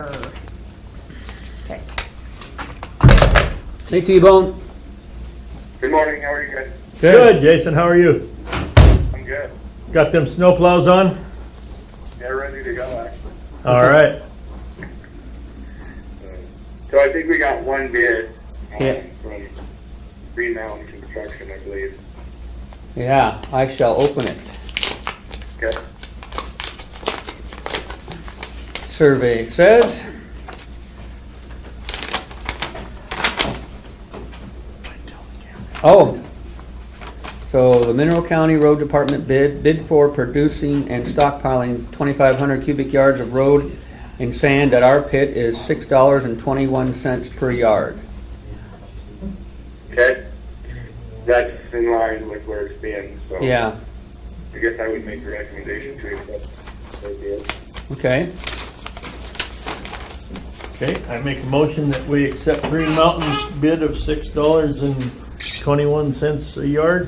Okay. Hey, T-Bone. Good morning, how are you guys? Good, Jason, how are you? I'm good. Got them snow plows on? Yeah, ready to go, actually. All right. So I think we got one bid Yeah. from Green Mountain Construction, I believe. Yeah, I shall open it. Okay. Survey says. Oh, so the Mineral County Road Department bid for producing and stockpiling 2,500 cubic yards of road and sand at our pit is $6.21 per yard. Okay. That's in line with where it's been, so. Yeah, I guess I would make a recommendation to accept the bid. okay. Okay, I make a motion that we accept Green Mountain's bid of $6.21 a yard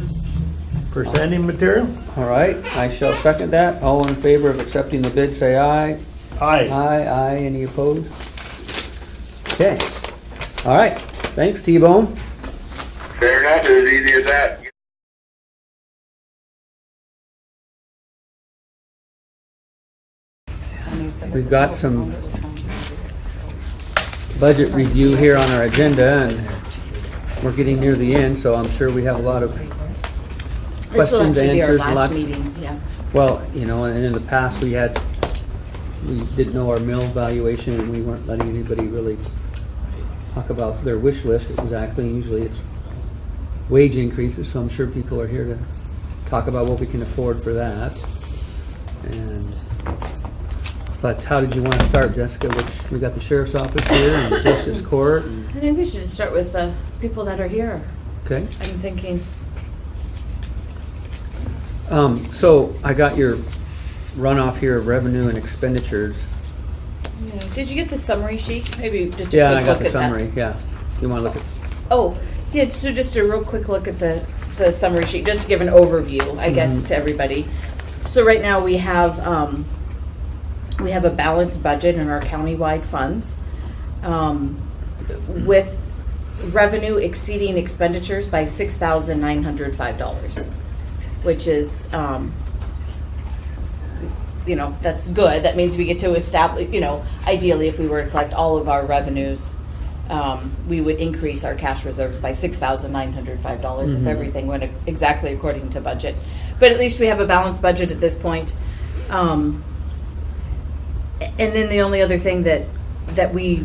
for sanding material. All right, I shall second that. All in favor of accepting the bid, say aye. Aye. Aye. Any opposed? Okay. All right. Thanks, T-Bone. Fair enough, it was easy as that. We've got some budget review here on our agenda, and we're getting near the end, so I'm sure we have a lot of questions, answers, lots. Meeting, yeah. Well, you know, and in the past we didn't know our mill valuation, and we weren't letting anybody really talk about their wish list exactly. Usually it's wage increases, so I'm sure people are here to talk about what we can afford for that. But how did you want to start, Jessica? We got the sheriff's office here and the justice court. I think we should start with the people that are here. Okay. I'm thinking. So I got your runoff here of revenue and expenditures. Yeah. Did you get the summary sheet? Maybe just a Yeah, quick I got look the at summary. that. Yeah. You want to look at? Oh, yeah. So just a real quick look at the summary sheet, just to give an overview, I guess, to everybody. So right now we have a balanced budget in our countywide funds, with revenue exceeding expenditures by $6,905, which is, that's good. That means we get to establish, ideally if we were to collect all of our revenues, we would increase our cash reserves by $6,905 if everything went exactly according to budget. But at least we have a balanced budget at this point. And then the only other thing that we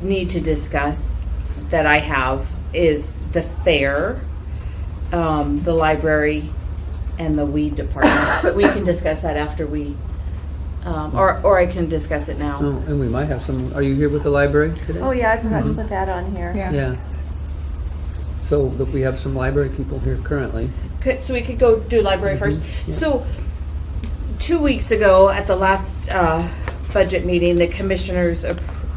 need to discuss that I have is the fair, the library, and the weed department. But we can discuss that after we, or I can discuss it now. Oh, and we might have some. Are you here with the library today? Oh, yeah, I forgot to put that on here. Yeah. So look, we have some library people here currently. So we could go do library first. Yeah. So 2 weeks ago at the last budget meeting, the commissioners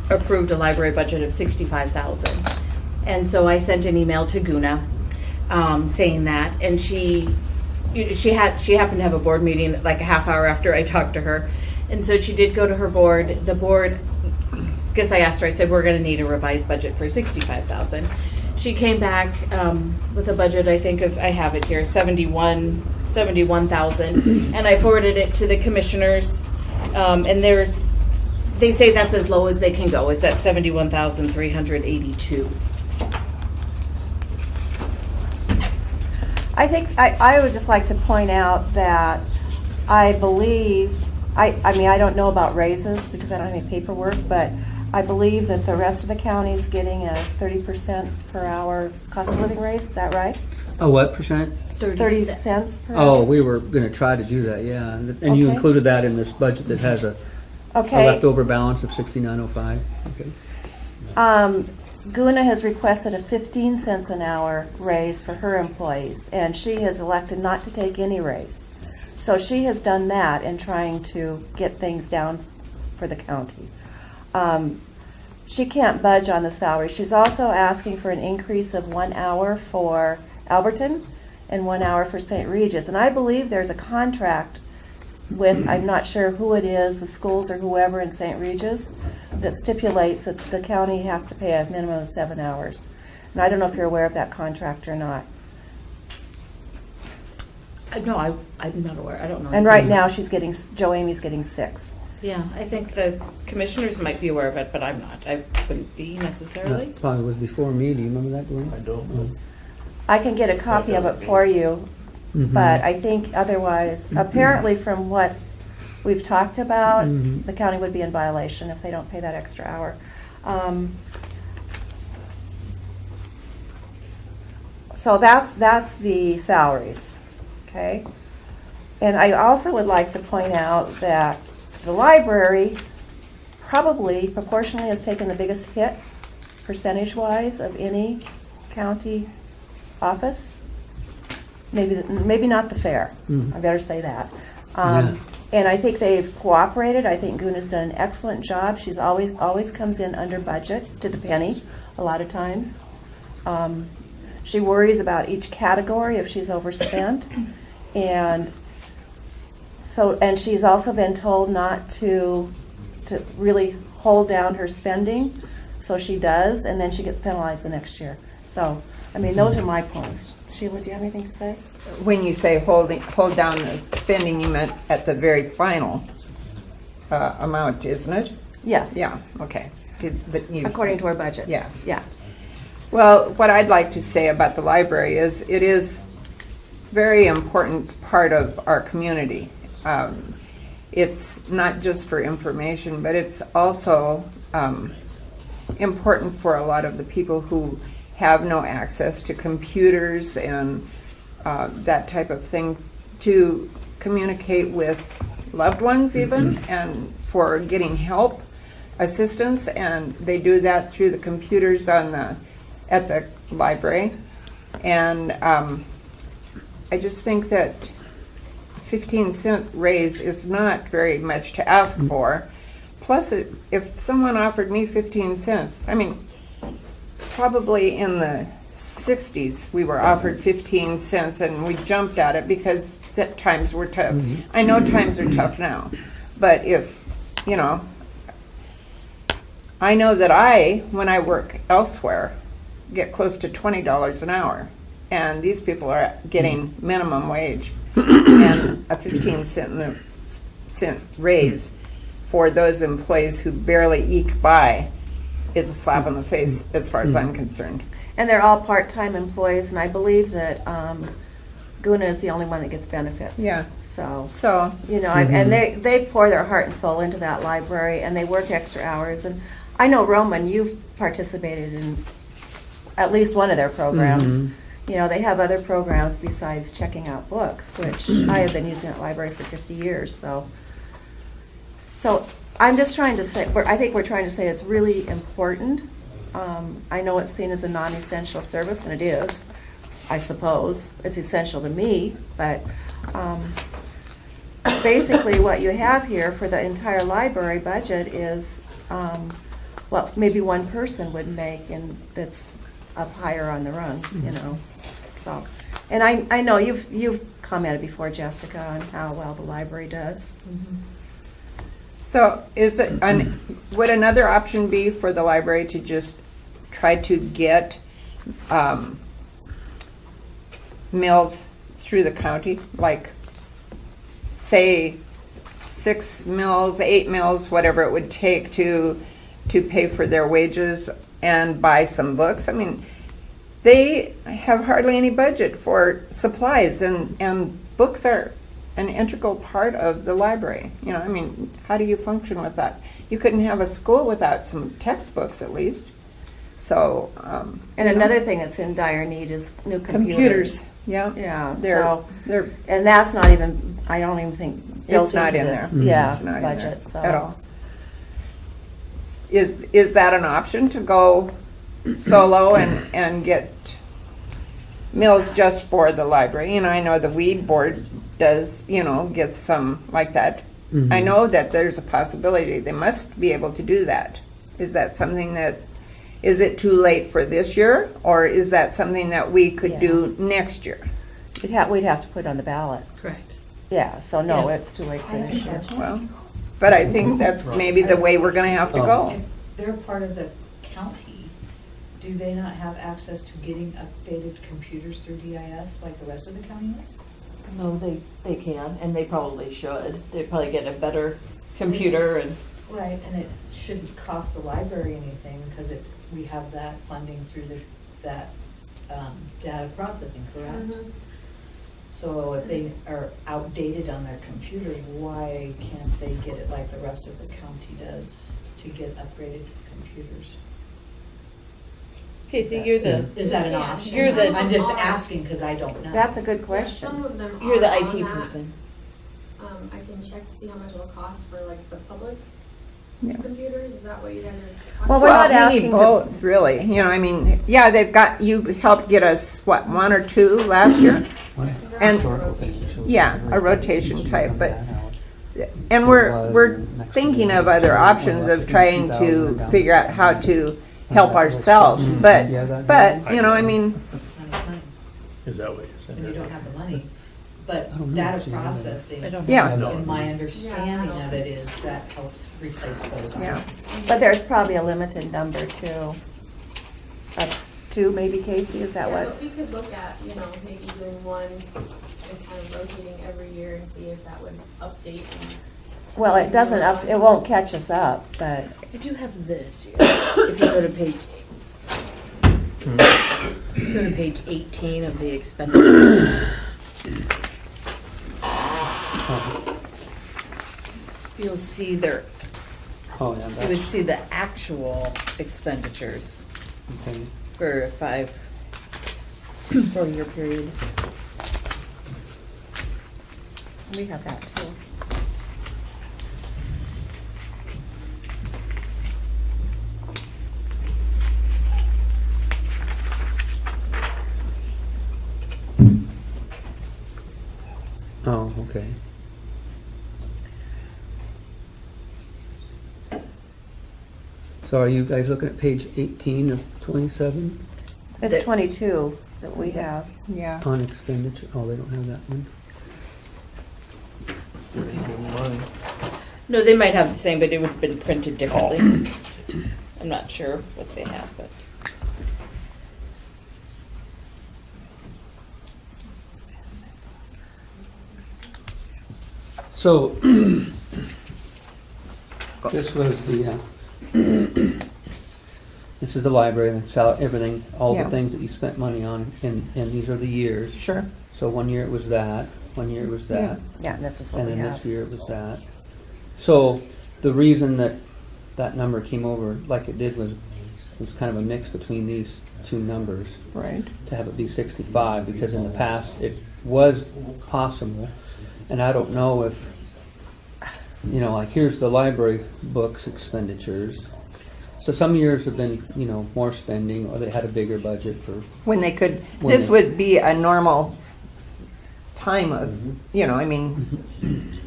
approved a library budget of $65,000, and so I sent an email to Guna saying that, and she happened to have a board meeting like a half hour after I talked to her, and so she did go to her board. The board, because I asked her, I said we're going to need a revised budget for $65,000. She came back with a budget, I think I have it here, $71,000, and I forwarded it to the commissioners, and they say that's as low as they can go, is that $71,382. I think I would just like to point out that I believe, I mean, I don't know about raises because I don't have any paperwork, but I believe that the rest of the county is getting a 30% per hour cost of living raise. Is that right? A what percent? 30 cents per hour. Oh, we were going to try to do that, yeah. And you Okay. included that in this budget that has a Okay. leftover balance of $69.05. Okay. Guna has requested a 15 cents an hour raise for her employees, and she has elected not to take any raise. So she has done that in trying to get things down for the county. She can't budge on the salary. She's also asking for an increase of 1 hour for Alberton and 1 hour for St. Regis. And I believe there's a contract with, I'm not sure who it is, the schools or whoever in St. Regis, that stipulates that the county has to pay a minimum of 7 hours. And I don't know if you're aware of that contract or not. No, I'm not aware, I don't know. And right now, Joe Amy's getting 6. Yeah, I think the commissioners might be aware of it, but I'm not. I wouldn't be necessarily. That probably was before me. Do you remember that, Glenn? I don't know. I can get a copy of it for you, Mhm. but I think otherwise, apparently from what we've talked about, Mhm. the county would be in violation if they don't pay that extra hour. So that's the salaries, okay? And I also would like to point out that the library probably proportionally has taken the biggest hit, percentage-wise, of any county office. Maybe not the fair. Mhm. I better say that. Yeah. And I think they've cooperated. I think Guna's done an excellent job. She's always comes in under budget to the penny a lot of times. She worries about each category if she's overspent, and she's also been told not to really hold down her spending, so she does, and then she gets penalized the next year. So, I mean, those are my points. Sheila, do you have anything to say? When you say hold down the spending, you meant at the very final amount, isn't it? Yes. Yeah, okay. According to our budget. Yeah. Yeah. Well, what I'd like to say about the library is it is very important part of our community. It's not just for information, but it's also important for a lot of the people who have no access to computers and that type of thing, to communicate with loved ones even, and for getting help, assistance, and they do that through the computers at the library. And I just think that 15-cent raise is not very much to ask for. Plus, if someone offered me 15 cents, I mean, probably in the 60s we were offered 15 cents and we jumped at it because that times were tough. I know times are tough now, but if, you know, I know that when I work elsewhere, get close to $20 an hour, and these people are getting minimum wage and a 15-cent raise for those employees who barely eke by is a slap in the face as far as I'm concerned. And they're all part-time employees, and I believe that Guna is the only one that gets benefits. Yeah. So, you know, and they pour their heart and soul into that library, and they work extra hours. And I know, Roman, you've participated in at least one of their programs. You know, they have other programs besides checking out books, which I have been using that library for 50 years. So I'm just trying to say, I think we're trying to say it's really important. I know it's seen as a non-essential service, and it is, I suppose. It's essential to me, but basically what you have here for the entire library budget is what maybe one person would make, and that's up higher on the rungs, you know. So, and I know you've commented before, Jessica, on how well the library does. So would another option be for the library to just try to get mills through the county, like say 6 mills, 8 mills, whatever it would take to pay for their wages and buy some books? I mean, they have hardly any budget for supplies, and books are an integral part of the library. You know, I mean, how do you function with that? You couldn't have a school without some textbooks, at least. So, And another thing that's in dire need is new computers. Yeah, Yeah, they're and that's not even, I don't even think built it's not into in this, there. yeah, It's not in there budget. So at all. Is that an option, to go solo and get mills just for the library? You know, I know the weed board does, you know, get some like that. I know that there's a possibility they must be able to do that. Is that something is it too late for this year, or is that something that we could do next year? we'd have to put it on the ballot. Correct. Yeah, so no, Yeah. it's too late for I this have a year. question. Well, but I think that's maybe the way we're gonna have to go. If they're part of the county, do they not have access to getting updated computers through DIS like the rest of the county is? No, they can, and they probably should. They'd probably get a better computer and. Right, and it shouldn't cost the library anything because we have that funding through that data processing, correct? So if they are outdated on their computers, why can't they get it like the rest of the county does to get upgraded computers? Okay, so you're the, Is that an Yeah, option? You're the- I'm just asking because I don't know. That's a good Some question. of them you're the are on IT that. person. I can check to see how much it'll cost for like the public Yeah. computers, is that what you guys are talking Well, about? we're not Well, we asking need to- both, really. You know, I mean, yeah, they've got, you helped get us, what, 1 or 2 last year? And- Historical thing, so Yeah, we- a rotation we should type, run but- that out. And we're thinking of other options of trying to figure out how to help ourselves, but, you know, I mean, Is that what you're saying? And you don't have the money, but I don't know. data See, I don't- processing, I don't. yeah. in my understanding of it is that helps replace those Yeah. items. But there's probably a limited number too. Of 2 maybe, Casey, is that Yeah, what? but we could look at, maybe doing one and kind of rotating every year and see if that would update. Well, it doesn't up, it won't catch us up, but I do have this, if you go to page, go to page 18 of the expenditures. You'll see there, Oh, yeah, you would that's, see the actual expenditures okay. for a 4-year period. we have that too. Oh, okay. So are you guys looking at page 18 of 27 It's 22 that we have. Yeah. on expenditure? Oh, they don't have that one. No, they might have the same, but it would have been printed differently. I'm not sure what they have, but. So, this was the, this is the library, and it's out, everything, all the Yeah. things that you spent money on, and these are the years. Sure. So 1 year it was that, 1 year it was that, Yeah, and this is what and we then have. this year it was that. So, the reason that that number came over like it did was kind of a mix between these 2 numbers. Right. To have it be 65, because in the past it was possible, and I don't know if, like here's the library books expenditures. So some years have been, more spending, or they had a bigger budget for, When they could, When this they- would be a normal time of,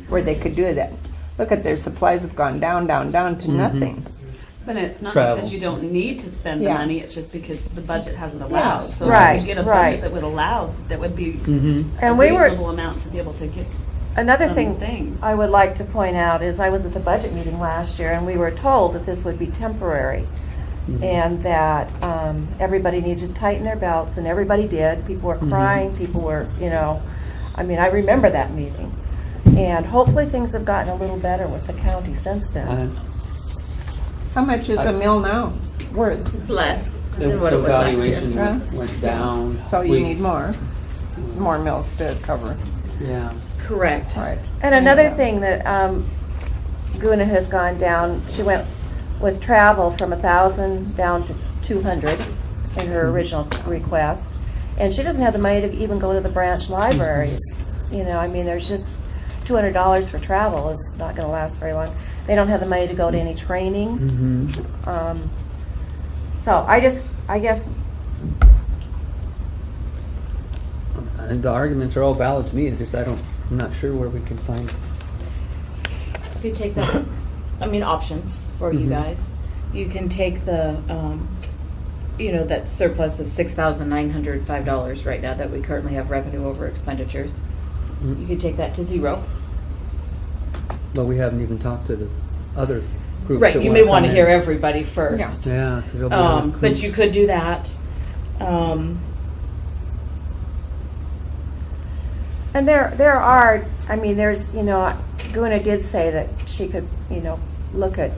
where they could do that. Look at their supplies have gone down, down, down to nothing. But it's not Travel. because you don't need to spend the Yeah. money, it's just because the budget hasn't allowed. So if Right, we get a right. budget that would allow, that would be a And we were, reasonable amount to be able to get another some thing things. I would like to point out is I was at the budget meeting last year and we were told that this would be temporary. And that everybody needed to tighten their belts, and everybody did. People were crying, people were, I remember that meeting. And hopefully things have gotten a little better with the county since then. How much is a mill now worth? It's less the than what it was last year. Huh? valuation went down. So you We- need more mills to cover. Yeah. Correct. Right. And another thing that Guna has gone down, she went with travel from 1,000 down to 200 in her original request. And she doesn't have the money to even go to the branch libraries. There's just $200 for travel is not gonna last very long. They don't have the money to go to any training. So I guess, I think the arguments are all valid to me, it's just I'm not sure where we can find. You could take the, options for you guys. You can take the, that surplus of $6,905 right now that we currently have revenue over expenditures. You could take that to 0. But we haven't even talked to the other groups. Right, that you may wanna want to come hear in. everybody first. Yeah, 'cause there'll be other But groups. you could do that. And there are, I mean, there's, you know, Guna did say that she could, you know, look at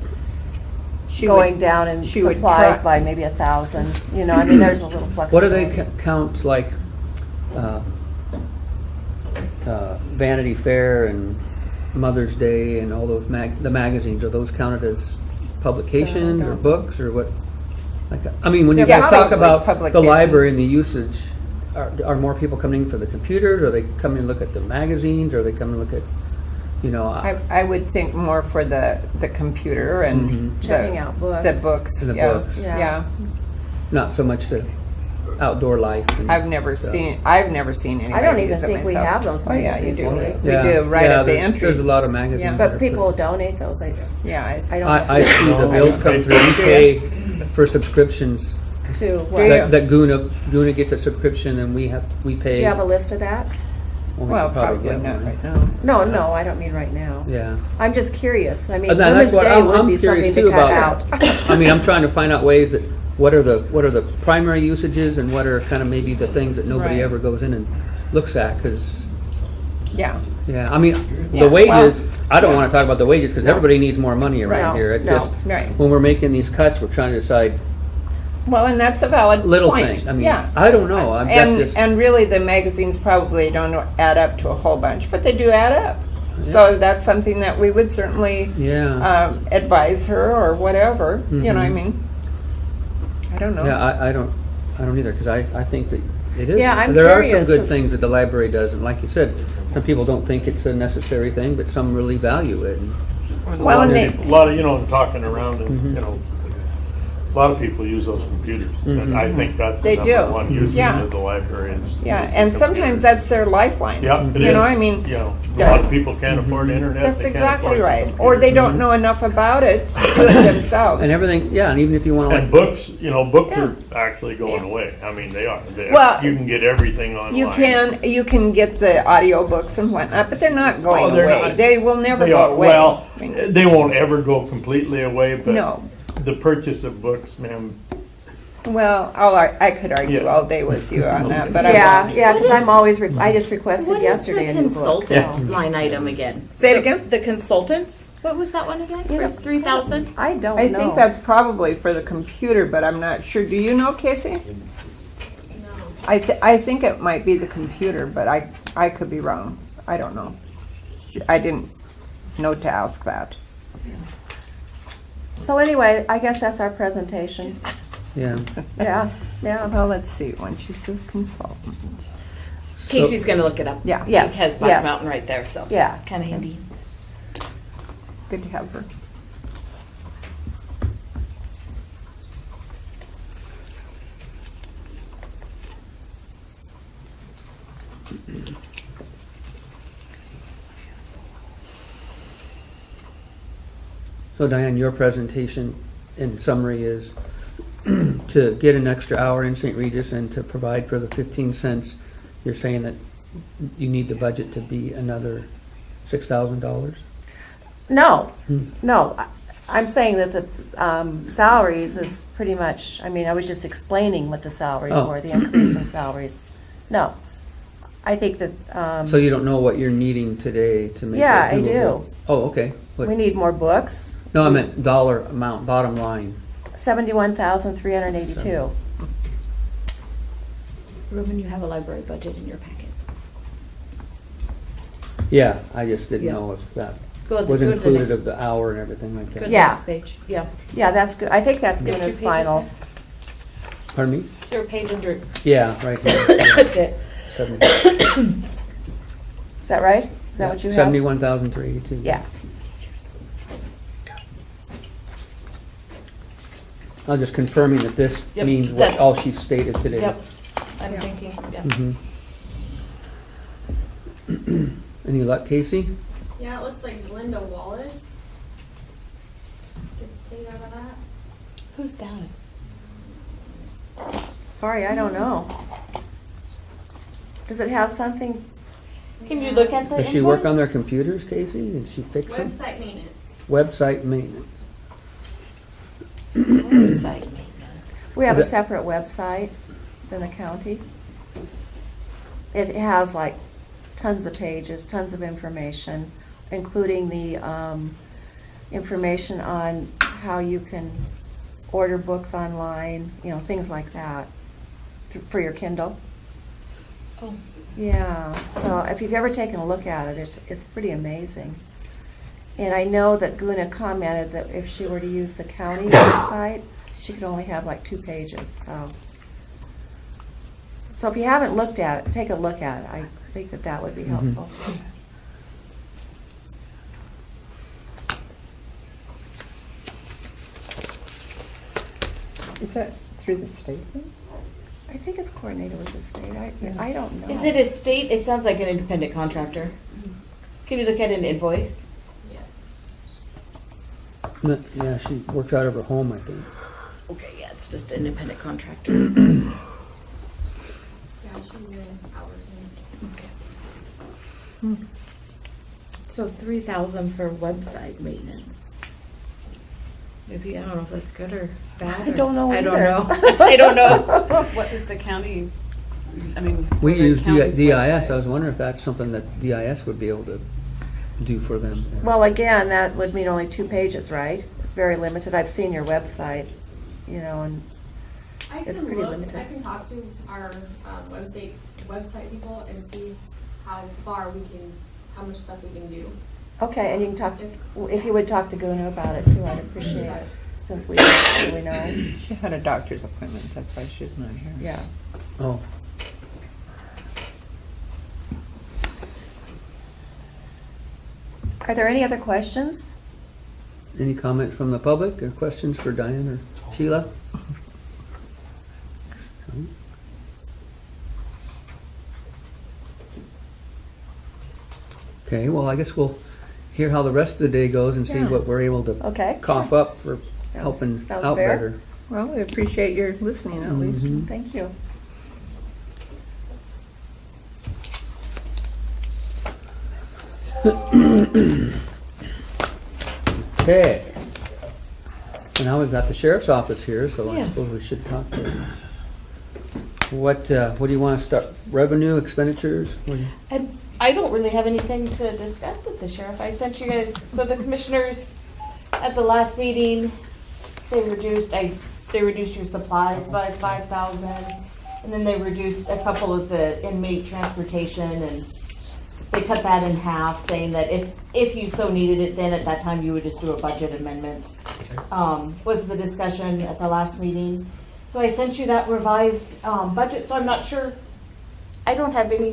She going would- down in she would supplies try- by maybe 1,000. You know, I mean, there's a little What flexibility. do they count, like, Vanity Fair and Mother's Day and all those the magazines? Are those counted as publications or books or what? Like, I mean, when you Yeah, guys talk probably about the publications. library and the usage, are more people coming for the computers? Are they coming to look at the magazines? Or are they coming to look at, you know? I would think more for the computer and Mhm. Checking out books. The books, And the yeah. books. Yeah. Yeah. Not so much the outdoor life. And I've never stuff. seen anybody I don't even use it think we myself. have those Oh, yeah, you magazines. do. Oh, We yeah. do, right Yeah, at the there's- entry. there's a lot of magazines. Yeah, But people donate those. yeah. I don't. I see the bills come through. We pay for subscriptions. To what? Yeah. That Guna gets a subscription and we pay. Do you have a list of that? Well, we Well, could probably get not one. right now. No, I don't mean right now. Yeah. I'm just curious. I mean, And that's Women's what Day I'm would be curious something too to cut about. out. I mean, I'm trying to find out ways that, what are the primary usages and what are kind of maybe the things that nobody Right. ever goes in and looks at, because, Yeah. yeah, I mean, Yeah, the wages, well, I don't want to talk about the wages, because everybody needs more money around No, here. It's no. just, Right. when we're making these cuts, we're trying to decide Well, and that's a valid little point. things. I mean, Yeah. I don't know. That's just. And really, the magazines probably don't add up to a whole bunch, but they do add up. So that's something that we would certainly Yeah. advise her or whatever. You know what I Mhm. mean? I don't know. Yeah, I don't either, because I think that it is. Yeah, I'm there are curious. some good things that the library does, and like you said, some people don't think it's a necessary thing, but some really value it. Well, and they, A lot of, you know, talking around and, Mhm. you know, a lot of people use those computers. And I think that's They the do. number one usage Yeah. of the library. is yeah, the and computers. sometimes that's their lifeline. Yep, it You is. know, I mean, You know, a Yeah. lot of people can't afford internet. that's they can't exactly afford right. computers. Or they don't know enough about it to do it themselves. And everything, yeah, and even if you want to And like, books, you know, books Yeah. are actually going away. I mean, they are. Well, You can get everything online. You can get the audio books and whatnot, but they're not going Oh, they're away. not. They will never They go are, away. well, I mean, they won't ever go completely away, but No. the purchase of books, man, well, I could argue Yeah. all day with you on that, but I Yeah, won't. yeah, because I'm always, I just requested What is yesterday the a new book. consultant so- line item again? Say it again? The consultants? What was that one again? You know, 3,000? I don't know. I think that's probably for the computer, but I'm not sure. Do you know, Casey? No. I think it might be the computer, but I could be wrong. I don't know. I didn't know to ask that. So anyway, I guess that's our presentation. yeah. Yeah, yeah. Well, let's see. When she says consultant. Casey's gonna look it up. Yeah. Yes, She has Black yes. Mountain right there, so. Yeah. Kinda handy. Good to have her. So Diane, your presentation in summary is to get an extra hour in St. Regis and to provide for the 15 cents. You're saying that you need the budget to be another $6,000? No, no. I'm saying that the salaries is pretty much, I mean, I was just explaining what the salaries Oh. were, the increase in salaries. No. I think that, So you don't know what you're needing today to make Yeah, it I doable? do. Oh, okay. What- we need more books. No, I meant dollar amount, bottom line. 71,382. Ruben, you have a library budget in your packet. Yeah, I just didn't Yeah. know if that Go to was the included next- of the hour and everything like Go to that. the Yeah. next page, yeah. Yeah, that's good. I think that's You have Guna's 2 pages final. there? Pardon me? Is there a page under? Yeah, right here. Yeah, That's it. 70. Is that right? Is that what you have? 71,382. Yeah. I'm just confirming that this Yep, means what that's- all she stated today. Yep, I'm thinking, yeah. Mhm. Any luck, Casey? Yeah, it looks like Linda Wallace gets paid out of that. Who's that? Sorry, I don't know. Does it have something? Can you look at the Does she work on invoice? their computers, Casey? Did she fix them? Website maintenance. Website maintenance. Website maintenance. We have Is a it- separate website than the county. It has like tons of pages, tons of information, including the information on how you can order books online, you know, things like that, for your Kindle. Oh. Yeah, so if you've ever taken a look at it, it's pretty amazing. And I know that Guna commented that if she were to use the county website, she could only have like 2 pages, so. So if you haven't looked at it, take a look at it. I think that that would be Mhm. helpful. Is that through the state then? I think it's coordinated with the state. I don't know. Is it a state? It sounds like an independent contractor. Can you look at an invoice? Yes. Yeah, she works out of her home, I think. Okay, yeah, it's just an independent contractor. Yeah, she's in Alberton. Okay. So 3,000 for website maintenance. Maybe, I don't know if that's good or bad. I don't know I don't either. know. I don't know. What does the county, I mean? We for the use county's DIS. website? I was wondering if that's something that DIS would be able to do for them. Well, again, that would mean only 2 pages, right? It's very limited. I've seen your website, you know, and I It's can pretty look, limited. I can talk to our website people and see how far we can, how much stuff we can do. okay, and you can talk, if you would talk to Guna about it too, I'd appreciate it, since we don't really know. She had a doctor's appointment, that's why she's not here. Yeah. Oh, Are there any other questions? any comment from the public or questions for Diane or Sheila? Okay, well, I guess we'll hear how the rest of the day goes and see Yeah. what we're able to Okay. cough up for Sounds- helping sounds out fair. better. Well, we appreciate your listening at least. Mhm. Thank you. Okay. So now we've got the sheriff's office here, so I Yeah. suppose we should talk to them. What do you want to start? Revenue, expenditures? What do you- I don't really have anything to discuss with the sheriff. I sent you guys, so the commissioners at the last meeting, they reduced your supplies by 5,000. And then they reduced a couple of the inmate transportation, and they cut that in half, saying that if you so needed it, then at that time you would just do a budget amendment. Was the discussion at the last meeting. So I sent you that revised budget, so I'm not sure, I don't have any,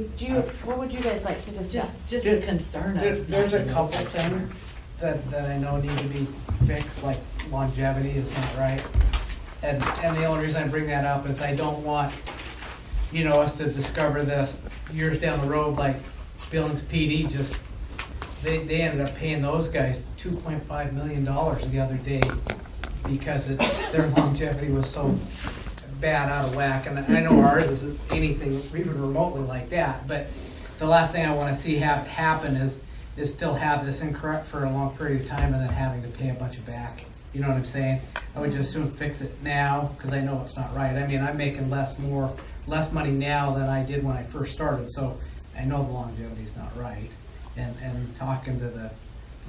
what would you guys like to discuss? Just the concern of. There's a not being couple able to things that I know need to be fixed, like longevity is not right. And the only reason I bring that up is I don't want, us to discover this years down the road, like Billings PD just, they ended up paying those guys $2.5 million the other day because their longevity was so bad out of whack. And I know ours isn't anything even remotely like that, but the last thing I want to see happen is still have this incorrect for a long period of time and then having to pay a bunch of back. You know what I'm saying? I would just soon fix it now because I know it's not right. I mean, I'm making less money now than I did when I first started, so I know the longevity is not right. And talking to the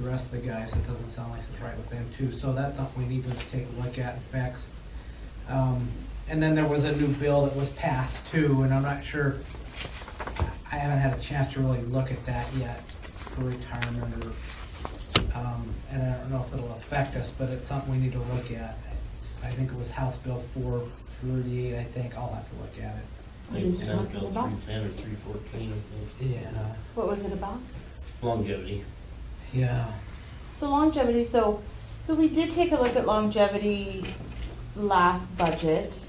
rest of the guys, it doesn't sound like it's right with them too. So that's something we need to take a look at and fix. And then there was a new bill that was passed too, and I'm not sure, I haven't had a chance to really look at that yet for retirement or, and I don't know if it'll affect us, but it's something we need to look at. I think it was House Bill 438, I think. I'll have to look at it. What is it talking about? 310 or 314, I think. Yeah. What was it about? Longevity. Yeah. So longevity, so we did take a look at longevity last budget,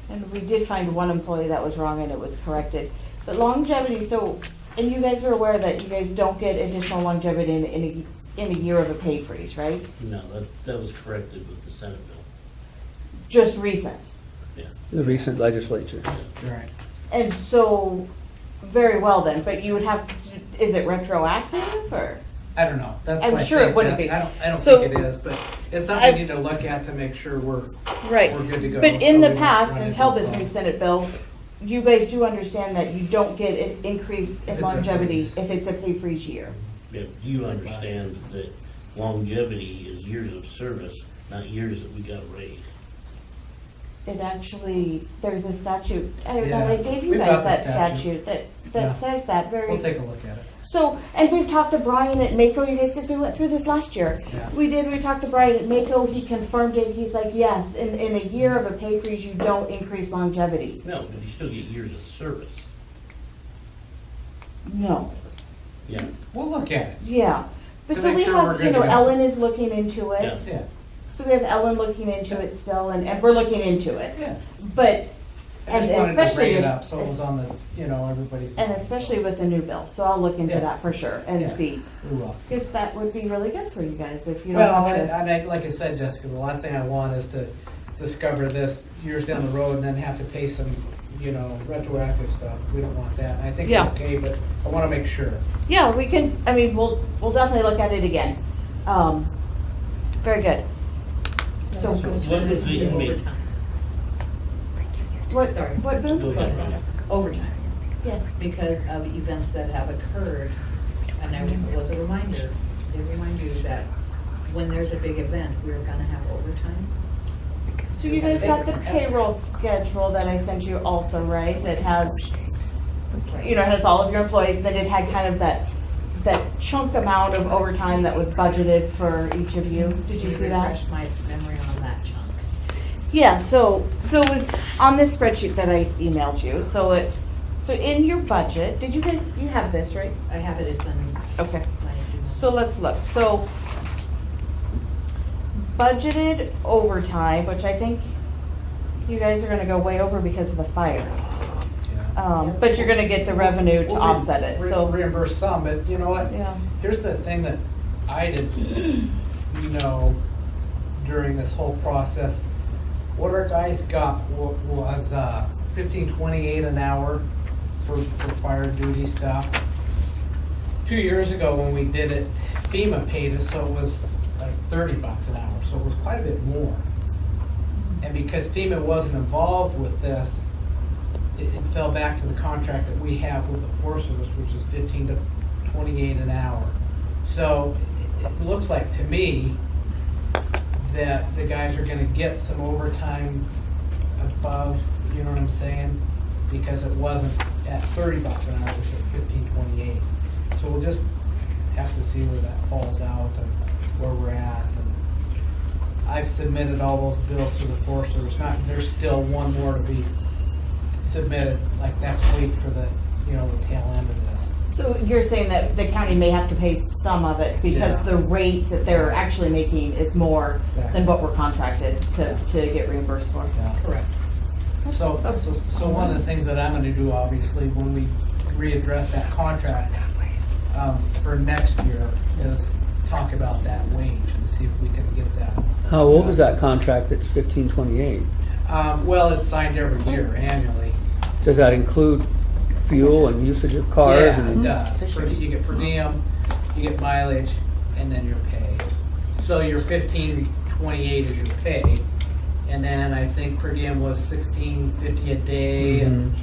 and we did find one employee that was wrong and it was corrected. But longevity, so, and you guys are aware that you guys don't get additional longevity in a year of a pay freeze, right? No, that was corrected with the Senate bill. Just recent. Yeah. The recent legislature. Right. And so Very well then, but you would have, to. Is it retroactive or? I don't know. That's I'm my sure it thing, wouldn't Jess. be. I don't So- think it is, but it's something I- we need to look at to make sure we're Right. good to go. But in so the we don't past, run until into a this new problem. Senate bill, you guys do understand that you don't get an increase If in it's a longevity freeze. if it's a pay freeze year. Yeah, do you understand that longevity is years of service, not years that we got a raise? It actually, there's a statute, I don't know, Yeah, I gave you we've guys got the that statute. statute that Yeah. says that very. We'll take a look at it. So, and we've talked to Brian at Mako, you guys, because we went through this last year. Yeah. We talked to Brian at Mako, he confirmed it, he's like, yes, in a year of a pay freeze, you don't increase longevity. No, but you still get years of service. No. Yeah. We'll look at it. Yeah, but To so make we sure we're have, good you to know, go. Ellen is looking into it. Yes. Yeah. So we have Ellen looking into it still, and we're looking into it. Yeah. But, I and just wanted to especially bring it if, up so it was on the, everybody's. and especially with the new bill, so I'll look into Yeah. that for sure and Yeah. see. We will. Because that would be really good for you guys if you don't Well, have to. and like I said, Jessica, the last thing I want is to discover this years down the road and then have to pay some, retroactive stuff. We don't want that. And I think Yeah. it's okay, but I want to make sure. Yeah, we can, I mean, we'll definitely look at it again. Very good. So, What is the, Overtime. what, Sorry. what, Go Boone? ahead. Overtime, Yes. because of events that have occurred, and it was a reminder, they remind you that when there's a big event, we're gonna have overtime. So you guys got the payroll schedule that I sent you also, right? That has, has all of your employees, that it had kind of that chunk amount of overtime that was budgeted for each of you. Did you see that? Refresh my memory on that chunk. Yeah, so it was on this spreadsheet that I emailed you. So in your budget, you have this, right? I have it, it's in Okay. my. So let's look. So budgeted overtime, which I think you guys are gonna go way over because of the fires. But you're gonna get the revenue to We'll offset it, so. reimburse some, but you know what? Yeah. Here's the thing that I didn't know during this whole process. What our guys got was $15.28 an hour for fire duty stuff. 2 years ago when we did it, FEMA paid us, so it was like $30 an hour, so it was quite a bit more. And because FEMA wasn't involved with this, it fell back to the contract that we have with the Forest Service, which is $15 to $28 an hour. So it looks like to me that the guys are gonna get some overtime above, you know what I'm saying? Because it wasn't at $30 an hour, it was at $15.28. So we'll just have to see where that falls out and where we're at. And I've submitted all those bills to the Forest Service. There's still one more to be submitted, like next week for the, the tail end of this. So you're saying that the county may have to pay some of it because Yeah. the rate that they're actually making is more than what we're contracted to get reimbursed for? Yeah. Correct. So one of the things that I'm gonna do, obviously, when we readdress that contract, for next year, is talk about that wage and see if we can get that. How old is that contract that's 1528? Well, it's signed every year, annually. Does that include fuel and usage of cars? Yeah, it and does. You get per diem, you get mileage, and then your pay. So your $15.28 is your pay, and then I think per diem was $16.50 a day, and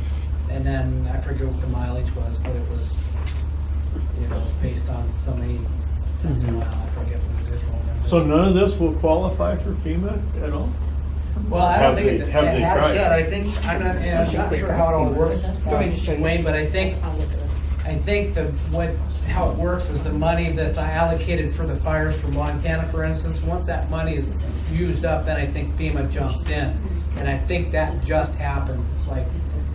then I forget what the mileage was, but it was, based on so many cents a mile. I forget what it is. So none of this will qualify for FEMA at all? Well, I don't Have think they- it have they has tried? yet. I think, I'm not sure how it all works, Wayne, but I think I'll look at it. how it works is the money that's allocated for the fires from Montana, for instance, once that money is used up, then I think FEMA jumps in. And I think that just happened, like,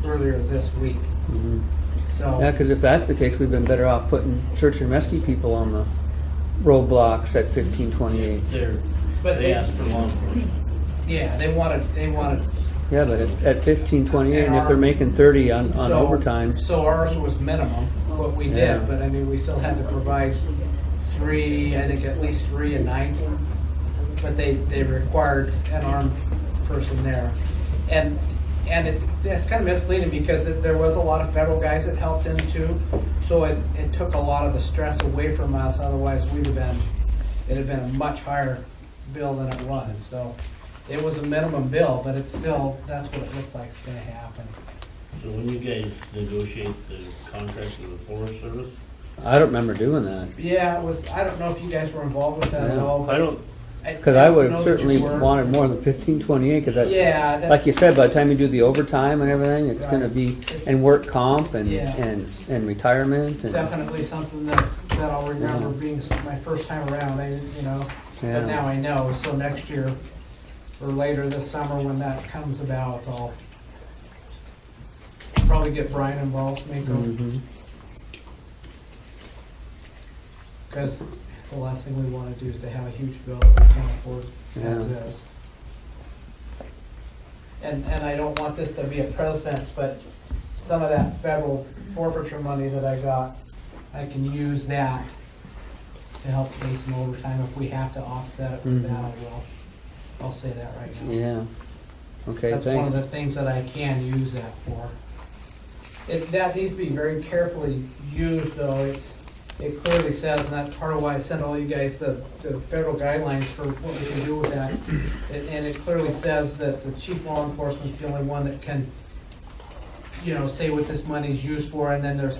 earlier this week. So. Yeah, because if that's the case, we've been better off putting church and rescue people on the roadblocks at 1528. But They asked for law enforcement. Yeah, they wanted. Yeah, but at 1528, and if they're making 30 on so- overtime, So ours was minimum, what we Yeah. did, but I mean, we still had to provide at least three a night. But they required an armed person there. And it's kind of misleading because there was a lot of federal guys that helped in too. So it took a lot of the stress away from us. Otherwise, it'd have been a much higher bill than it was. So it was a minimum bill, but it's still, that's what it looks like is gonna happen. So when you guys negotiate the contract with the Forest Service, I don't remember doing that. Yeah, it was, I don't know if you guys were involved with that at Yeah. all. I don't, Because I would know have that you certainly were. wanted more than 1528, because Yeah, that's. like you said, by the time you do the overtime and everything, it's gonna be, and work comp and, Yeah. and retirement and. Definitely something that I'll remember being my first time around, Yeah. but now I know, so next year, or later this summer when that comes about, I'll probably get Brian involved, make him, Mhm. because the last thing we wanna do is to have a huge bill that we can't afford as Yeah. is. And I don't want this to be a precedence, but some of that federal forfeiture money that I got, I can use that to help pay some overtime. If we have to offset it with that, I will. I'll say that right now. Yeah. Okay, That's one of thanks. the things that I can use that for. That needs to be very carefully used, though. It clearly says, and that's part of why I sent all you guys the federal guidelines for what we can do with that. And it clearly says that the chief law enforcement's the only one that can, say what this money's used for, and then there's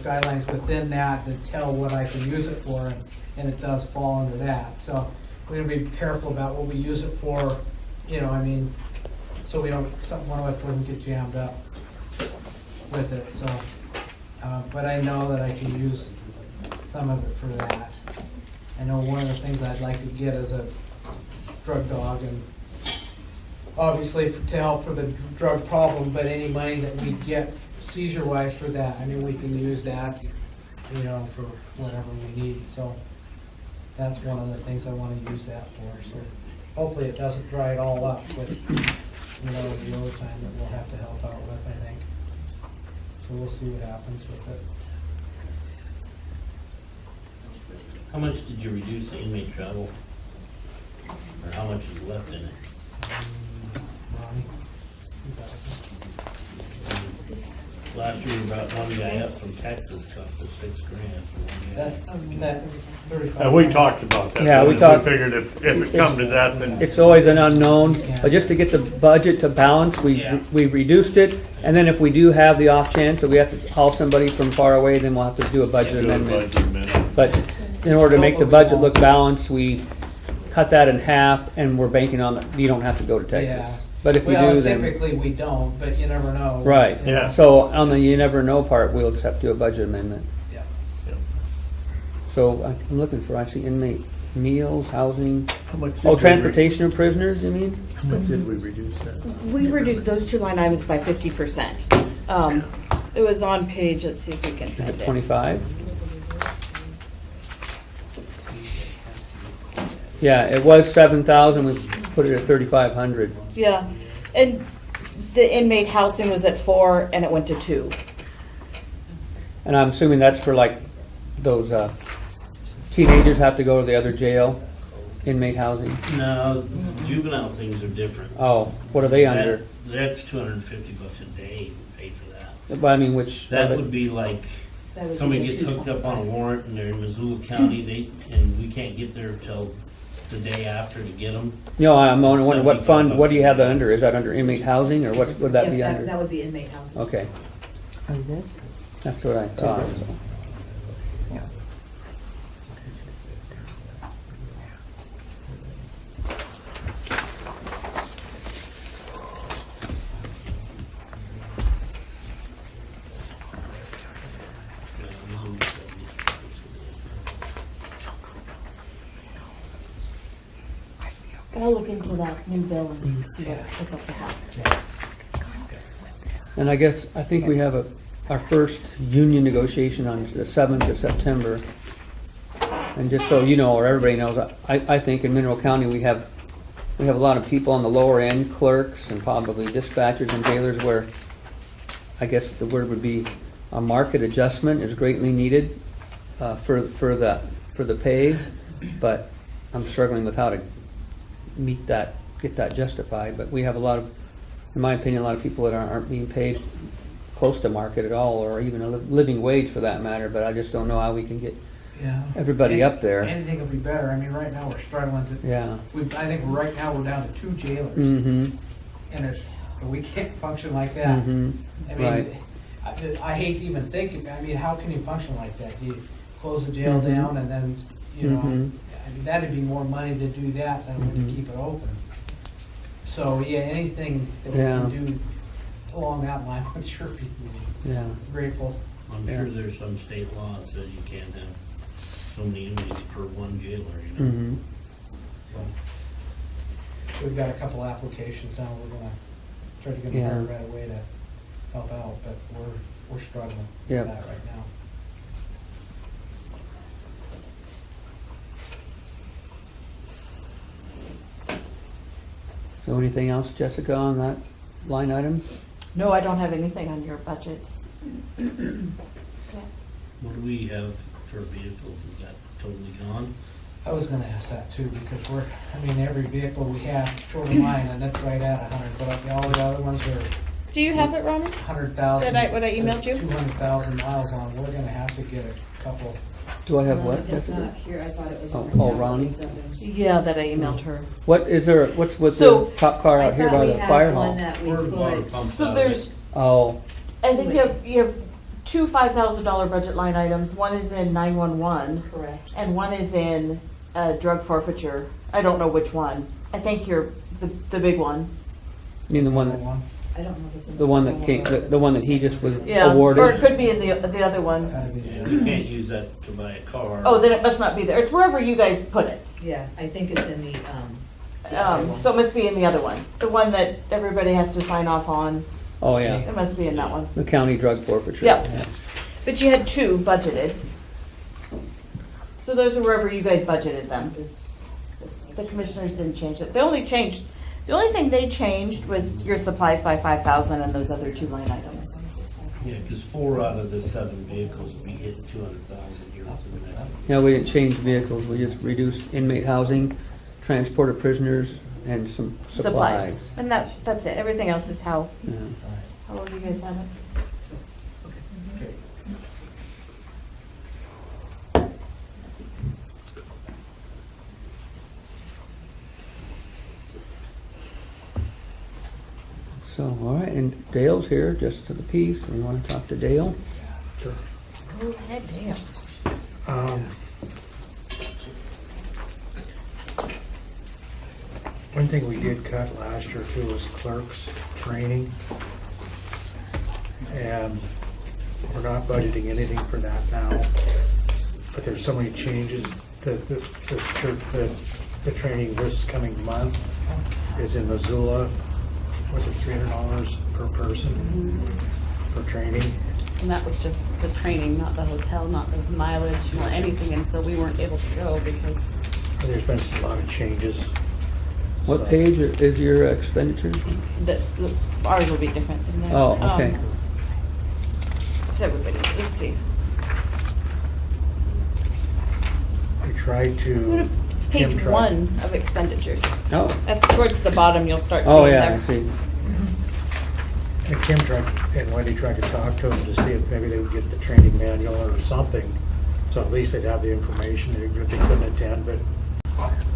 guidelines within that that tell what I can use it for, and it does fall under that. So we're gonna be careful about what we use it for, so we don't, one of us doesn't get jammed up with it, so. But I know that I can use some of it for that. I know one of the things I'd like to get is a drug dog, and obviously to help for the drug problem, but any money that we get seizure-wise for that, we can use that, for whatever we need, so that's one of the things I want to use that for, so hopefully it doesn't dry it all up with, the overtime that we'll have to help out with, I think. So we'll see what happens with it. how much did you reduce the inmate travel? Or how much is left in it? Ronnie? Is that okay? Last year we brought one guy up from Texas, cost us $6,000 for one guy. That 35. we talked about that. Yeah, we talked- figured if it come to that, then It's always an unknown, but just to get the budget to balance, Yeah. we reduced it. And then if we do have the off chance that we have to haul somebody from far away, then we'll have to do a budget do a amendment. budget amendment. But in order to make the budget look balanced, we cut that in half, and we're banking on, you don't have to go to Texas. But if you Well, do, then, typically we don't, but you never know. right. Yeah. So on the you never know part, we'll just have to do a budget amendment. Yeah. So I'm looking for, I see inmate meals, housing, How much did oh, we transportation of prisoners, you mean? How much did we reduce that? We reduced those two line items by 50%. It was on page, let's see if we can Is find it it. 25? Yeah, it was 7,000, we put it at 3,500. Yeah, and the inmate housing was at 4 and it went to 2. And I'm assuming that's for like those teenagers have to go to the other jail, inmate housing. No, juvenile things are different. Oh, what are they under? That's $250 a day to pay for that. But I mean, which, That would be like, That would be somebody a gets hooked up on a 225. warrant and they're in Missoula County, and we can't get there till the day after to get them. I'm wondering what fund, what do you have that under? Is that under inmate housing, or what would that Yes, be that under? would be inmate housing. Okay, On this? that's what I thought. Yeah. But I'll look into that new bill and see what's up to have. And I think we have our first union negotiation on the 7th of September. And just so you know, or everybody knows, I think in Mineral County, we have a lot of people on the lower end, clerks and probably dispatchers and jailers, where I guess the word would be a market adjustment is greatly needed for the pay, but I'm struggling with how to meet that, get that justified. But we have a lot of in my opinion, a lot of people that aren't being paid close to market at all, or even a living wage for that matter, but I just don't know how we can get Yeah. everybody up there. Anything will be better. I mean, right now, we're struggling to, Yeah. I think right now, we're down to 2 jailers. Mm-hmm. And we can't function like that. Mm-hmm. I mean, Right. I hate to even think of it. I mean, how can you function like that? You close the jail Mhm. down and then, you know, Mhm. I mean, that'd be more money to do that than Mhm. to keep it open. So, yeah, anything that we Yeah. can do along that line, I'm sure people will Yeah. be grateful. I'm Yeah. sure there's some state law that says you can't have so many inmates per one jailer, you know? Mm-hmm. So, we've got a couple applications now. We're gonna try to get them Yeah. hired right away to help out, but we're struggling Yep. with that right now. So anything else, Jessica, on that line item? No, I don't have anything on your budget. What do we have for vehicles? Is that totally gone? I was gonna ask that too, because every vehicle we have, short of mine, and that's right at 100, but all the other ones are Do you have it, Ronnie? 100,000. What I emailed you? 200,000 miles on, we're gonna have to get a couple. Do I have what, It's Jessica? not here, I thought it was. Oh, on oh, the Ronnie? Yeah, that I emailed her. What is there, what's with So, the cop car out here by the fire hall? Where the water pumps So out of there's, it. Oh, I think you have two $5,000 budget line items. One is in 911 Correct. and one is in drug forfeiture. I don't know which one. I think you're the big one. you mean the one that, I don't know if it's in. the one that came, the one that he just was Yeah, awarded? or it could be in the other one. Gotta be Yeah, you can't use that to buy a car. Oh, then it must not be there. It's wherever you guys put it. Yeah, I think it's in the other one. So it must be in the other one. The one that everybody has to sign off on. Oh, yeah, It must be in that one. the county drug forfeiture. Yeah. But you had two budgeted. So those are wherever you guys budgeted them. The commissioners didn't change it. The only thing they changed was your supplies by 5,000 and those other two line items. Yeah, because 4 out of the 7 vehicles will be hitting 200,000 here within the next. Yeah, we didn't change vehicles, we just reduced inmate housing, transport of prisoners, and some supplies. And that's it. Everything else is how Yeah. old you guys have it. Okay. So, all right, and Dale's here, just to the piece, we want to talk to Dale? Go ahead, Dale. One thing we did cut last year too was clerks training. And we're not budgeting anything for that now. But there's so many changes. The training this coming month is in Missoula. Was it $300 per person for training? And that was just the training, not the hotel, not the mileage, not anything, and so we weren't able to go because, There's been a lot of changes. What So- page is your expenditure? Ours will be different than theirs. Oh, okay. It's everybody. Let's see. We tried Go to. to page Kim tried- 1 of expenditures. Oh, Towards the bottom, you'll start seeing oh, yeah, I there. see. And Kim tried, and Wendy tried to talk to them to see if maybe they would get the training manual or something, so at least they'd have the information if they couldn't attend, but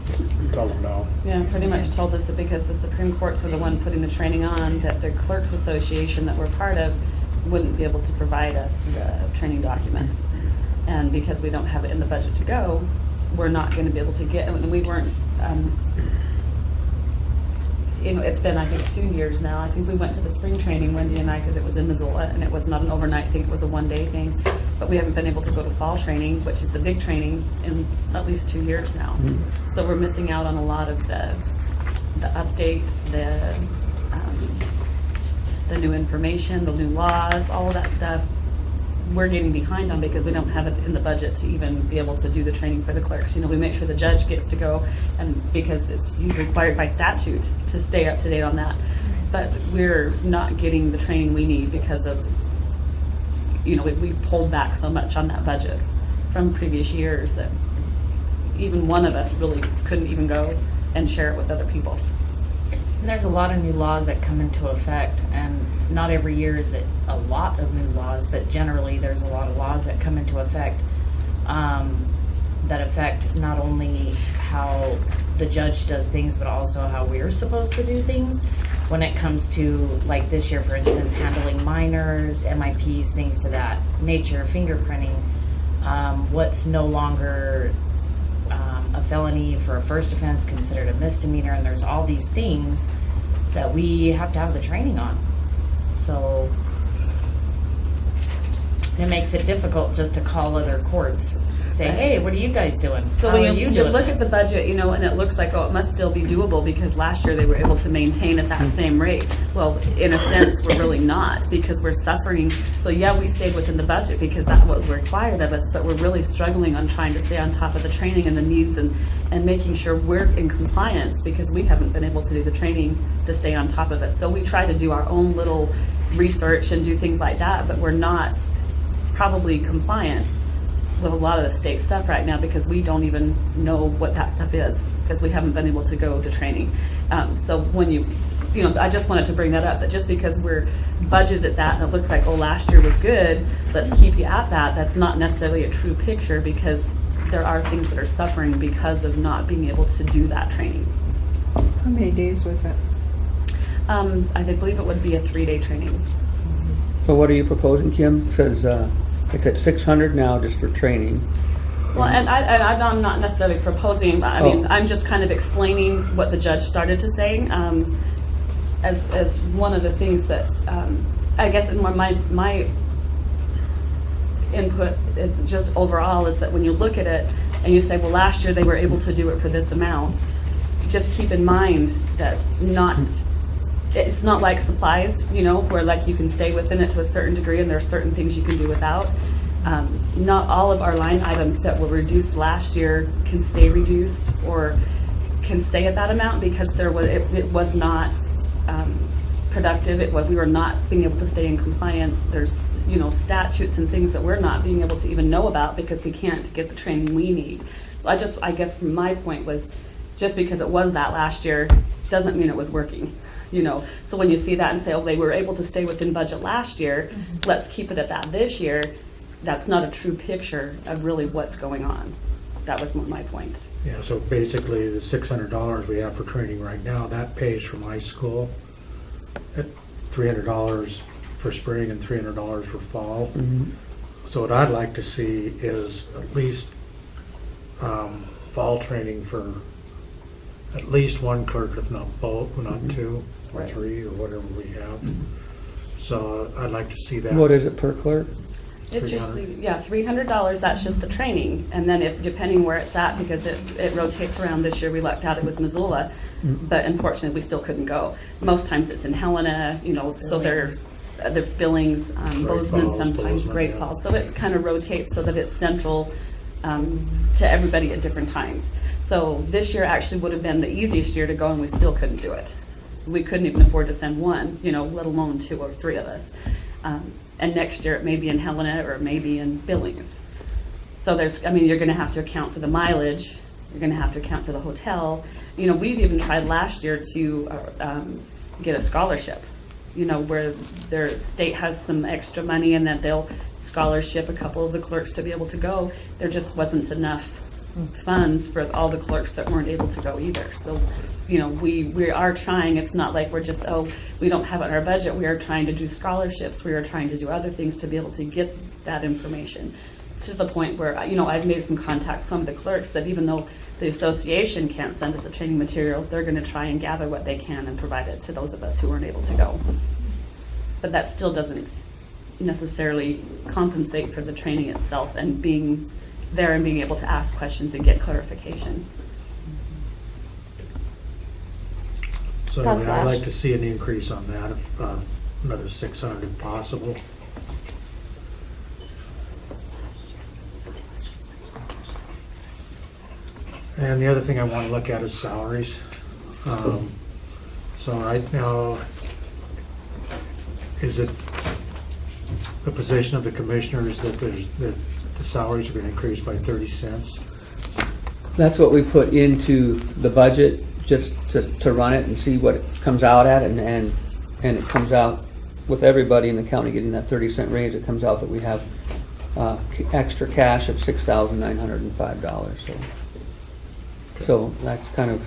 just told them no. yeah, pretty much told us that because the Supreme Courts are the one putting the training on, that the Clerks Association that we're part of wouldn't be able to provide us the training documents. And because we don't have it in the budget to go, we're not gonna be able to get, and we weren't, it's been, I think, 2 years now. I think we went to the spring training, Wendy and I, because it was in Missoula, and it was not an overnight thing, it was a one-day thing. But we haven't been able to go to fall training, which is the big training, in at least 2 years now. So we're missing out on a lot of the updates, the new information, the new laws, all of that stuff. We're getting behind on because we don't have it in the budget to even be able to do the training for the clerks. You know, we make sure the judge gets to go, and because it's usually required by statute to stay up to date on that. But we're not getting the training we need because of, you know, we pulled back so much on that budget from previous years that even one of us really couldn't even go and share it with other people. And there's a lot of new laws that come into effect, and not every year is it a lot of new laws, but generally there's a lot of laws that come into effect that affect not only how the judge does things, but also how we're supposed to do things. When it comes to, like this year, for instance, handling minors, MIPs, things to that nature, fingerprinting, what's no longer a felony for a first offense considered a misdemeanor, and there's all these things that we have to have the training on. So it makes it difficult just to call other courts, say, hey, what are you guys doing? So How when are you doing look at this? the budget, you know, and it looks like, oh, it must still be doable because last year they were able to maintain at that same rate. Well, in a sense, we're really not, because we're suffering. So yeah, we stayed within the budget because that was required of us, but we're really struggling on trying to stay on top of the training and the needs and making sure we're in compliance because we haven't been able to do the training to stay on top of it. So we try to do our own little research and do things like that, but we're not probably compliant with a lot of the state stuff right now because we don't even know what that stuff is because we haven't been able to go to training. So when you know, I just wanted to bring that up, that just because we're budgeted at that and it looks like, oh, last year was good, let's keep you at that, that's not necessarily a true picture because there are things that are suffering because of not being able to do that training. How many days was it? I believe it would be a 3-day training. So what are you proposing, Kim? It says it's at 600 now just for training. Well, and I'm not necessarily proposing, but I mean, I'm just kind of explaining what the judge started to say as one of the things that I guess my input is just overall is that when you look at it and you say, well, last year they were able to do it for this amount, just keep in mind that it's not like supplies, you know, where like you can stay within it to a certain degree and there are certain things you can do without. Not all of our line items that were reduced last year can stay reduced or can stay at that amount because it was not productive. We were not being able to stay in compliance. There's, you know, statutes and things that we're not being able to even know about because we can't get the training we need. So I guess my point was just because it was that last year doesn't mean it was working. You know, so when you see that and say, oh, they were able to stay within budget last year, let's keep it at that this year, that's not a true picture of really what's going on. That was my point. Yeah, so basically the $600 we have for training right now, that pays for my school at $300 for spring and $300 for fall. Mm-hmm. So what I'd like to see is at least fall training for at least one clerk, if not both, not two or three or whatever we have. So I'd like to see that. What is it per clerk? It's just, yeah, $300, that's just the training. And then if, depending where it's at, because it rotates around, this year we lucked out it was Missoula, but unfortunately we still couldn't go. Most times it's in Helena, you know, so there's Billings, Bozeman, Falls, sometimes Bozeman, Great yeah. Falls. So it kind of rotates so that it's central to everybody at different times. So this year actually would have been the easiest year to go and we still couldn't do it. We couldn't even afford to send one, you know, let alone 2 or 3 of us. And next year it may be in Helena or it may be in Billings. So you're gonna have to account for the mileage, you're gonna have to account for the hotel. You know, we've even tried last year to get a scholarship, you know, where their state has some extra money and that they'll scholarship a couple of the clerks to be able to go. There just wasn't enough funds for all the clerks that weren't able to go either. So, you know, we are trying. It's not like we're just, we don't have it in our budget. We are trying to do scholarships. We are trying to do other things to be able to get that information to the point where, you know, I've made some contacts with some of the clerks that even though the association can't send us the training materials, they're going to try and gather what they can and provide it to those of us who weren't able to go. But that still doesn't necessarily compensate for the training itself and being there and being able to ask questions and get clarification. So anyway, I'd like to see an increase on that, another 600 if possible. And the other thing I want to look at is salaries. So right now, is it the position of the commissioners that the salaries are going to increase by 30 cents? That's what we put into the budget just to run it and see what it comes out at, and it comes out with everybody in the county getting that 30-cent raise, it comes out that we have extra cash of $6,905. So that's kind of,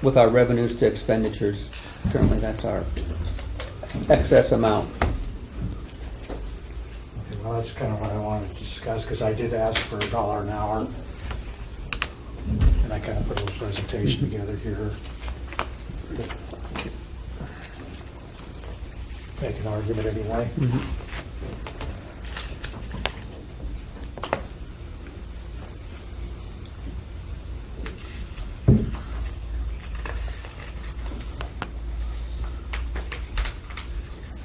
with our revenues to expenditures, currently that's our excess amount. Okay, well, that's kind of what I wanted to discuss, because I did ask for $1 an hour. And I kind of put a little presentation together here. Make an argument anyway.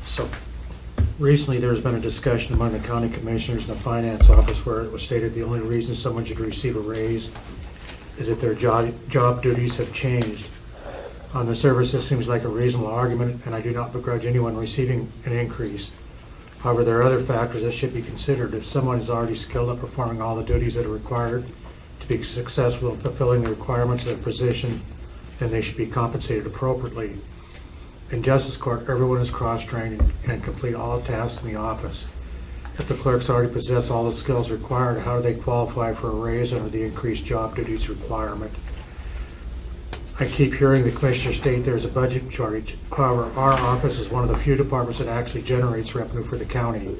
So recently, there's been a discussion among the county commissioners and the finance office where it was stated the only reason someone should receive a raise is if their job duties have changed. On the surface, this seems like a reasonable argument, and I do not begrudge anyone receiving an increase. However, there are other factors that should be considered. If someone is already skilled at performing all the duties that are required to be successful in fulfilling the requirements of their position, then they should be compensated appropriately. In justice court, everyone is cross-trained and complete all tasks in the office. If the clerks already possess all the skills required, how do they qualify for a raise under the increased job duties requirement? I keep hearing the commissioner state there's a budget shortage. However, our office is one of the few departments that actually generates revenue for the county.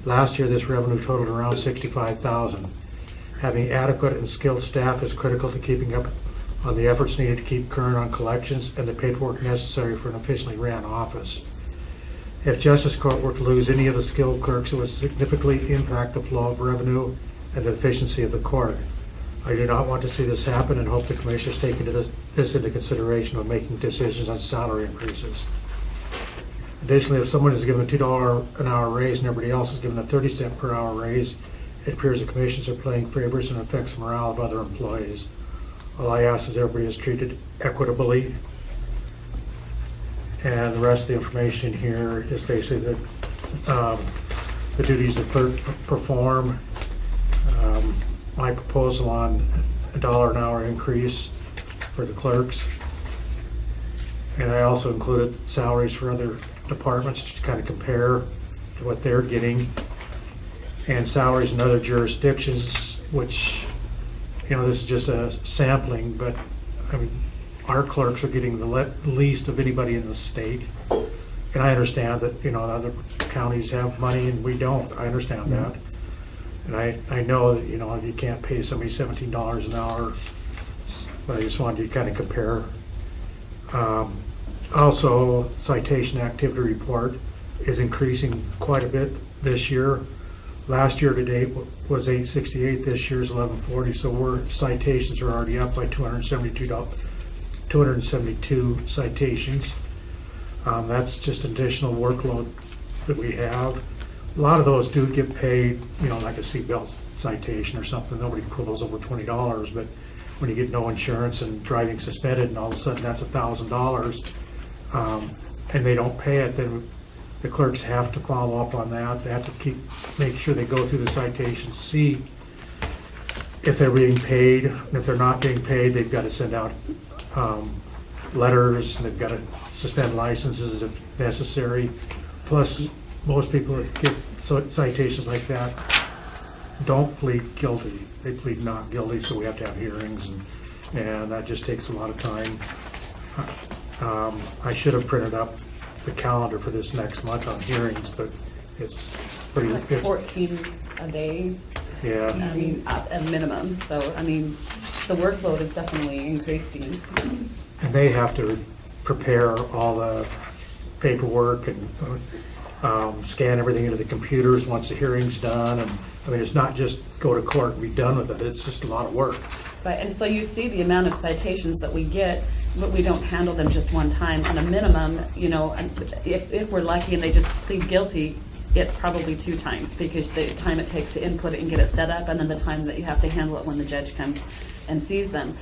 Last year, this revenue totaled around $65,000. Having adequate and skilled staff is critical to keeping up on the efforts needed to keep current on collections and the paperwork necessary for an efficiently ran office. If Justice Court were to lose any of the skilled clerks, it would significantly impact the flow of revenue and the efficiency of the court. I do not want to see this happen and hope the commissioners take this into consideration when making decisions on salary increases. Additionally, if someone is given a $2 an hour raise and everybody else is given a 30-cent per hour raise, it appears the commissions are playing favors and affects the morale of other employees. All I ask is everybody is treated equitably. And the rest of the information here is basically the duties the clerk perform. My proposal on $1 an hour increase for the clerks. And I also included salaries for other departments to kind of compare to what they're getting. And salaries in other jurisdictions, which, this is just a sampling, but I mean, our clerks are getting the least of anybody in the state. And I understand that, other counties have money and we don't. I understand that. And I know that, you can't pay somebody $17 an hour, but I just wanted to kind of compare. Also, citation activity report is increasing quite a bit this year. Last year to date was 868, this year's 1140, so citations are already up by 272 citations. That's just additional workload that we have. A lot of those do get paid, like a seatbelt citation or something. Nobody can pull those over $20, but when you get no insurance and driving suspended and all of a sudden that's $1,000, and they don't pay it, then the clerks have to follow up on that. They have to make sure they go through the citations, see if they're being paid. And if they're not being paid, they've got to send out letters, and they've got to suspend licenses if necessary. Plus, most people that get citations like that don't plead guilty. They plead not guilty, so we have to have hearings, and that just takes a lot of time. I should have printed up the calendar for this next month on hearings, but it's pretty... Like 14 a day. Yeah. I mean, at minimum. So, I mean, the workload is definitely increasing. And they have to prepare all the paperwork and scan everything into the computers once the hearing's done. And I mean, it's not just go to court and be done with it. It's just a lot of work. Right, and so you see the amount of citations that we get, but we don't handle them just one time. On a minimum, if we're lucky and they just plead guilty, it's probably 2 times, because the time it takes to input it and get it set up, and then the time that you have to handle it when the judge comes and sees them.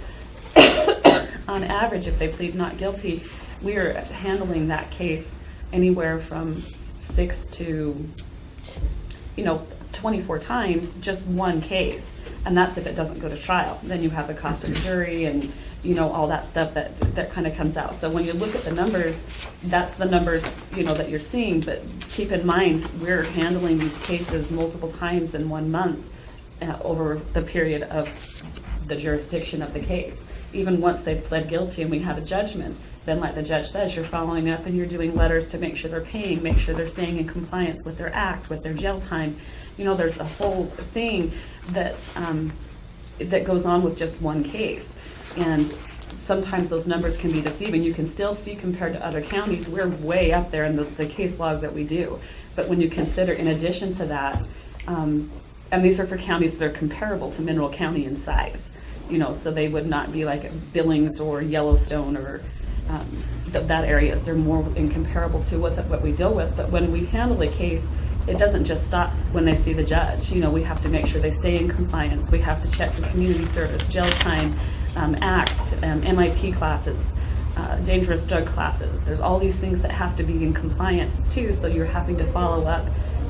On average, if they plead not guilty, we are handling that case anywhere from 6 to 24 times, just one case. And that's if it doesn't go to trial. Then you have the cost of the jury and all that stuff that kind of comes out. So when you look at the numbers, that's the numbers, that you're seeing, but keep in mind, we're handling these cases multiple times in 1 month over the period of the jurisdiction of the case. Even once they've pled guilty and we have a judgment, then like the judge says, you're following up and you're doing letters to make sure they're paying, make sure they're staying in compliance with their act, with their jail time. There's a whole thing that goes on with just one case. And sometimes those numbers can be deceiving. You can still see compared to other counties, we're way up there in the case log that we do. But when you consider in addition to that, and these are for counties that are comparable to Mineral County in size, so they would not be like Billings or Yellowstone or that areas. They're more incomparable to what we deal with. But when we handle a case, it doesn't just stop when they see the judge. We have to make sure they stay in compliance. We have to check for community service, jail time, ACT, MIP classes, dangerous drug classes. There's all these things that have to be in compliance too, so you're having to follow up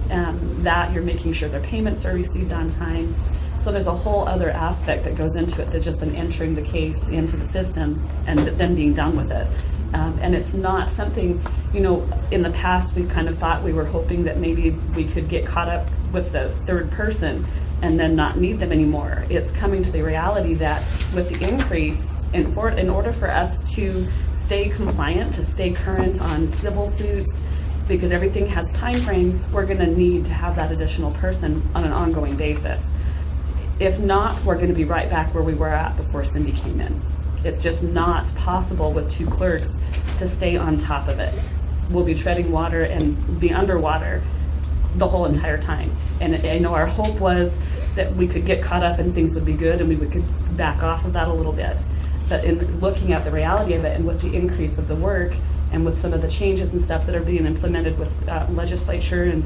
that. You're making sure their payments are received on time. So there's a whole other aspect that goes into it than just them entering the case into the system and then being done with it. And it's not something, in the past we kind of thought we were hoping that maybe we could get caught up with the third person and then not need them anymore. It's coming to the reality that with the increase, in order for us to stay compliant, to stay current on civil suits, because everything has time frames, we're going to need to have that additional person on an ongoing basis. If not, we're going to be right back where we were at before Cindy came in. It's just not possible with 2 clerks to stay on top of it. We'll be treading water and be underwater the whole entire time. And I know our hope was that we could get caught up and things would be good and we could back off of that a little bit. But in looking at the reality of it and with the increase of the work and with some of the changes and stuff that are being implemented with legislature and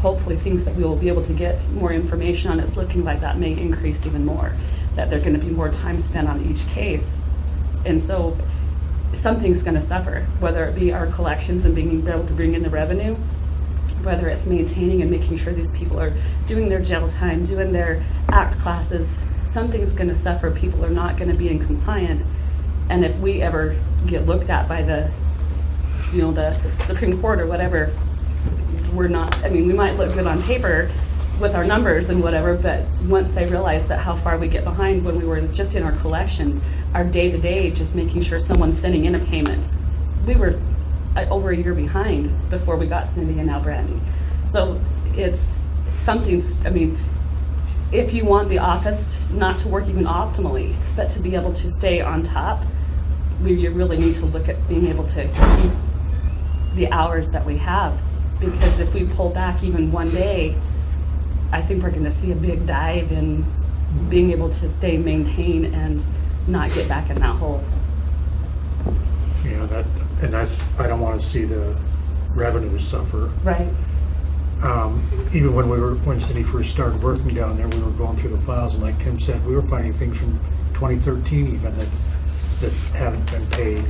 hopefully things that we will be able to get more information on, it's looking like that may increase even more, that there's going to be more time spent on each case. And so something's going to suffer, whether it be our collections and being able to bring in the revenue, whether it's maintaining and making sure these people are doing their jail time, doing their ACT classes. Something's going to suffer. People are not going to be in compliant. And if we ever get looked at by the Supreme Court or whatever, we're not, we might look good on paper with our numbers and whatever, but once they realize that how far we get behind when we were just in our collections, our day-to-day, just making sure someone's sending in a payment, we were over a year behind before we got Cindy and now Brandy. So it's something, if you want the office not to work even optimally, but to be able to stay on top, you really need to look at being able to keep the hours that we have. Because if we pull back even one day, I think we're going to see a big dive in being able to stay maintained and not get back in that hole. I don't want to see the revenues suffer. Right. Even when Cindy first started working down there, we were going through the files, and like Kim said, we were finding things from 2013 even that haven't been paid.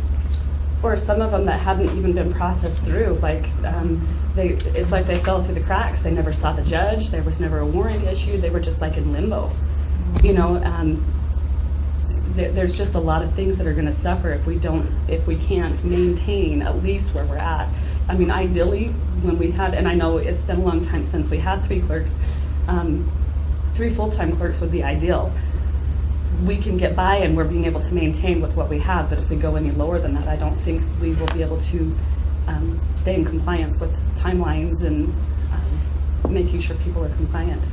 Or some of them that hadn't even been processed through, like it's like they fell through the cracks. They never saw the judge. There was never a warrant issued. They were just like in limbo. There's just a lot of things that are going to suffer if we can't maintain at least where we're at. Ideally, when we had, and I know it's been a long time since we had 3 clerks, 3 full-time clerks would be ideal. We can get by and we're being able to maintain with what we have, but if we go any lower than that, I don't think we will be able to stay in compliance with timelines and making sure people are compliant.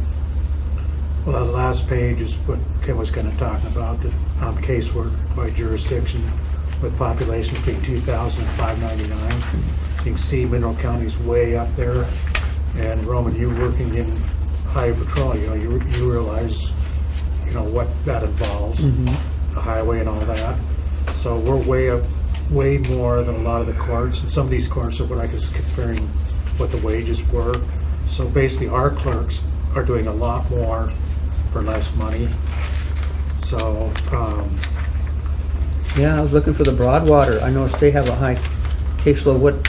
Well, the last page is what Kim was kind of talking about, the casework by jurisdiction with populations being 2,599. You can see Mineral County's way up there. And Roman, you working in highway patrol, you realize, what that involves, the highway and all that. So we're way more than a lot of the courts. And some of these courts are what I was comparing what the wages were. So basically our clerks are doing a lot more for less money. So, Yeah, I was looking for the Broadwater. I noticed they have a high caseload.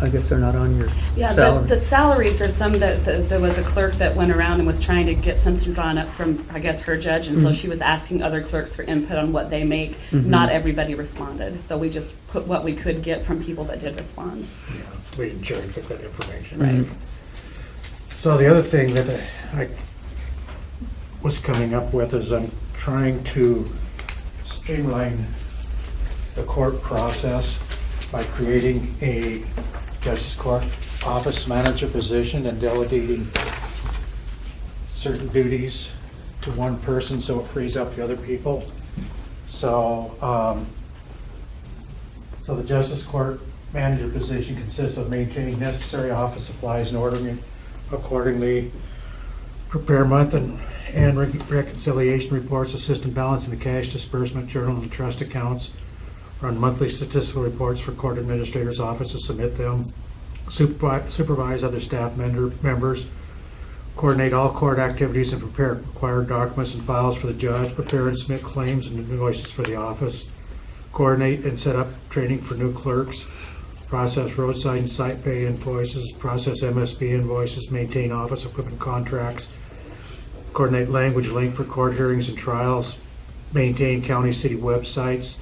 I guess they're not on your Yeah, salary. the salaries are some that, there was a clerk that went around and was trying to get something drawn up from, I guess, her judge, and so Mhm. she was asking other clerks for input on what they make. Mhm. Not everybody responded, so we just put what we could get from people that did respond. Yeah, we didn't cherry pick that information. Right. So the other thing that I was coming up with is I'm trying to streamline the court process by creating a justice court office manager position and delegating certain duties to one person so it frees up the other people. So, so the justice court manager position consists of maintaining necessary office supplies and ordering it accordingly, prepare month and reconciliation reports, assist in balancing the cash disbursement journal and trust accounts, run monthly statistical reports for court administrators' offices, submit them, supervise other staff members, coordinate all court activities and prepare required documents and files for the judge, prepare and submit claims and invoices for the office, coordinate and set up training for new clerks, process roadside and site pay invoices, process MSB invoices, maintain office equipment contracts, coordinate language link for court hearings and trials, maintain county city websites,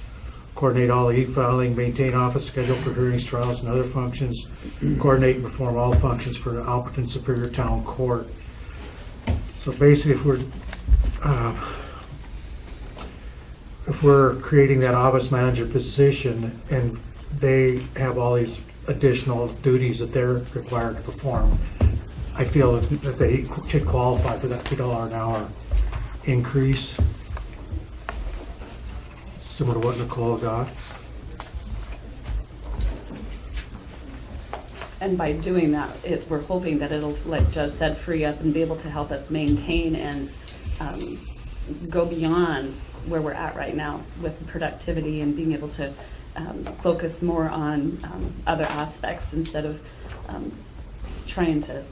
coordinate all e-filing, maintain office schedule for hearings, trials, and other functions, coordinate and perform all functions for the Alberton Superior Town Court. So basically, if we're creating that office manager position and they have all these additional duties that they're required to perform, I feel that they should qualify for that $2 an hour increase, similar to what Nicole got. And by doing that, we're hoping that it'll, like Judge said, free up and be able to help us maintain and go beyond where we're at right now with productivity and being able to focus more on other aspects instead of trying to,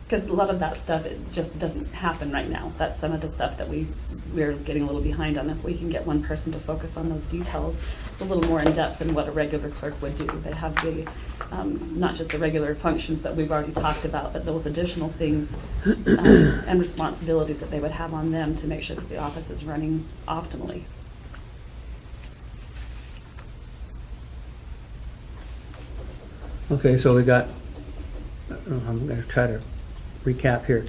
because a lot of that stuff, it just doesn't happen right now. That's some of the stuff that we're getting a little behind on. If we can get one person to focus on those details, it's a little more in depth than what a regular clerk would do. They have the, not just the regular functions that we've already talked about, but those additional things and responsibilities that they would have on them to make sure that the office is running optimally. Okay, so we got, I'm gonna try to recap here.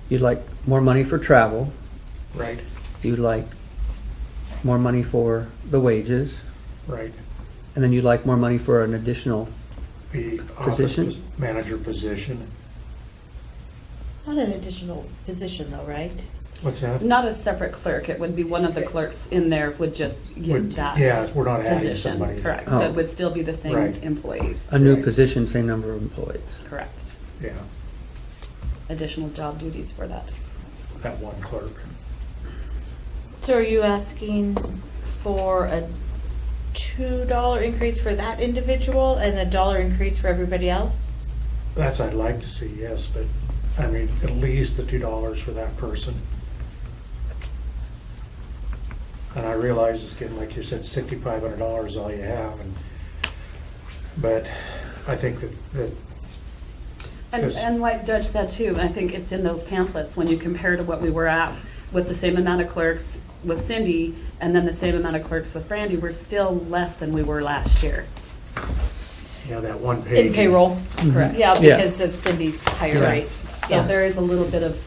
You'd like more money for travel. Right. You'd like more money for the wages. Right. And then you'd like more money for an additional The office position? manager position. Not an additional position though, right? What's that? Not a separate clerk. It would be one of the clerks in there would just get Would- that yeah, we're not adding position. somebody. Correct. Oh. So it would still be the same Right. employees. A new Right. position, same number of employees. Correct. Yeah, Additional job duties for that. that one clerk. So are you asking for a $2 increase for that individual and a $1 increase for everybody else? That's I'd like to see, yes, but I mean, at least the $2 for that person. And I realize it's getting, like you said, $6,500 all you have, but I think that And, Yes. and like Judge said too, I think it's in those pamphlets, when you compare to what we were at with the same amount of clerks with Cindy and then the same amount of clerks with Brandy, we're still less than we were last year. you know, that one page. In payroll? Correct. Yeah, Yeah. because of Cindy's higher Yeah. rate. So Yeah. there is a little bit of,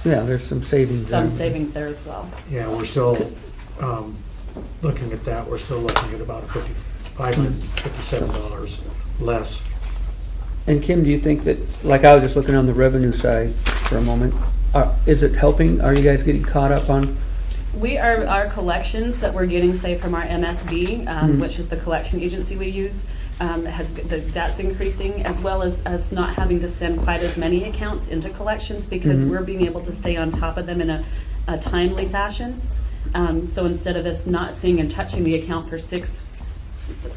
Yeah, there's some savings there. some savings there as well. Yeah, we're still, looking at that, we're still looking at about $557 less. And Kim, do you think that, like I was just looking on the revenue side for a moment, is it helping? Are you guys getting caught up on? We are, our collections that we're getting, say, from our MSB, which is the collection agency we use, that's increasing, as well as us not having to send quite as many accounts into collections because we're being able to stay on top of them in a timely fashion. So instead of us not seeing and touching the account for 6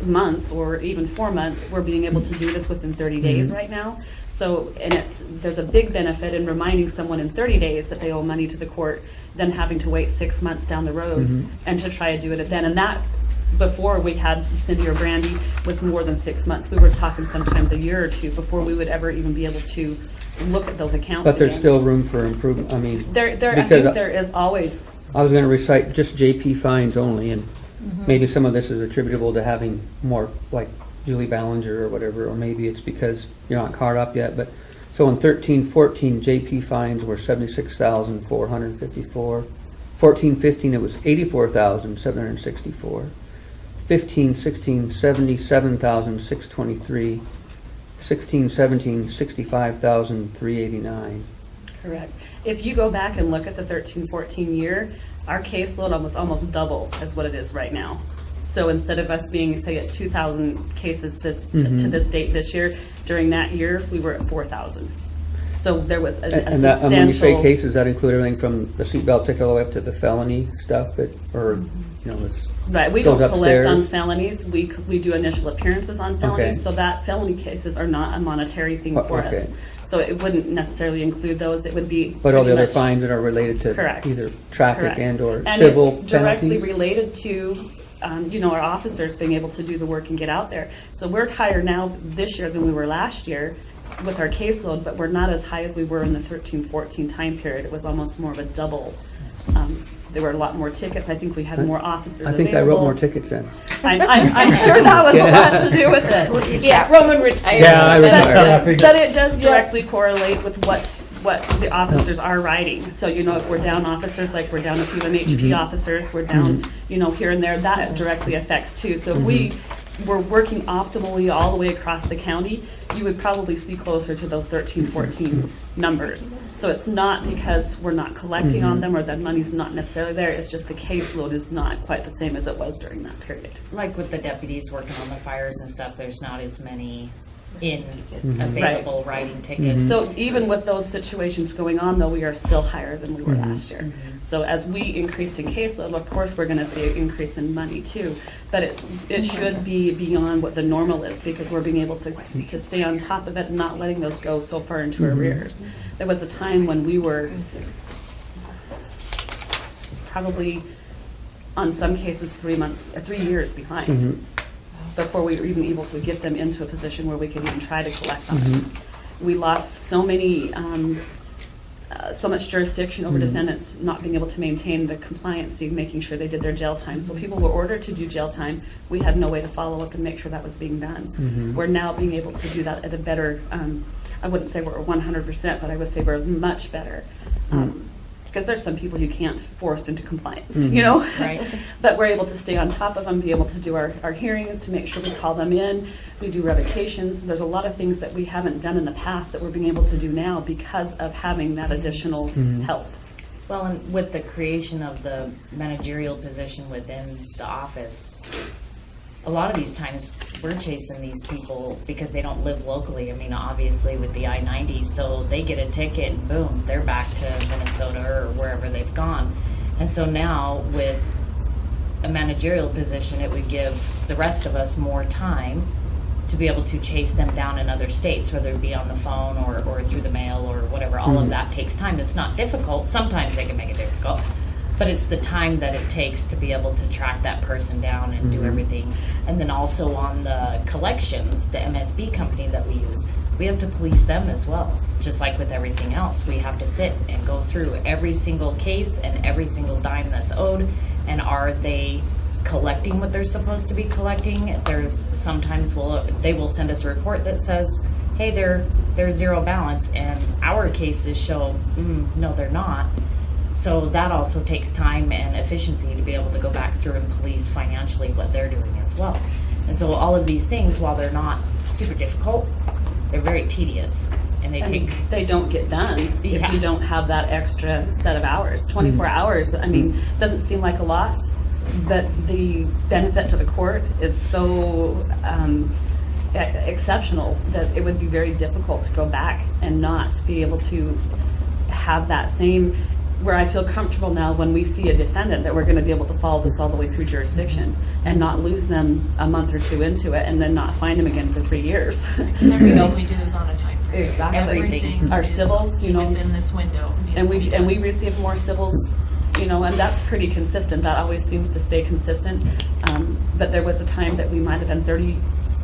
months or even 4 months, we're being able to do this within 30 days right now. So, and there's a big benefit in reminding someone in 30 days that they owe money to the court than having to wait 6 months down the road and to try to do it then. And that before we had Cindy or Brandy was more than 6 months. We were talking sometimes a year or two before we would ever even be able to look at those accounts But there's again. still room for improvement, I mean. I because think there is always, I was gonna recite just JP fines only, and maybe some of this is attributable to having more, like Julie Ballinger or whatever, or maybe it's because you're not caught up yet, but, so in 13-14, JP fines were 76,454. 14-15, it was 84,764. 15-16, 77,623. 16-17, 65,389. correct. If you go back and look at the 13-14 year, our caseload was almost double as what it is right now. So instead of us being, say, at 2,000 cases to this date this year, during that year, we were at 4,000. So there was a And that, and when you say substantial. cases, that include everything from the seatbelt ticket all the way up to the felony stuff that, or, you know, this Right, we don't goes collect on upstairs? felonies, we do initial appearances on Okay. felonies, so that felony cases are not a monetary thing Oh, for us. okay. So it wouldn't necessarily include those, it would be. But all the pretty other much- fines that are related to Correct. either traffic Correct. and or And civil it's directly penalties? related to, our officers being able to do the work and get out there. So we're higher now this year than we were last year with our caseload, but we're not as high as we were in the 13-14 time period. It was almost more of a double. There were a lot more tickets. I think we had more officers I think I wrote available. more tickets then. I'm sure that was a lot to do with it. Yeah, Roman retired. Yeah, I retired. But it does directly correlate with what the officers are writing. So, if we're down officers, like we're down a few MHP officers, we're down, here and there, that directly affects too. So if we were working optimally all the way across the county, you would probably see closer to those 13-14 numbers. So it's not because we're not collecting on them or that money's not necessarily there, it's just the caseload is not quite the same as it was during that period. Like with the deputies working on the fires and stuff, there's not as many available writing tickets. So even with those situations going on, though, we are still higher than we were last year. So as we increase in caseload, of course, we're gonna see an increase in money too. But it should be beyond what the normal is, because we're being able to stay on top of it and not letting those go so far into arrears. There was a time when we were probably, on some cases, 3 years behind before we were even able to get them into a position where we could even try to collect on them. We lost so much jurisdiction over defendants not being able to maintain the compliancy, making sure they did their jail time. So people were ordered to do jail time. We had no way to follow up and make sure that was being done. We're now being able to do that at a better, I wouldn't say we're 100%, but I would say we're much better. Because there's some people you can't force into compliance, Right. But we're able to stay on top of them, be able to do our hearings, to make sure we call them in. We do revocations. There's a lot of things that we haven't done in the past that we're being able to do now because of having that additional help. Well, and with the creation of the managerial position within the office, a lot of these times we're chasing these people because they don't live locally. I mean, obviously with the I-90, so they get a ticket and boom, they're back to Minnesota or wherever they've gone. And so now with a managerial position, it would give the rest of us more time to be able to chase them down in other states, whether it be on the phone or through the mail or whatever. All of that takes time. It's not difficult. Sometimes they can make it difficult. But it's the time that it takes to be able to track that person down and do everything. And then also on the collections, the MSB company that we use, we have to police them as well. Just like with everything else, we have to sit and go through every single case and every single dime that's owed. And are they collecting what they're supposed to be collecting? There's sometimes they will send us a report that says, hey, they're zero balance, and our cases show, no, they're not. So that also takes time and efficiency to be able to go back through and police financially what they're doing as well. And so all of these things, while they're not super difficult, they're very tedious. And they don't get done if Yeah. you don't have that extra set of hours. 24 hours, doesn't seem like a lot, but the benefit to the court is so exceptional that it would be very difficult to go back and not be able to have that same, where I feel comfortable now when we see a defendant that we're going to be able to follow this all the way through jurisdiction and not lose them a month or two into it and then not find them again for 3 years. And everything we do is on a time frame. Exactly. Everything. Our civils, within this window. and we receive more civils you know, and that's pretty consistent. That always seems to stay consistent. But there was a time that we might have been 30,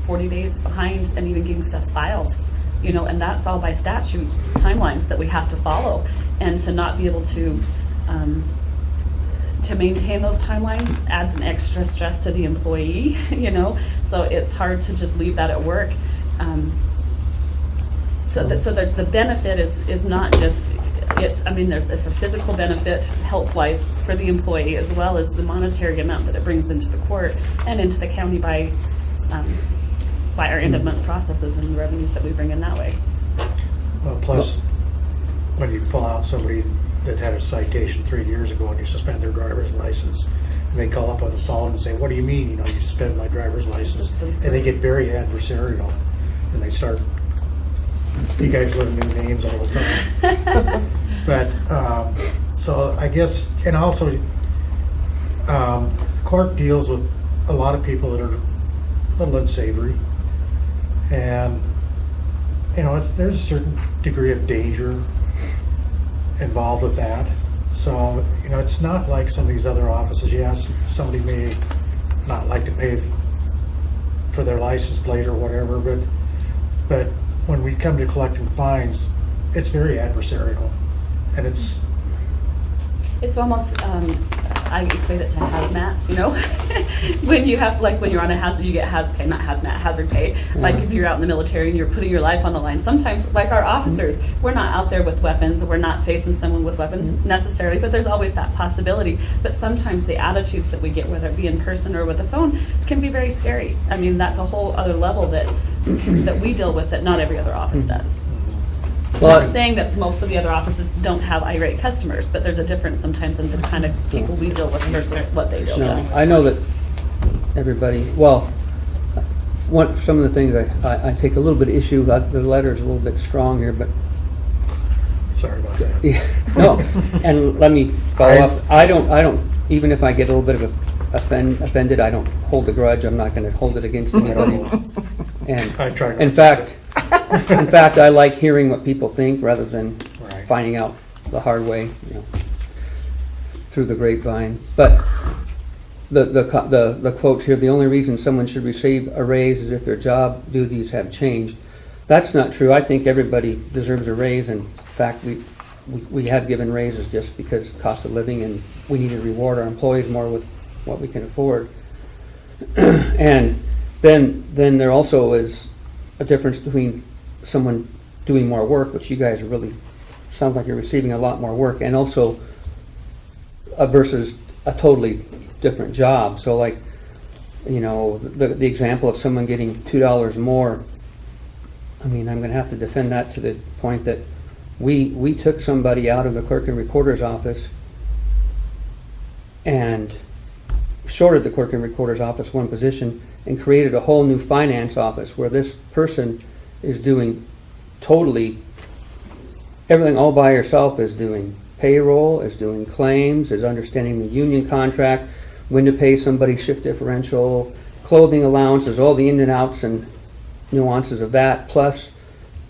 40 days behind and even getting stuff filed, you know, and that's all by statute timelines that we have to follow. And to not be able to maintain those timelines adds an extra stress to the employee, you know, so it's hard to just leave that at work. So the benefit is not just, it's a physical benefit health-wise for the employee, as well as the monetary amount that it brings into the court and into the county by our end-of-month processes and the revenues that we bring in that way. Well, plus, when you pull out somebody that had a citation 3 years ago and you suspend their driver's license, and they call up on the phone and say, what do you mean, you know, you suspend my driver's license? And they get very adversarial, and they start, you guys learn new names all the time. But, so I guess, and also, court deals with a lot of people that are a little unsavory. And, you know, there's a certain degree of danger involved with that. So, you know, it's not like some of these other offices. Yes, somebody may not like to pay for their license plate or whatever, but when we come to collecting fines, it's very adversarial, and it's almost, I equate it to hazmat, you know? When you have, like, when you're on a hazard, you get hazard pay. Like if you're out in the military and you're putting your life on the line. Sometimes, like our officers, we're not out there with weapons, we're not facing someone with weapons necessarily, but there's always that possibility. But sometimes the attitudes that we get, whether it be in person or with a phone, can be very scary. I mean, that's a whole other level that we deal with that not every other office does. Well, I'm not saying that most of the other offices don't have irate customers, but there's a difference sometimes in the kind of people we deal with versus what they deal with. I know that everybody, some of the things I take a little bit of issue about, the letter is a little bit strong here, but. sorry about that. Yeah, no, and let me follow up. I don't, even if I get a little bit of offended, I don't hold a grudge. I'm not going to hold it against anybody. And I try not in to. fact, I like hearing what people think rather than Right. finding out the hard way, you know, through the grapevine. But the quote here: the only reason someone should receive a raise is if their job duties have changed. That's not true. I think everybody deserves a raise. In fact, we have given raises just because cost of living, and we need to reward our employees more with what we can afford. And then there also is a difference between someone doing more work, which you guys really sound like you're receiving a lot more work, and also versus a totally different job. So, like, you know, the example of someone getting $2 more. I mean, I'm going to have to defend that to the point that we took somebody out of the clerk and recorder's office and shorted the clerk and recorder's office one position and created a whole new finance office where this person is doing totally everything all by herself, is doing payroll, is doing claims, is understanding the union contract, when to pay somebody shift differential, clothing allowances, all the in and outs and nuances of that, plus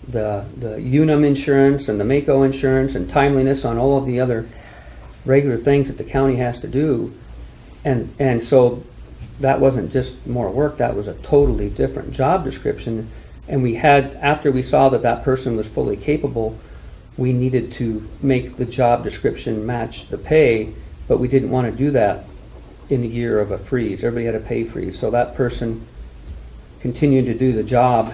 the UNUM insurance and the MACO insurance and timeliness on all of the other regular things that the county has to do. And so that wasn't just more work, that was a totally different job description. And we had, after we saw that person was fully capable, we needed to make the job description match the pay, but we didn't want to do that in a year of a freeze. Everybody had a pay freeze. So that person continued to do the job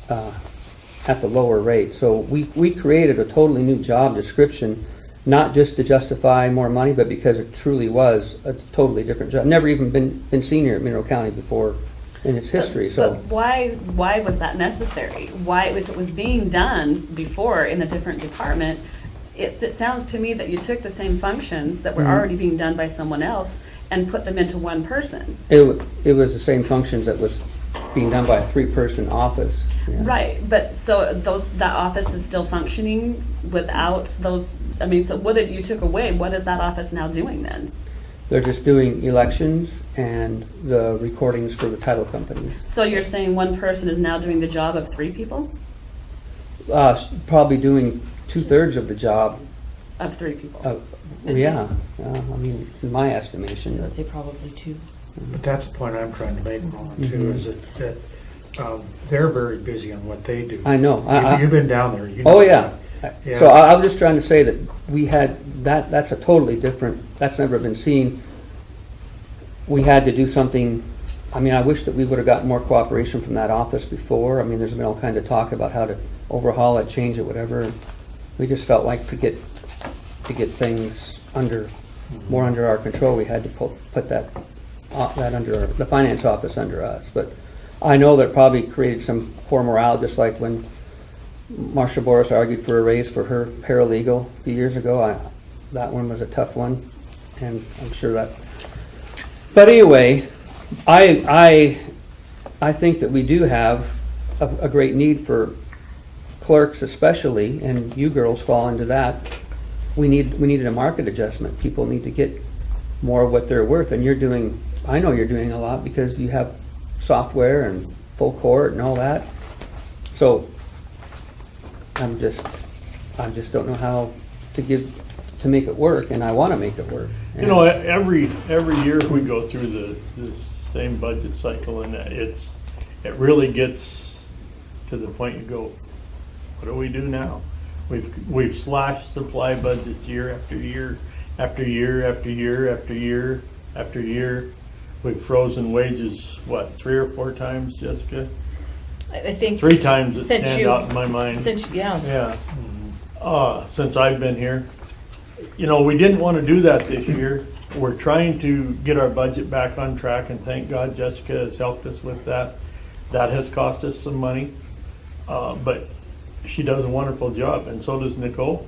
at the lower rate. So we created a totally new job description, not just to justify more money, but because it truly was a totally different job. Never even been seen here at Mineral County before in its history. So But why was that necessary? Why, if it was being done before in a different department, it sounds to me that you took the same functions that were already being done by someone else and put them into one person. it was the same functions that was being done by a 3-person office. Yeah. Right, but so that office is still functioning without those, I mean, so what did you took away? What is that office now doing then? They're just doing elections and the recordings for the title companies. So you're saying one person is now doing the job of 3 people? Probably doing 2/3 of the job of 3 people. Yeah, I mean, in my estimation. Let's say probably 2. But that's the point I'm trying to make, Ron, too, Mhm. is that they're very busy on what they do. I know. You've been down there. You know Oh, yeah. that. Yeah. So I was just trying to say that we had, that's a totally different, that's never been seen. We had to do something, I mean, I wish that we would have gotten more cooperation from that office before. I mean, there's been all kinds of talk about how to overhaul it, change it, whatever. And we just felt like to get things more under our control, we had to put that under, the finance office under us. But I know that probably created some poor morale, just like when Marcia Boris argued for a raise for her paralegal a few years ago. That one was a tough one, and I'm sure that. But anyway, I think that we do have a great need for clerks, especially, and you girls fall into that. We needed a market adjustment. People need to get more of what they're worth, and I know you're doing a lot because you have software and full court and all that. So I just don't know how to make it work, and I want to make it work. You know, every year we go through the same budget cycle, and it really gets to the point you go, what do we do now? We've slashed supply budgets year after year after year after year after year after year. We've frozen wages, what, 3 or 4 times, Jessica? I think 3 times that since stand out in my mind. Yeah. Since I've been here. You know, we didn't want to do that this year. We're trying to get our budget back on track, and thank God Jessica has helped us with that. That has cost us some money, but she does a wonderful job, and so does Nicole.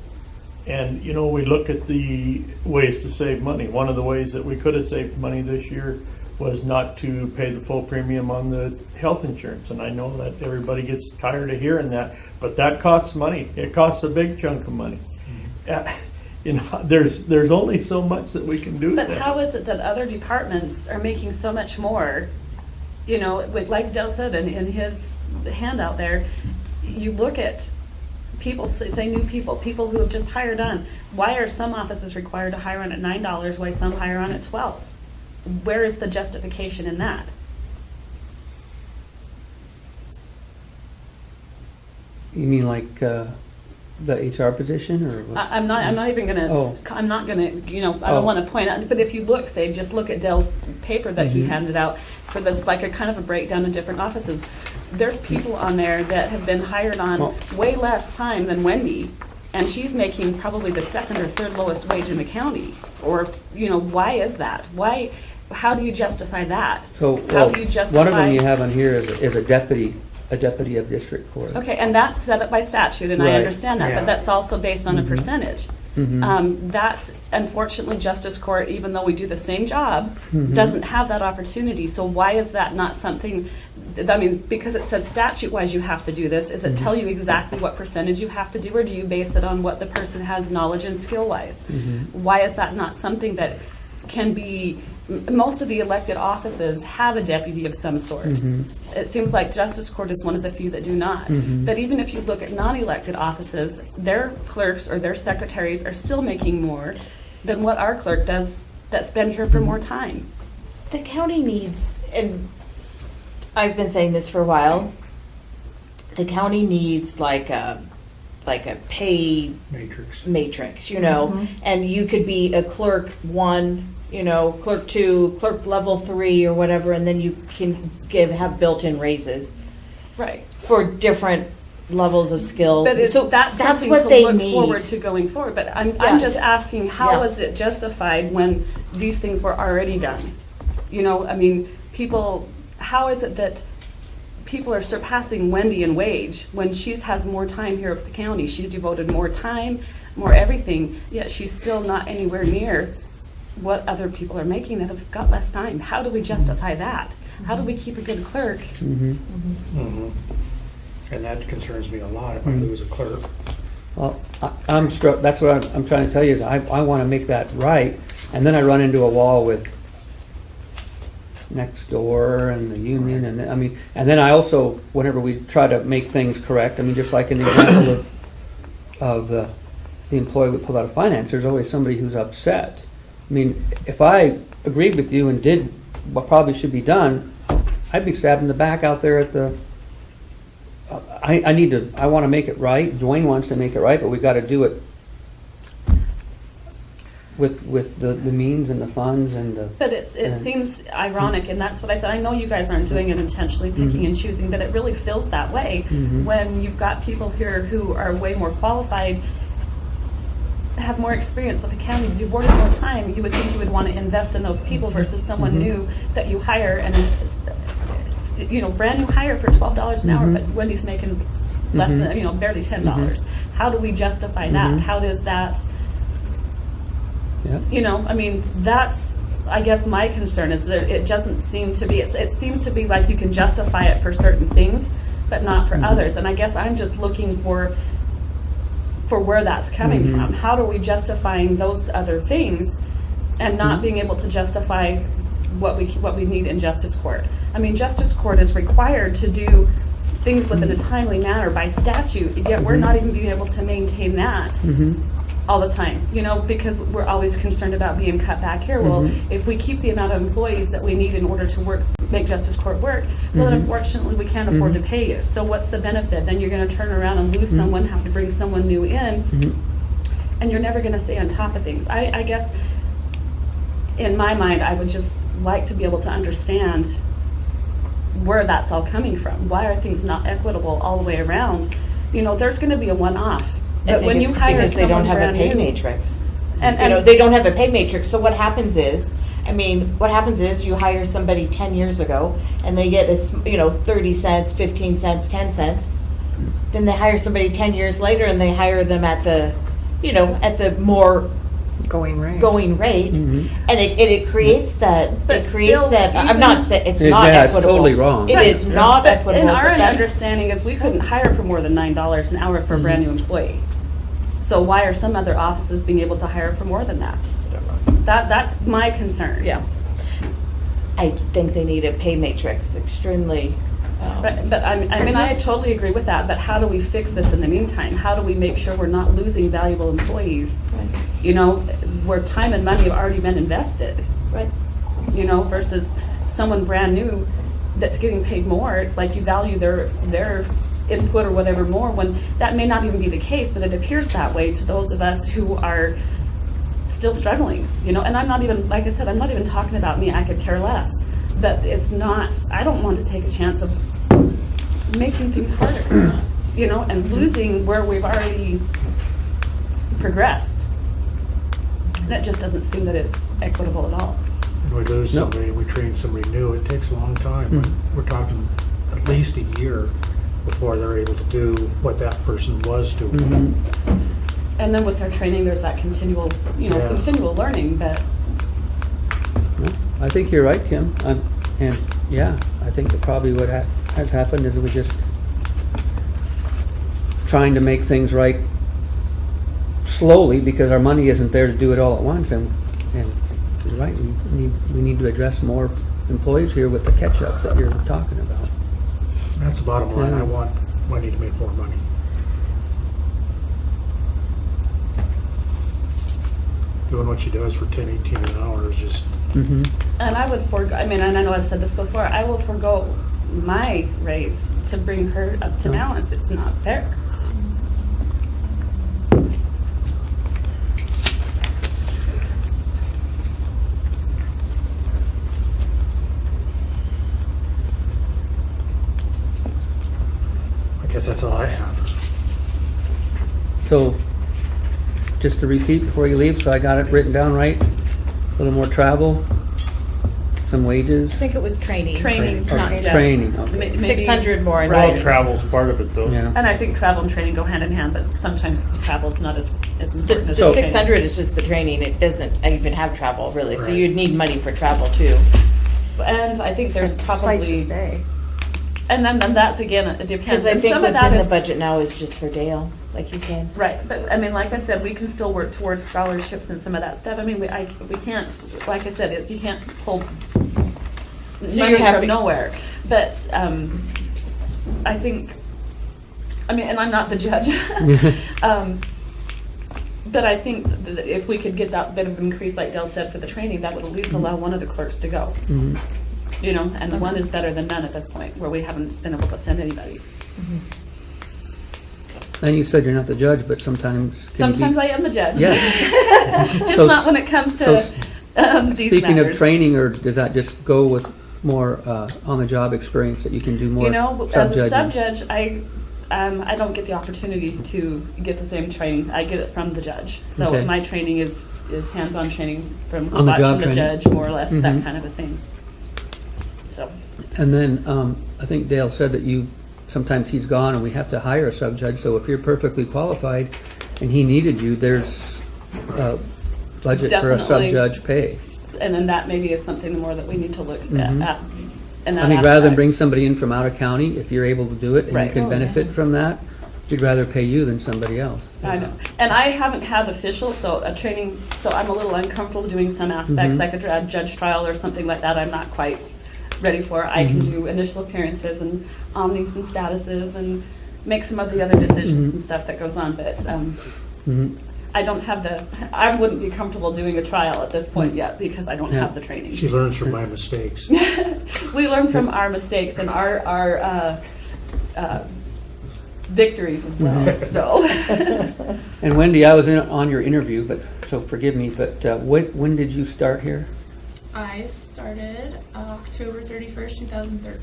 And, you know, we look at the ways to save money. One of the ways that we could have saved money this year was not to pay the full premium on the health insurance. And I know that everybody gets tired of hearing that, but that costs money. It costs a big chunk of money. You know, there's only so much that we can do. But there. how is it that other departments are making so much more? You know, like Dale said in his handout there, you look at people, say new people who have just hired on. Why are some offices required to hire on at $9, why some hire on at $12? Where is the justification in that? You mean like the HR position, or what? I'm not even gonna. Oh. I'm not gonna. You know, I Oh. don't want to point out. But if you look, just look at Dell's paper that he handed out for a kind of a breakdown in different offices. There's people on there that have been hired on way less time than Wendy, and she's making probably the 2nd or 3rd lowest wage in the county. Or, you know, why is that? Why? How do you justify that? So, How do you justify? one of them you have on here is a deputy of district court. Okay, and that's set up by statute, and I Right. understand that, Yeah. but that's also based on a percentage. Mhm. That's unfortunately justice court, even though we do the same job, Mhm. doesn't have that opportunity. So why is that not something, I mean, because it says statute-wise you have to do this, does it tell you exactly what percentage you have to do, or do you base it on what the person has knowledge and skill-wise? Why is that not something that can be, most of the elected offices have a deputy of some sort. It seems like justice court is one of the few that do not. But even if you look at non-elected offices, their clerks or their secretaries are still making more than what our clerk does that's been here for more time. The county needs, and I've been saying this for a while, the county needs like a pay matrix, you know, and you could be a clerk 1, you know, clerk 2, clerk level 3 or whatever, and then you can have built-in raises Right. for different levels of skill. But So that's something what to they look need. forward to going forward. But I'm Yes. just asking, how Yeah. is it justified when these things were already done? You know, I mean, how is it that people are surpassing Wendy in wage when she has more time here with the county? She's devoted more time, more everything, yet she's still not anywhere near what other people are making that have got less time. How do we justify that? How do we keep a good clerk? And that concerns me a lot if I lose a clerk. Well, I'm struck, that's what I'm trying to tell you, is I want to make that right, and then I run into a wall with next door and the union, and then I also, whenever we try to make things correct, I mean, just like in the example of the the employee would pull out of finance, there's always somebody who's upset. I mean, if I agreed with you and did what probably should be done, I'd be stabbed in the back out there at the, I want to make it right. Dwayne wants to make it right, but we've got to do it with the means and the funds and the. But it seems ironic, and that's what I said. I know you guys aren't doing it intentionally, picking and choosing, but it really feels that way when you've got people here who are way more qualified, have more experience with the county, devoted more time. You would think you would want to invest in those people versus someone new that you hire and, brand new hire for $12 an hour, but Wendy's making less than, barely $10. How do we justify that? How does that? Yeah. That's, I guess my concern is that it doesn't seem to be, it seems to be like you can justify it for certain things, but not for others. And I guess I'm just looking for where that's coming from. How are we justifying those other things and not being able to justify what we need in justice court? Justice court is required to do things within a timely manner by statute, yet we're not even being able to maintain that all the time, because we're always concerned about being cut back here. Well, if we keep the amount of employees that we need in order to make justice court work, well, then unfortunately we can't afford to pay you. So what's the benefit? Then you're going to turn around and lose someone, have to bring someone new in, and you're never going to stay on top of things. I guess in my mind, I would just like to be able to understand where that's all coming from. Why are things not equitable all the way around? There's going to be a one-off. But when you hire because they don't someone have a brand pay new, matrix. and They don't have a pay matrix. So what happens is, you hire somebody 10 years ago and they get 30 cents, 15 cents, 10 cents. Then they hire somebody 10 years later and they hire them at the, at the more Going rate. And it creates that. But it creates still, that. I'm even- not saying it's not Yeah, it's equitable. totally wrong. It is not but equitable. in our but that's- understanding is we couldn't hire for more than $9 an hour for a brand new employee. So why are some other offices being able to hire for more than that? That's my concern. Yeah. I think they need a pay matrix. Extremely. But I totally agree with that, but how do we fix this in the meantime? How do we make sure we're not losing valuable employees? Where time and money have already been invested. Right. Versus someone brand new that's getting paid more. It's like you value their input or whatever more, when that may not even be the case, but it appears that way to those of us who are still struggling. And I'm not even, like I said, I'm not even talking about me. I could care less. But it's not, I don't want to take a chance of making things harder, and losing where we've already progressed. That just doesn't seem that it's equitable at all. When we lose No. somebody, we train somebody new, it takes a long time. We're talking at least a year before they're able to do what that person was doing. And then with their training, there's that continual learning, but I think you're right, Kim. And yeah, I think that probably what has happened is we're just trying to make things right slowly because our money isn't there to do it all at once. And you're right, we need to address more employees here with the catch-up that you're talking about. That's the bottom line. Yeah. I want Wendy to make more money. Doing what she does for 10, 18 an hour is just, Mm-hmm. and I would forego, and I know I've said this before, I will forego my raise to bring her up to balance. It's not fair. I guess that's all I have. So, just to repeat before you leave, so I got it written down right, a little more travel, some I wages. think it was training. Training, Or not training, okay. Maybe- 600 more in Right. training. Travel's part of it though. Yeah. And I think travel and training go hand in hand, but sometimes travel's not as The, important the as training. 600 is just the training. It doesn't even have travel really. So Right. you'd need money for travel too. And I think there's Place to probably, stay. and then that's again, it depends. Because I And think some of what's that in the is- budget now is just for Dale, like you said. Right, but like I said, we can still work towards scholarships and some of that stuff. We can't, like I said, you can't pull money you're happy- from nowhere. But I think, and I'm not the judge. But I think that if we could get that bit of increase, like Dale said, for the training, that would at least allow one of the clerks to go. Mhm. You know, and the one is better than none at this point, where we haven't been able to send anybody. And you said you're not the judge, but sometimes can you be- Sometimes I am the judge. Yeah. Just So- not when it comes so to these Speaking of matters. training, or does that just go with more on-the-job experience that you can do more You know, as a sub-judging? sub-judge, I don't get the opportunity to get the same training. I get it from the judge. So Okay. my training is hands-on training from On the job watching the training. judge, more or less, Mhm. that kind of a thing. So, And then, I think Dale said that sometimes he's gone and we have to hire a sub-judge, so if you're perfectly qualified and he needed you, there's a budget for a Definitely. sub-judge pay. and then that maybe is something more that we need to look Mhm. at. In that I mean, rather than aspect. bring somebody in from out of county, if you're able to do it and you Right. can Oh, benefit from that, we'd rather pay you than somebody else. I know. And I haven't had official, so a training, so I'm a little uncomfortable doing some aspects, Mhm. like a judge trial or something like that. I'm not quite ready for. I can Mhm. do initial appearances and omnis and statuses and make some of the other decisions Mhm. and stuff that goes on, but Mhm. I don't have I wouldn't be comfortable doing a trial at this point yet because I don't Yeah. have the training. She learns from my mistakes. We learn from our mistakes and our victories as well, Mhm. so. And Wendy, I was on your interview, but, so forgive me, but when did you start here? I started October 31st, 2013.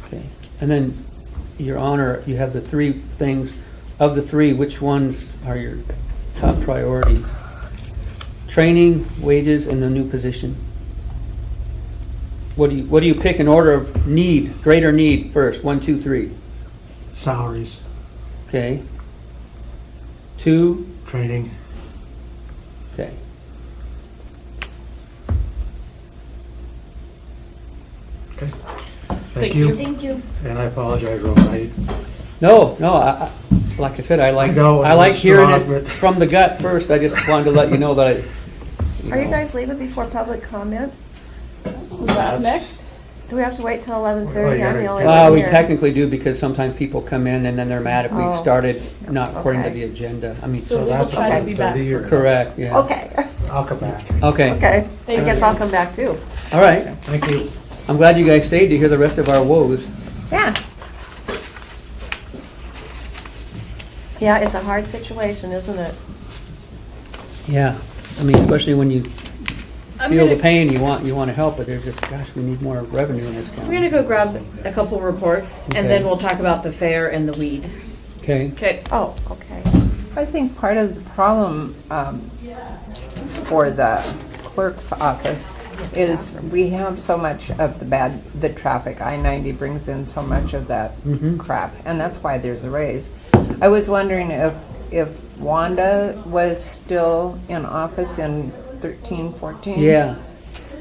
Okay. And then, Your Honor, you have the three things. Of the three, which ones are your top priorities? Training, wages, and the new position. What do you pick in order of need, greater need first? 1, 2, 3. Salaries, Okay. 2. training. Okay. Okay. Thank you. Thank you. And I apologize, Roman. No, like I said, I like I know, it was a like little hearing strong, it but- from the gut first. I just wanted to let you know that Are you know. guys leaving before public comment? Is that next? Do we have to wait till Well, 11:30? you I'm the gotta- only one We here. technically do because sometimes people come in and then they're mad if we Oh. started not according to Okay. the agenda. I mean, So we will that's try to be back 11:30 or- for. correct, yeah. Okay, I'll come back. Okay, okay. I Thank guess you. I'll come back too. all right. Thank you. I'm glad you guys stayed to hear the rest of our woes. Yeah. Yeah, it's a hard situation, isn't it? Yeah, I mean, especially when you I'm feel the gonna- pain, you want to help, but there's just, gosh, we need more revenue in this We're county. gonna go grab a couple reports, and Okay. then we'll talk about the fair and the weed. Okay, Okay. Oh, okay. I think part of the problem for the clerk's office is we have so much of the traffic. I-90 brings in so much of that Mhm. crap, and that's why there's a raise. I was wondering if Wanda was still in office in 13, 14? yeah,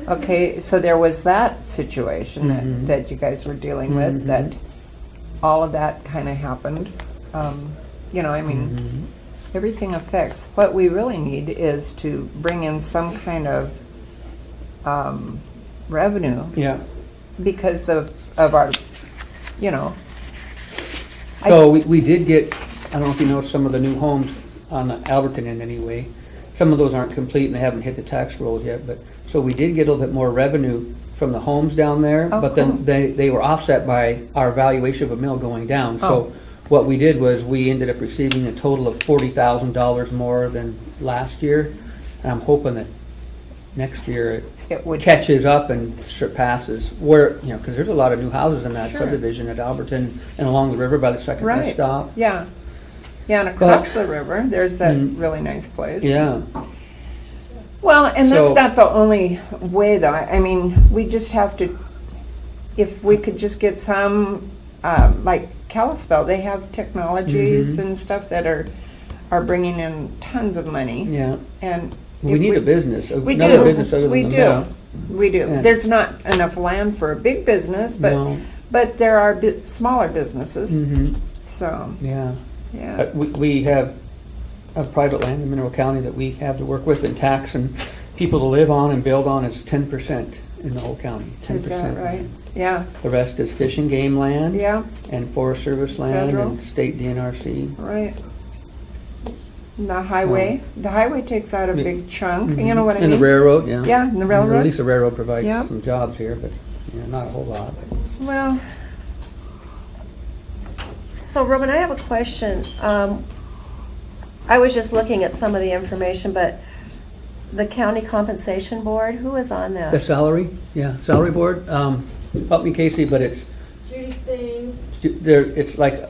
Okay, so there was that situation Mhm. that you guys were dealing with, Mhm. that all of that kind of happened. You know, I mean, Mhm. everything affects. What we really need is to bring in some kind of revenue yeah. because of our, you know. So we did get, I don't know if you know some of the new homes on the Alberton end anyway. Some of those aren't complete and they haven't hit the tax rolls yet, but, so we did get a little bit more revenue from the homes down there. Oh, But cool. then they were offset by our valuation of a mill going down. Oh. So what we did was we ended up receiving a total of $40,000 more than last year. And I'm hoping that next year It would catches up and surpasses where, you know, because there's a lot of new houses in that Sure. subdivision at Alberton and along the river by the second rest Right. stop. Yeah. Yeah, and across the river, there's that really nice place. Yeah, Well, and that's So- not the only way, though. I mean, we just have to, if we could just get some, like Kalispell, they have technologies Mhm. and stuff that are bringing in tons of money. yeah. And We if need a business, We another do. business other We than the do. mill. We do. Yeah. There's not enough land for a big business, No. but there are smaller businesses. Mhm. So, Yeah. yeah. We have a private land in Mineral County that we have to work with and tax and people to live on and build on is 10% in the whole county, 10%. Is that right? Yeah. The rest is fish and game land Yeah. and Forest Service land Federal. and state DNRC. Right. The highway takes out a big chunk, you know what I mean? And the railroad, yeah. Yeah, and the Or railroad. at least the railroad provides Yep. some jobs here, but, not a whole lot. Well, So, Robin, I have a question. I was just looking at some of the information, but the county compensation board, who is on The that? salary, salary board, help me Casey, but it's, Judy's thing, it's like,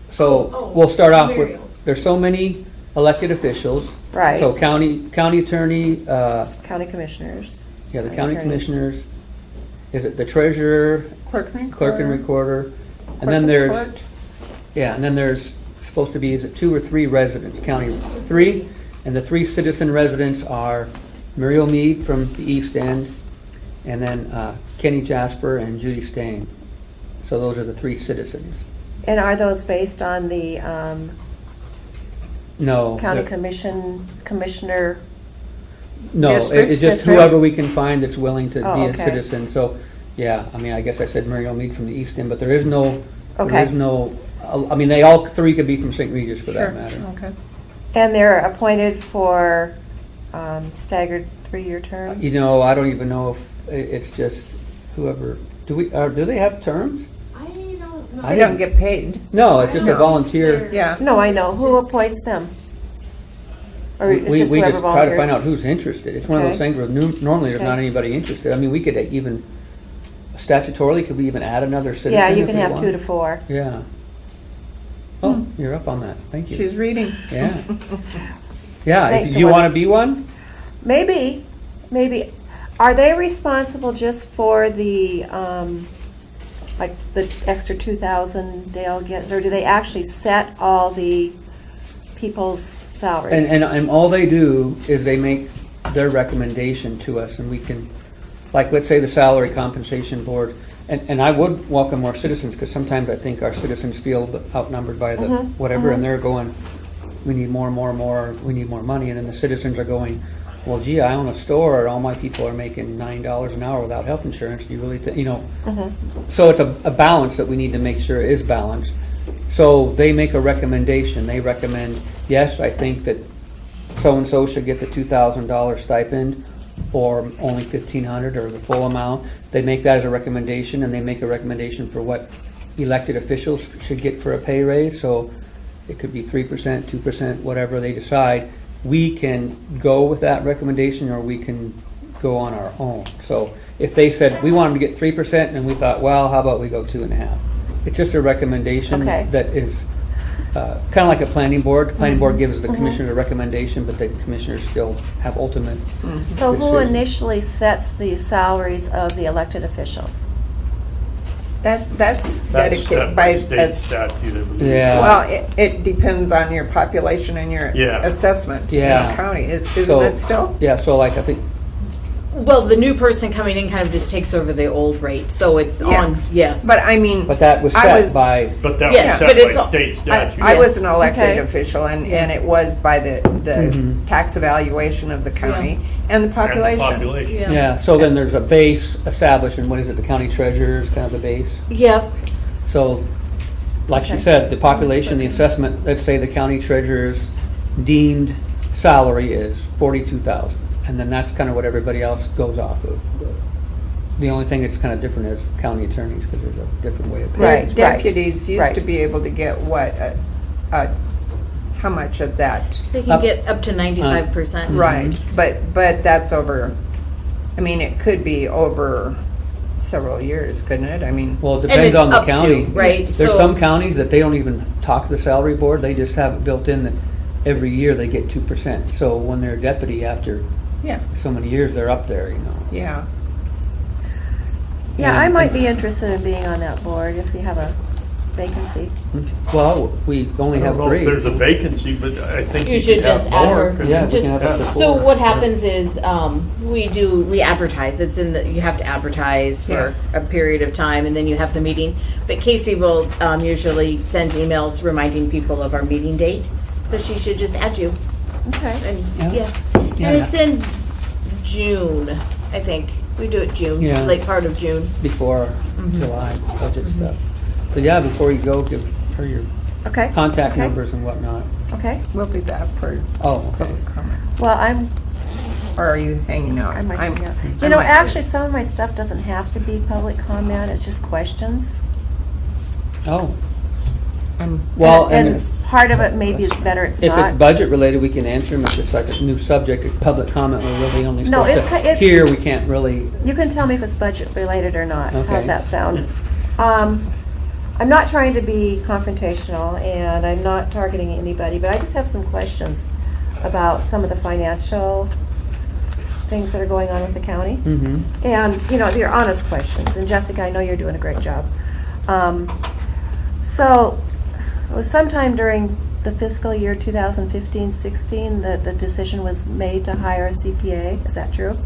so, Oh, we'll start off with, Muriel. there's so many elected officials. Right. So county attorney, County commissioners. the county attorney. commissioners, is it the treasurer, clerk and clerk and recorder? And then there's, and then there's supposed to be, is it 2 or 3 residents, county, 3? And the 3 citizen residents are Muriel Mead from the East End, and then Kenny Jasper and Judy Stain. So those are the 3 citizens. And are those based on the No. county they're- commissioner? No, Districts? it's just whoever we can find that's willing to Oh, be a okay. citizen. So, I mean, I guess I said Muriel Mead from the East End, but there is no, Okay. I mean, they all 3 could be from St. Regis for that Sure, matter. okay. And they're appointed for staggered 3-year terms? I don't even know if it's just whoever, do they have terms? I don't know. They don't get paid. No, it's just a No. volunteer. Yeah. No, I know. Who appoints them? Or We it's just we whoever just try to volunteers? find out who's interested. It's one of those Okay. things where normally there's not Okay. anybody interested. I mean, we could even, statutorily, could we even add another citizen? Yeah, you if can we have want? 2 to 4. Yeah. Oh, you're up on that. Thank you. She's reading. Yeah. Yeah, Thanks, if you Simone. want to be one? Maybe. Are they responsible just for the, like, the extra 2,000 Dale gets? Or do they actually set all the people's salaries? And all they do is they make their recommendation to us, and we can, like, let's say the salary compensation board, and I would welcome more citizens, because sometimes I think our citizens feel outnumbered by the whatever, and they're going, we need more, we need more money, and then the citizens are going, well, gee, I own a store, and all my people are making $9 an hour without health insurance, do you really think, So it's a balance that we need to make sure is balanced. So they make a recommendation. They recommend, yes, I think that so-and-so should get the $2,000 stipend, or only $1,500, or the full amount. They make that as a recommendation, and they make a recommendation for what elected officials should get for a pay raise. So it could be 3%, 2%, whatever they decide. We can go with that recommendation, or we can go on our own. So if they said, we want them to get 3%, and we thought, well, how about we go 2.5%? It's just a recommendation Okay. that is kind of like a planning board. The planning board gives the commissioners a recommendation, but the commissioners still have ultimate So who decision. initially sets the salaries of the elected officials? That's That's set dedicated by by, state as, statute, I believe. Yeah. well, it depends on your population and your Yeah. assessment in Yeah. the county. So- Isn't it still? Yeah, so like I think, Well, the new person coming in kind of just takes over the old rate, so it's Yeah. on, yes. But I mean, but that was I set was- by, But that Yes, was set but by it's- state statute. I was Yes. an elected Okay. official, and it was by the Mhm. tax evaluation of the county and the And the population. population. yeah, so then there's a base established, and what is it, the county treasurer is kind of the base? Yep, So, like she Okay. said, the population, the assessment, let's say the county treasurer's deemed salary is 42,000, and then that's kind of what everybody else goes off of. The only thing that's kind of different is county attorneys, because there's a different way of paying. Right. Deputies used right. to be able to get what, how much of that? they can Up- get up to 95%. Right, but that's over, I mean, it could be over several years, couldn't it? I mean, Well, it And depends it's on the up to, county. right, There's so- some counties that they don't even talk to the salary board, they just have it built in that every year they get 2%. So when they're a deputy after yeah, so many years, they're up there, yeah. Yeah, I And- might be interested in being on that board if you have a vacancy. Well, we only I have don't know 3. if there's a vacancy, but I think You you should should have just add more. her. 'cause Yeah, we Just- can have up to So 4. what happens is, we advertise, it's in the, you have to advertise for a period of time, and then you have the meeting. But Casey will, usually sends emails reminding people of our meeting date, so she should just add you, Okay. and, Yeah. yeah. Yeah. And it's in June, I think, we do it June, Yeah. late part of June. Before July budget stuff. So yeah, before you go, give her your Okay. contact Okay. numbers and whatnot. Okay, We'll be back for Oh, okay. public comment. well, Or are you hanging out? I might I'm- hang out. I You know, might be. actually, some of my stuff doesn't have to be public comment, it's just questions. Oh, I'm- well, And and it's- part of it maybe is better it's if it's not. budget related, we can answer them. If it's like a new subject, a public comment, we're really only No, supposed it's ki- to, it's- here, we can't really, You can tell me if it's budget related or not. Okay. How's that sound? I'm not trying to be confrontational, and I'm not targeting anybody, but I just have some questions about some of the financial things that are going on with the county. mm-hmm. And, you know, they're honest questions. And Jessica, I know you're doing a great job. So, it was sometime during the fiscal year 2015-16 that the decision was made to hire a CPA. Is that true?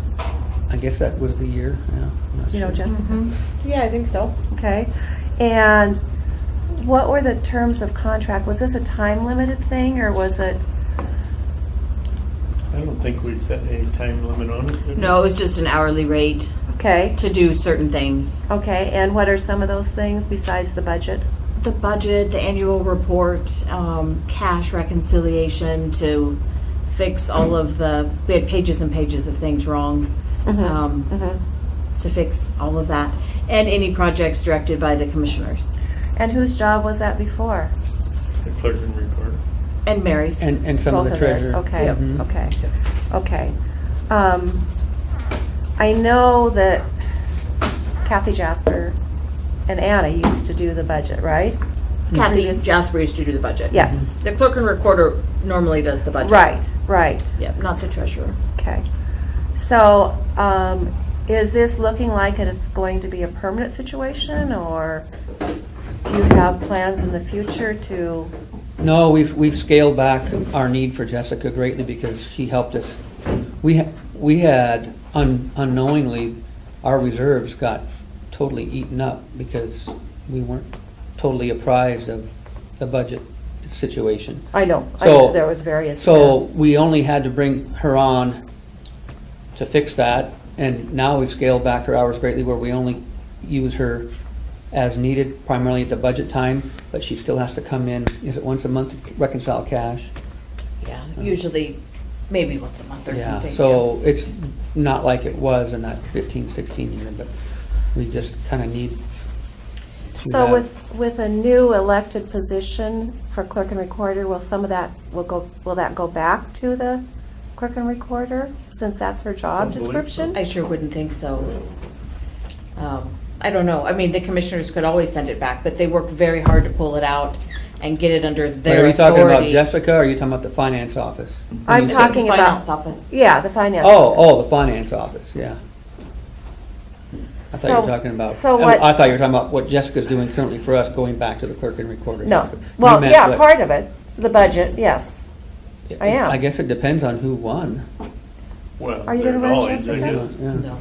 I guess that was the year, yeah. I'm not You know, sure. Jessica? Yeah, I think so. Okay. And what were the terms of contract? Was this a time-limited thing, or was it? I don't think we set any time limit on it. did we? No, it was just an hourly rate Okay. to do certain things. Okay, and what are some of those things besides the budget? The budget, the annual report, cash reconciliation to fix all of the, we had pages and pages of things wrong. To fix all of that. And any projects directed by the commissioners. And whose job was that before? The clerk and recorder. And Mary's. And some of Both the theirs. treasurer. Okay, Mhm. okay, okay. I know that Kathy Jasper and Anna used to do the budget, right? Kathy Previous- Jasper used to do the budget. Yes. The clerk and recorder normally does the budget. Right, right. Yep, not the treasurer. Okay. So, is this looking like it's going to be a permanent situation, or do you have plans in the future to? No, we've scaled back our need for Jessica greatly because she helped us. We had unknowingly, our reserves got totally eaten up because we weren't totally apprised of the budget situation. I know, So- there was various. So we only had to bring her on to fix that, and now we've scaled back her hours greatly where we only use her as needed, primarily at the budget time, but she still has to come in, is it once a month to reconcile cash? Yeah, usually maybe once a month or Yeah, something. so it's not like it was in that 15-16 year, but we just kind of need to So have- with a new elected position for clerk and recorder, will some of that, will that go back to the clerk and recorder, since that's her job Don't believe so. description? I sure wouldn't think so. I don't know. I mean, the commissioners could always send it back, but they work very hard to pull it out and get it under But their are you talking about authority. Jessica, or are you talking about the finance office? When I'm you say- talking about. Finance office. Yeah, the finance. Oh, the finance office, yeah. I thought you So- were talking about, so I what's- thought you were talking about what Jessica's doing currently for us, going back to the clerk and recorder. No, You well, meant yeah, what- part of it, the budget, yes. I am. I guess it depends on who won. Well, Are you gonna there's run, always- Jessica? there's- Yeah. No.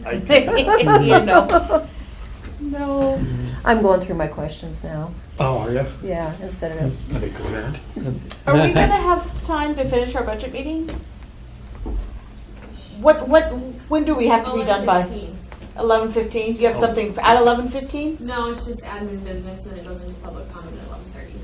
I- You know. No. I'm going through my questions now, Oh, are you? yeah, instead of, Let me go ahead. Are we gonna have time to finish our budget meeting? When do we have to be done by? 11:15. 11:15? Do you have something at 11:15? No, it's just admin business, and it goes into public comment at 11:30.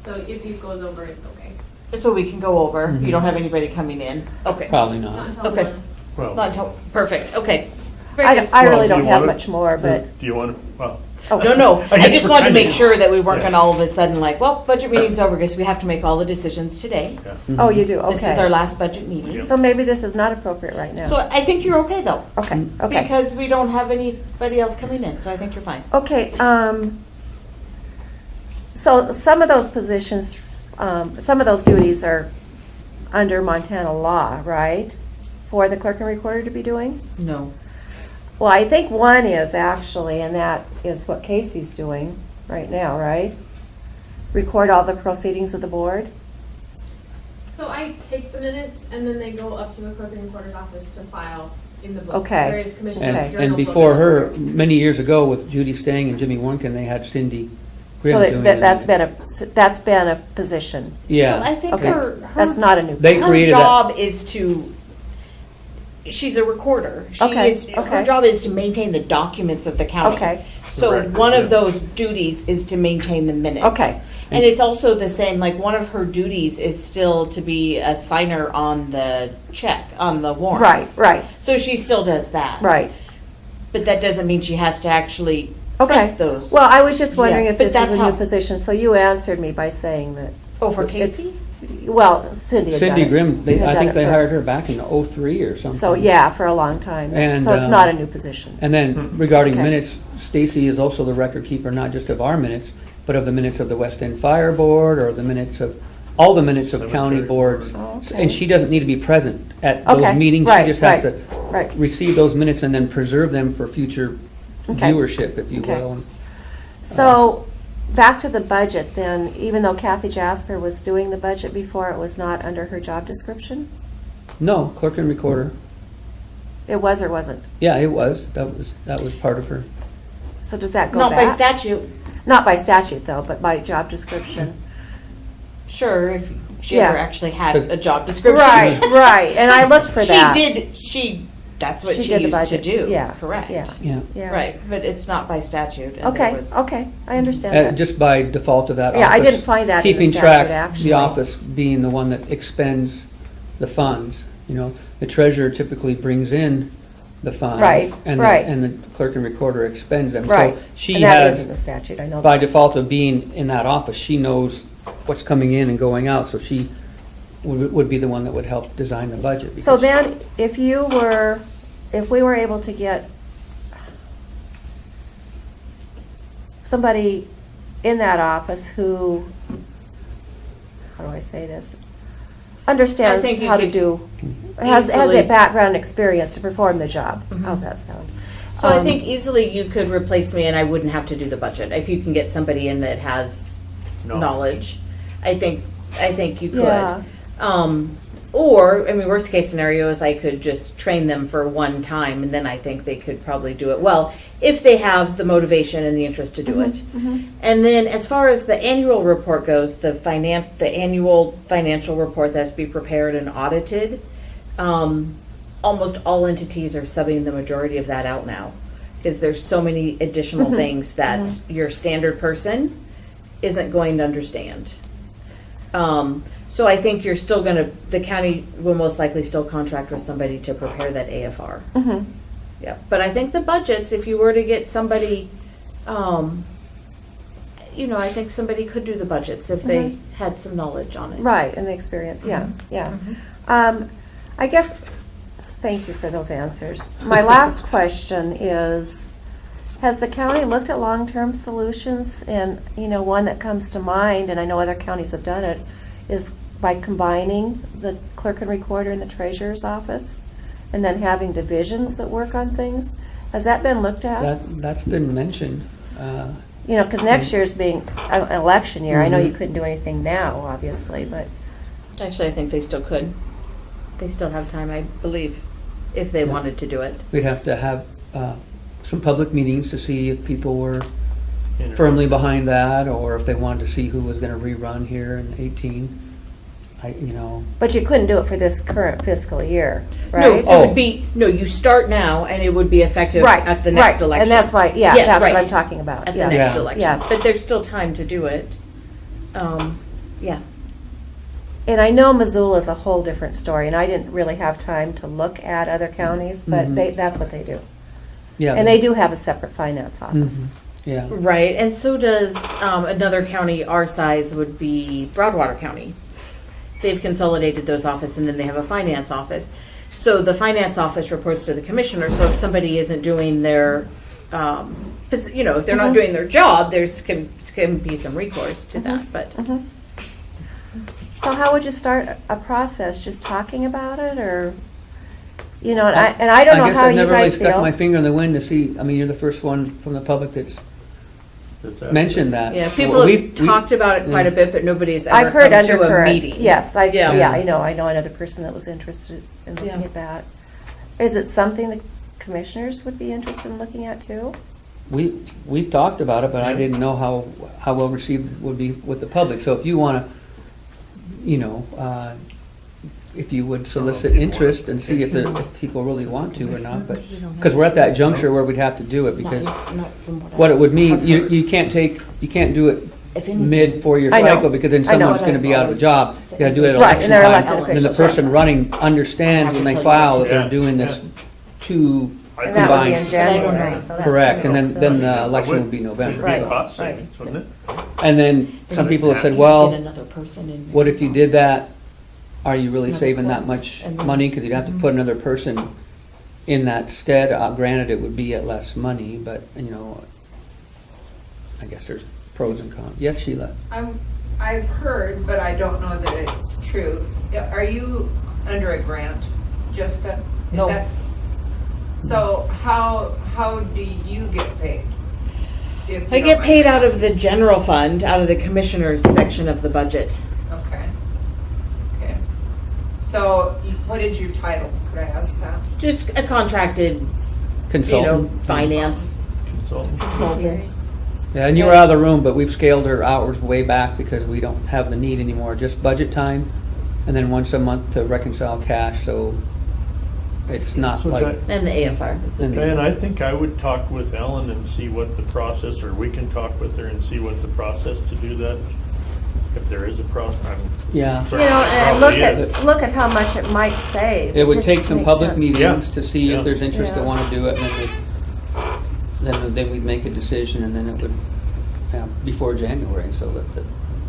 So if it goes over, it's okay. So we can go over. Mhm. You don't have anybody coming in? Okay. Probably Not not. until Okay. 1. Well, Not until, perfect, okay. Very I good. really Well, do don't you have wanna- much more, but, Do you want to, well, No, no, I I guess just we're wanted to kinda- make sure that we weren't Yeah. gonna all of a sudden like, well, budget meeting's over because we have to make all the decisions today. yeah. oh, you do, This is our okay. last budget meeting. Yep. So maybe this is not appropriate right So now. I think you're okay though. Okay, okay. Because we don't have anybody else coming in, so I think you're fine. Okay, so some of those positions, some of those duties are under Montana law, right? For the clerk and recorder to be doing? No. Well, I think one is actually, and that is what Casey's doing right now, right? Record all the proceedings of the board? So I take the minutes, and then they go up to the clerk and recorder's office to file in the books. Okay. Whereas commission Okay. journal And before her, many years ago with Judy Stang and Jimmy Warnken, they had Cindy Grimm So doing that's it. been a position. So I Yeah, think Okay, her that's not a new. They her created a- job is to, she's a recorder. She Okay, is, her okay. job is to maintain the documents of the county. Okay. So The record, one of yeah. those duties is to maintain the minutes. Okay. And it's also the same, like, one of her duties is still to be a signer on the check, on the warrants. Right. So she still does that. Right. But that doesn't mean she has to actually Okay. print those. Well, I was just wondering Yeah, if but this was that's a new how- position, so you answered me by saying that. Oh, for it's- Casey? Well, Cindy had done Cindy it. Grimm, Had I done think it they for- hired her back in '03 or something. So, yeah, for a long time. And, So it's not a new position. And then regarding Okay. minutes, Stacy is also the record keeper, not just of our minutes, but of the minutes of the West End Fire Board, or the minutes of, all the minutes of county boards. Oh, okay. And she doesn't need to be present at Okay, those meetings, she right, just has to right. receive those minutes and then preserve them for future Okay. viewership, if you Okay. will. So, back to the budget then, even though Kathy Jasper was doing the budget before, it was not under her job description? No, clerk and recorder. It was or wasn't? Yeah, it was. That was part of her. So does that go Not back? by statute. Not by statute though, but by job description. Sure, if she Yeah. ever actually had a job description. Right, and I looked for that. That's what She she did the used to budget. do. Yeah, Correct. yeah. Yeah. Yeah. Right, but it's not by statute. and Okay, it was- okay, I understand that. Just by default of that office. Yeah, I didn't find that in the Keeping statute, track, actually. the office being the one that expends the funds. You know, the treasurer typically brings in the funds. Right, and right. And the clerk and recorder expends them. Right, So she and that is has, in the statute, I know by that. default of being in that office, she knows what's coming in and going out. So she would be the one that would help design the budget. So because- then, if we were able to get somebody in that office who, how do I say this? Understands I think you how to could do, has easily- the background experience to perform the job. Mhm. How's that sound? So I think easily you could replace me and I wouldn't have to do the budget. If you can get somebody in that has knowledge, I think you could. Yeah. Or, I mean, worst case scenario is I could just train them for one time and then I think they could probably do it well, if they have the motivation and the interest to do it. And then as far as the annual report goes, the annual financial report that's to be prepared and audited, almost all entities are subbing the majority of that out now. Because there's so many additional things that your standard person isn't going to understand. So I think you're still the county will most likely still contract with somebody to prepare that AFR. Yeah, but I think the budgets, if you were to get somebody, I think somebody could do the budgets if they had some knowledge on it. Right, and the experience, yeah, yeah. I guess, thank you for those answers. My last question is, has the county looked at long-term solutions? And, one that comes to mind, and I know other counties have done it, is by combining the clerk and recorder in the treasurer's office and then having divisions that work on things. Has that been looked at? That's been mentioned. Because next year's being an election year. I know you couldn't do anything now, obviously, but. Actually, I think they still could. They still have time, I believe, if they wanted to do it. We'd have to have some public meetings to see if people were firmly behind that, or if they wanted to see who was going to rerun here in 18. But you couldn't do it for this current fiscal year, No, right? it would be, you start now and it would be effective Right, at the next right. election. And that's why, yeah, Yes, that's what right. I'm talking about. At the yes. next election. Yes. But there's still time to do it. Yeah. And I know Missoula is a whole different story, and I didn't really have time to look at other counties, but that's what they do. Yeah. And they do have a separate finance office. Yeah. Right, and so does another county our size would be Broadwater County. They've consolidated those offices and then they have a finance office. So the finance office reports to the commissioner, so if somebody isn't doing their, if they're not doing their job, there's can be some recourse to that, but. So how would you start a process? Just talking about it, or, and I don't know how I you never really guys stuck feel. my finger in the wind to see. I mean, you're the first one from the public that's mentioned that. Yeah, people Well, have talked about it quite a bit, but nobody's ever I've heard come to a undercurrents. meeting. Yes, I Yeah. know another person that was interested in looking Yeah. at that. Is it something the commissioners would be interested in looking at too? We talked about it, but I didn't know how well received it would be with the public. So if you want to, if you would solicit interest and see if people really want to or not, but because we're at that juncture where we'd have to do it, because Not from what it would mean, I've you heard. can't do it mid four-year I know. cycle, because then I know. someone's gonna be out of a job. You gotta do it at Right, election and they're time. elected And the officials, person yes. running understands when they file that Yeah. they're doing this two And that would be in combined. January, so that's. Correct, and kinda then silly. the election Would- will be It'd November. be Right. a cost right. savings, wouldn't it? And then some people have said, Get well, another person in. what if you did that? Are you really Another saving that clerk, much and then- money? Because you'd have to put another person in that stead. Granted, it would be at less money, but, you know, I guess there's pros and cons. Yes, Sheila? I've heard, but I don't know that it's true. Are you under a grant, Jessica? Is No. that- So how do you get paid? If I you get don't paid mind out of the general fund, out of the commissioners section of the budget. Okay. Okay. So what is your title? Could I ask that? Just a contracted, Consultant? finance Consultant. consultant. Yeah, and you were out of the room, but we've scaled our hours way back because we don't have the need anymore. Just budget time, and then once a month to reconcile cash, so it's not So like. that- And the AFR. And- And I think I would talk with Ellen and see what the process, or we can talk with her and see what the process to do that, if there is a process. Yeah. You know, and look at how much it might save. It would just take some makes public sense. meetings Yeah. to see Yeah. if there's interest to Yeah. want to do it, and then we'd make a decision, and then it would, before January, so that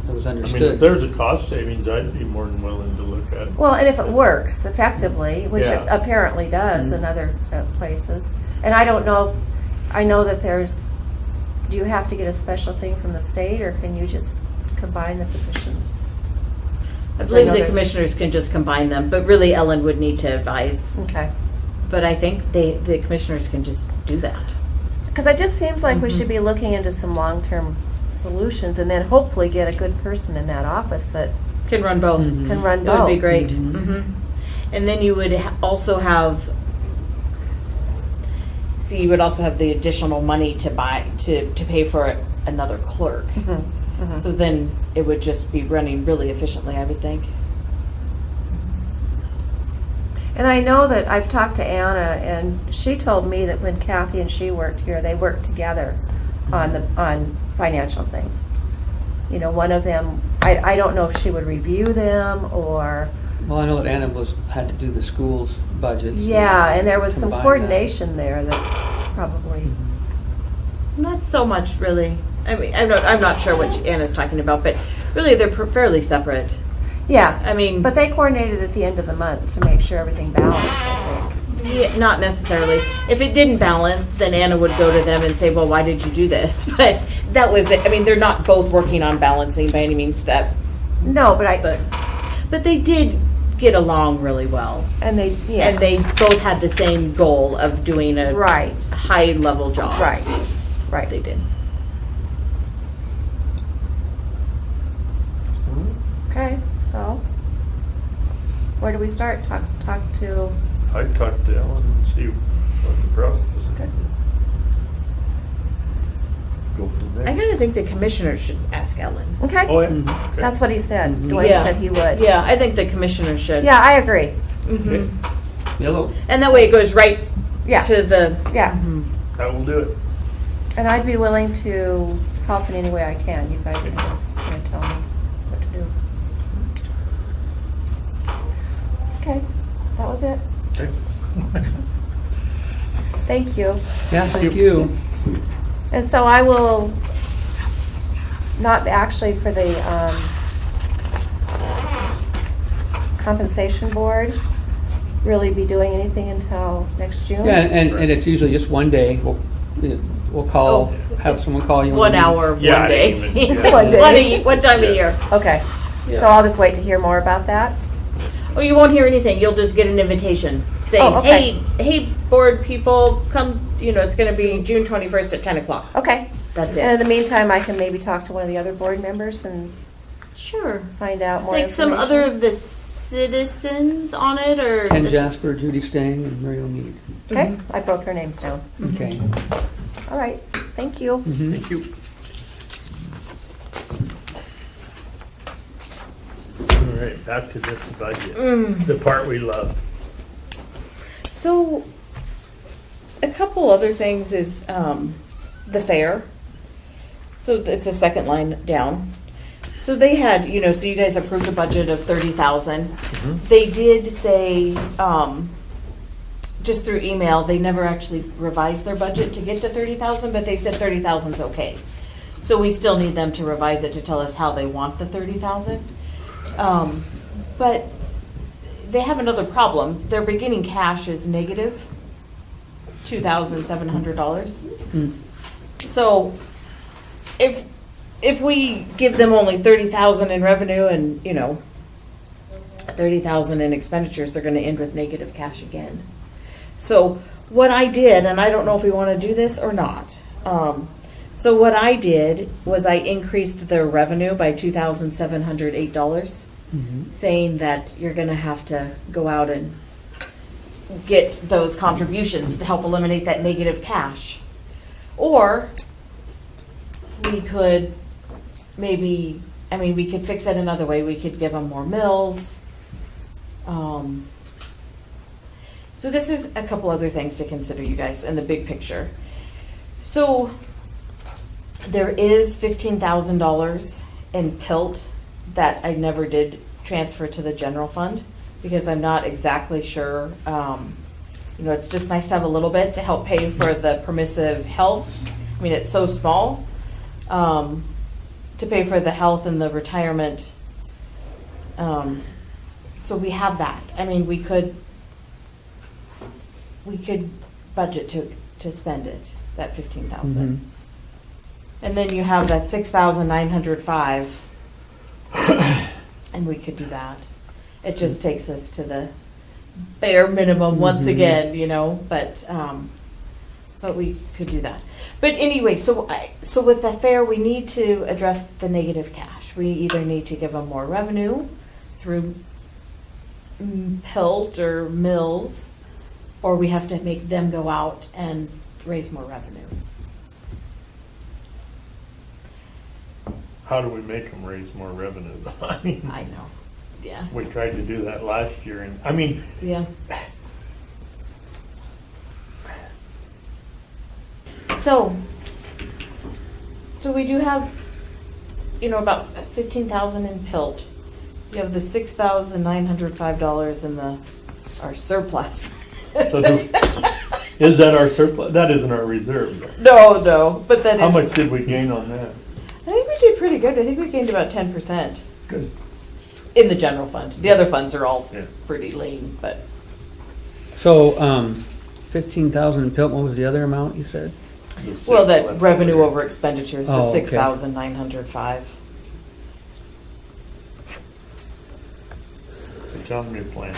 it was I mean, if understood. there's a cost savings, I'd be more than willing to look at it. Well, and if it works effectively, which it Yeah. apparently does in other places, and I don't know, I know that do you have to get a special thing from the state, or can you just combine the positions? I I believe know the there's- commissioners can just combine them, but really Ellen would need to advise. Okay. But I think the commissioners can just do that. Because it just seems like we should be looking into some long-term solutions, and then hopefully get a good person in that office that Can run both. can run It both. would be great. And then you would also have, you would also have the additional money to pay for another clerk. So then it would just be running really efficiently, I would think. And I know that I've talked to Anna, and she told me that when Kathy and she worked here, they worked together on financial things. You know, one of them, I don't know if she would review them or, Well, I know that Anna had to do the school's budgets. yeah, and there was some combine that. coordination there that probably, Not so much, really. I mean, I'm not sure what Anna's talking about, but really they're fairly separate. yeah. I mean, But they coordinated at the end of the month to make sure everything balanced, I think. yeah, not necessarily. If it didn't balance, then Anna would go to them and say, "Well, why did you do this?" But that was it. I mean, they're not both working on balancing by any means. No, but But they did get along really well, and they, yeah. and they both had the same goal of doing a Right, high level job. right, right. They did. Okay, so where do we start? Talk to, I'd talk to Ellen and see what the process is. Okay. Go from I there. kind of think the commissioners should ask Ellen. okay? Oh, yeah, okay. That's what he said. Dwayne Yeah. said he would. Yeah, I think the commissioners should. Yeah, I agree. Okay, Yellow. And that way it goes right Yeah, to the. yeah. that will do it. And I'd be willing to help in any way I can. You guys can just tell me what to do. Okay, that was it. Okay. Thank you. Yeah, thank you. And so I will, not actually for the compensation board, really be doing anything until next June? Yeah, and it's usually just one day. We'll call, have someone call you. 1 hour of Yeah, one I day. didn't even- yeah. One day. One time a year. Okay, so I'll just wait to hear more about that? Oh, you won't hear anything. You'll just get an invitation saying, Oh, okay. hey, board people, come, it's going to be June 21st at 10 o'clock. Okay. That's And in it. the meantime, I can maybe talk to one of the other board members and Sure. find out more Like information. some other of the citizens on it, or? Ken Jasper, Judy Stang, and Mary O'Mead. Okay, I broke their names down. Okay. All right, thank you. Thank you. All right, back to this budget, the part we love. So, a couple other things is the fair. So it's the second line down. So they had, so you guys approved a budget of 30,000. They did say, just through email, they never actually revised their budget to get to 30,000, but they said 30,000 is okay. So we still need them to revise it to tell us how they want the 30,000. But they have another problem. Their beginning cash is negative $2,700. So if we give them only 30,000 in revenue and 30,000 in expenditures, they're going to end with negative cash again. So what I did, and I don't know if we want to do this or not. So what I did was I increased their revenue by $2,708, saying that you're going to have to go out and get those contributions to help eliminate that negative cash. Or we could we could fix it another way. We could give them more mills. So this is a couple other things to consider, you guys, in the big picture. So there is $15,000 in PILT that I never did transfer to the general fund because I'm not exactly sure. It's just nice to have a little bit to help pay for the permissive health. I mean, it's so small to pay for the health and the retirement. So we have that. I mean, we could budget to spend it, that 15,000. And then you have that 6,905, and we could do that. It just takes us to the bare minimum once again, but we could do that. But anyway, so with the fair, we need to address the negative cash. We either need to give them more revenue through PILT or mills, or we have to make them go out and raise more revenue. How do we make them raise more revenue? I mean, I know, yeah. we tried to do that last year, and Yeah. So we do have, about 15,000 in PILT. You have the $6,905 in our surplus. So is that our surplus? That isn't our reserve. No, but that is. How much did we gain on that? I think we did pretty good. I think we gained about 10%. Good. In the general fund. The other funds are all Yeah. pretty lean, but. So, 15,000 in PILT, what was the other amount you said? Well, that revenue over expenditures, the Oh, okay. 6,905. Tell them your plan.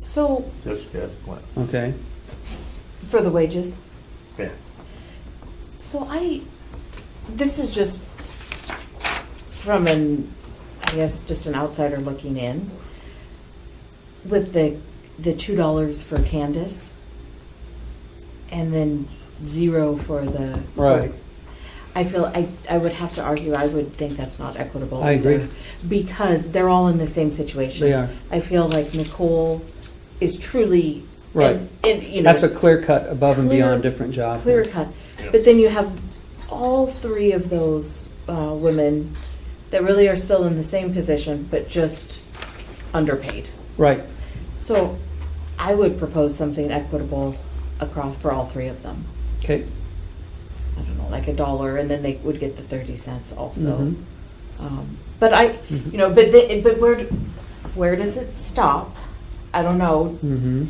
So, Jessica's plan. Okay. for the wages. Yeah. So this is just from just an outsider looking in. With the $2 for Candace, and then 0 for the. Right. I feel I would have to argue, I would think that's not equitable. I agree. either, because they're all in the same situation. They are. I feel like Nicole is truly. Right. And, That's a clear cut above and Clear- beyond different job. Clear cut. Yeah. But then you have all 3 of those women that really are still in the same position, but just underpaid. Right. So I would propose something equitable across for all 3 of them. Okay. I don't know, like $1, and then they would get the 30 cents also. Mhm. But but where does it stop? I don't know. Mm-hmm.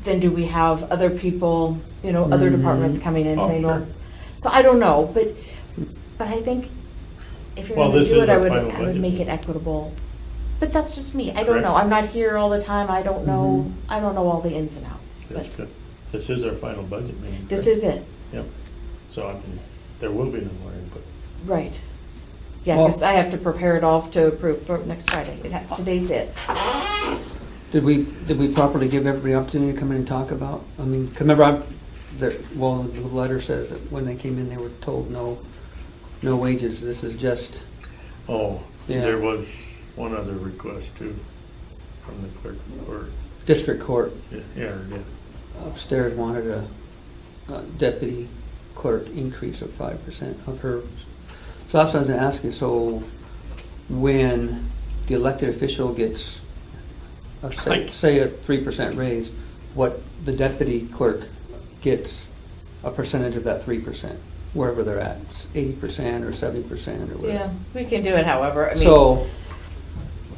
Then do we have other people, other Mhm. departments coming in Oh, saying, sure. well, so I don't know, but I think if you're Well, going to this do is it, I our would final budget. make it equitable. But that's just me. I don't Correct. know. I'm not here all the time. I don't know. I don't know all the ins and outs. But This is our final budget meeting. this correct? is it, Yep. So there will be no more input. right? Yeah, Well- because I have to prepare it off to approve for next Friday. Today's it. Did we properly give everybody opportunity to come in and talk about? I mean, 'cause remember, the letter says that when they came in, they were told no wages. This is just, Oh, Yeah. there was one other request too, from the clerk or, district court yeah, upstairs wanted a deputy clerk increase of 5% of her. So that's what I was gonna ask you, so when the elected official gets, say a 3% raise, what the deputy clerk gets a percentage of that 3%, wherever they're at, 80% or 70% or whatever. Yeah, we can do it however, I mean, So,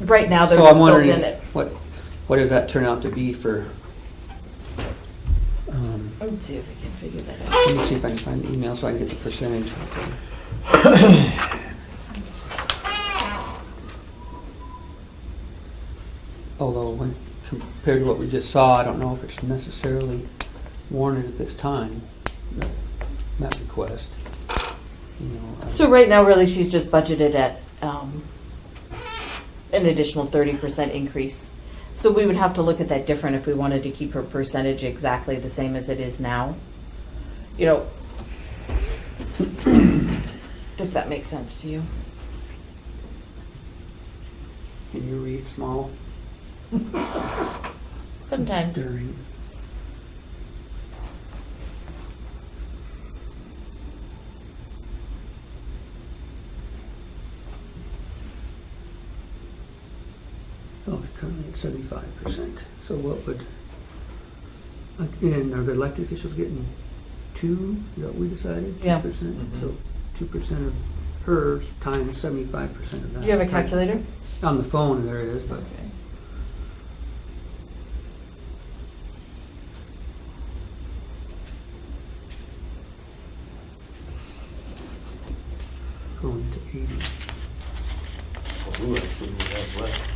right now they're so just I'm built wondering, in it. what does that turn out to be for, Let's see if we can figure that out. let me see if I can find the email so I can get the percentage. Okay. Although when compared to what we just saw, I don't know if it's necessarily warranted at this time, that request. You know, So right now, really, she's just budgeted at an additional 30% increase. So we would have to look at that different if we wanted to keep her percentage exactly the same as it is now. You know, does that make sense to you? Can you read small Sometimes. during? Oh, it's currently at 75%. So what would, and are the elected officials getting 2, is that what we decided? Yeah. 2%? So 2% of hers times 75% of that. Do you have a calculator? On the phone, there it is, but. Okay. Going to 80. Who else would we have left?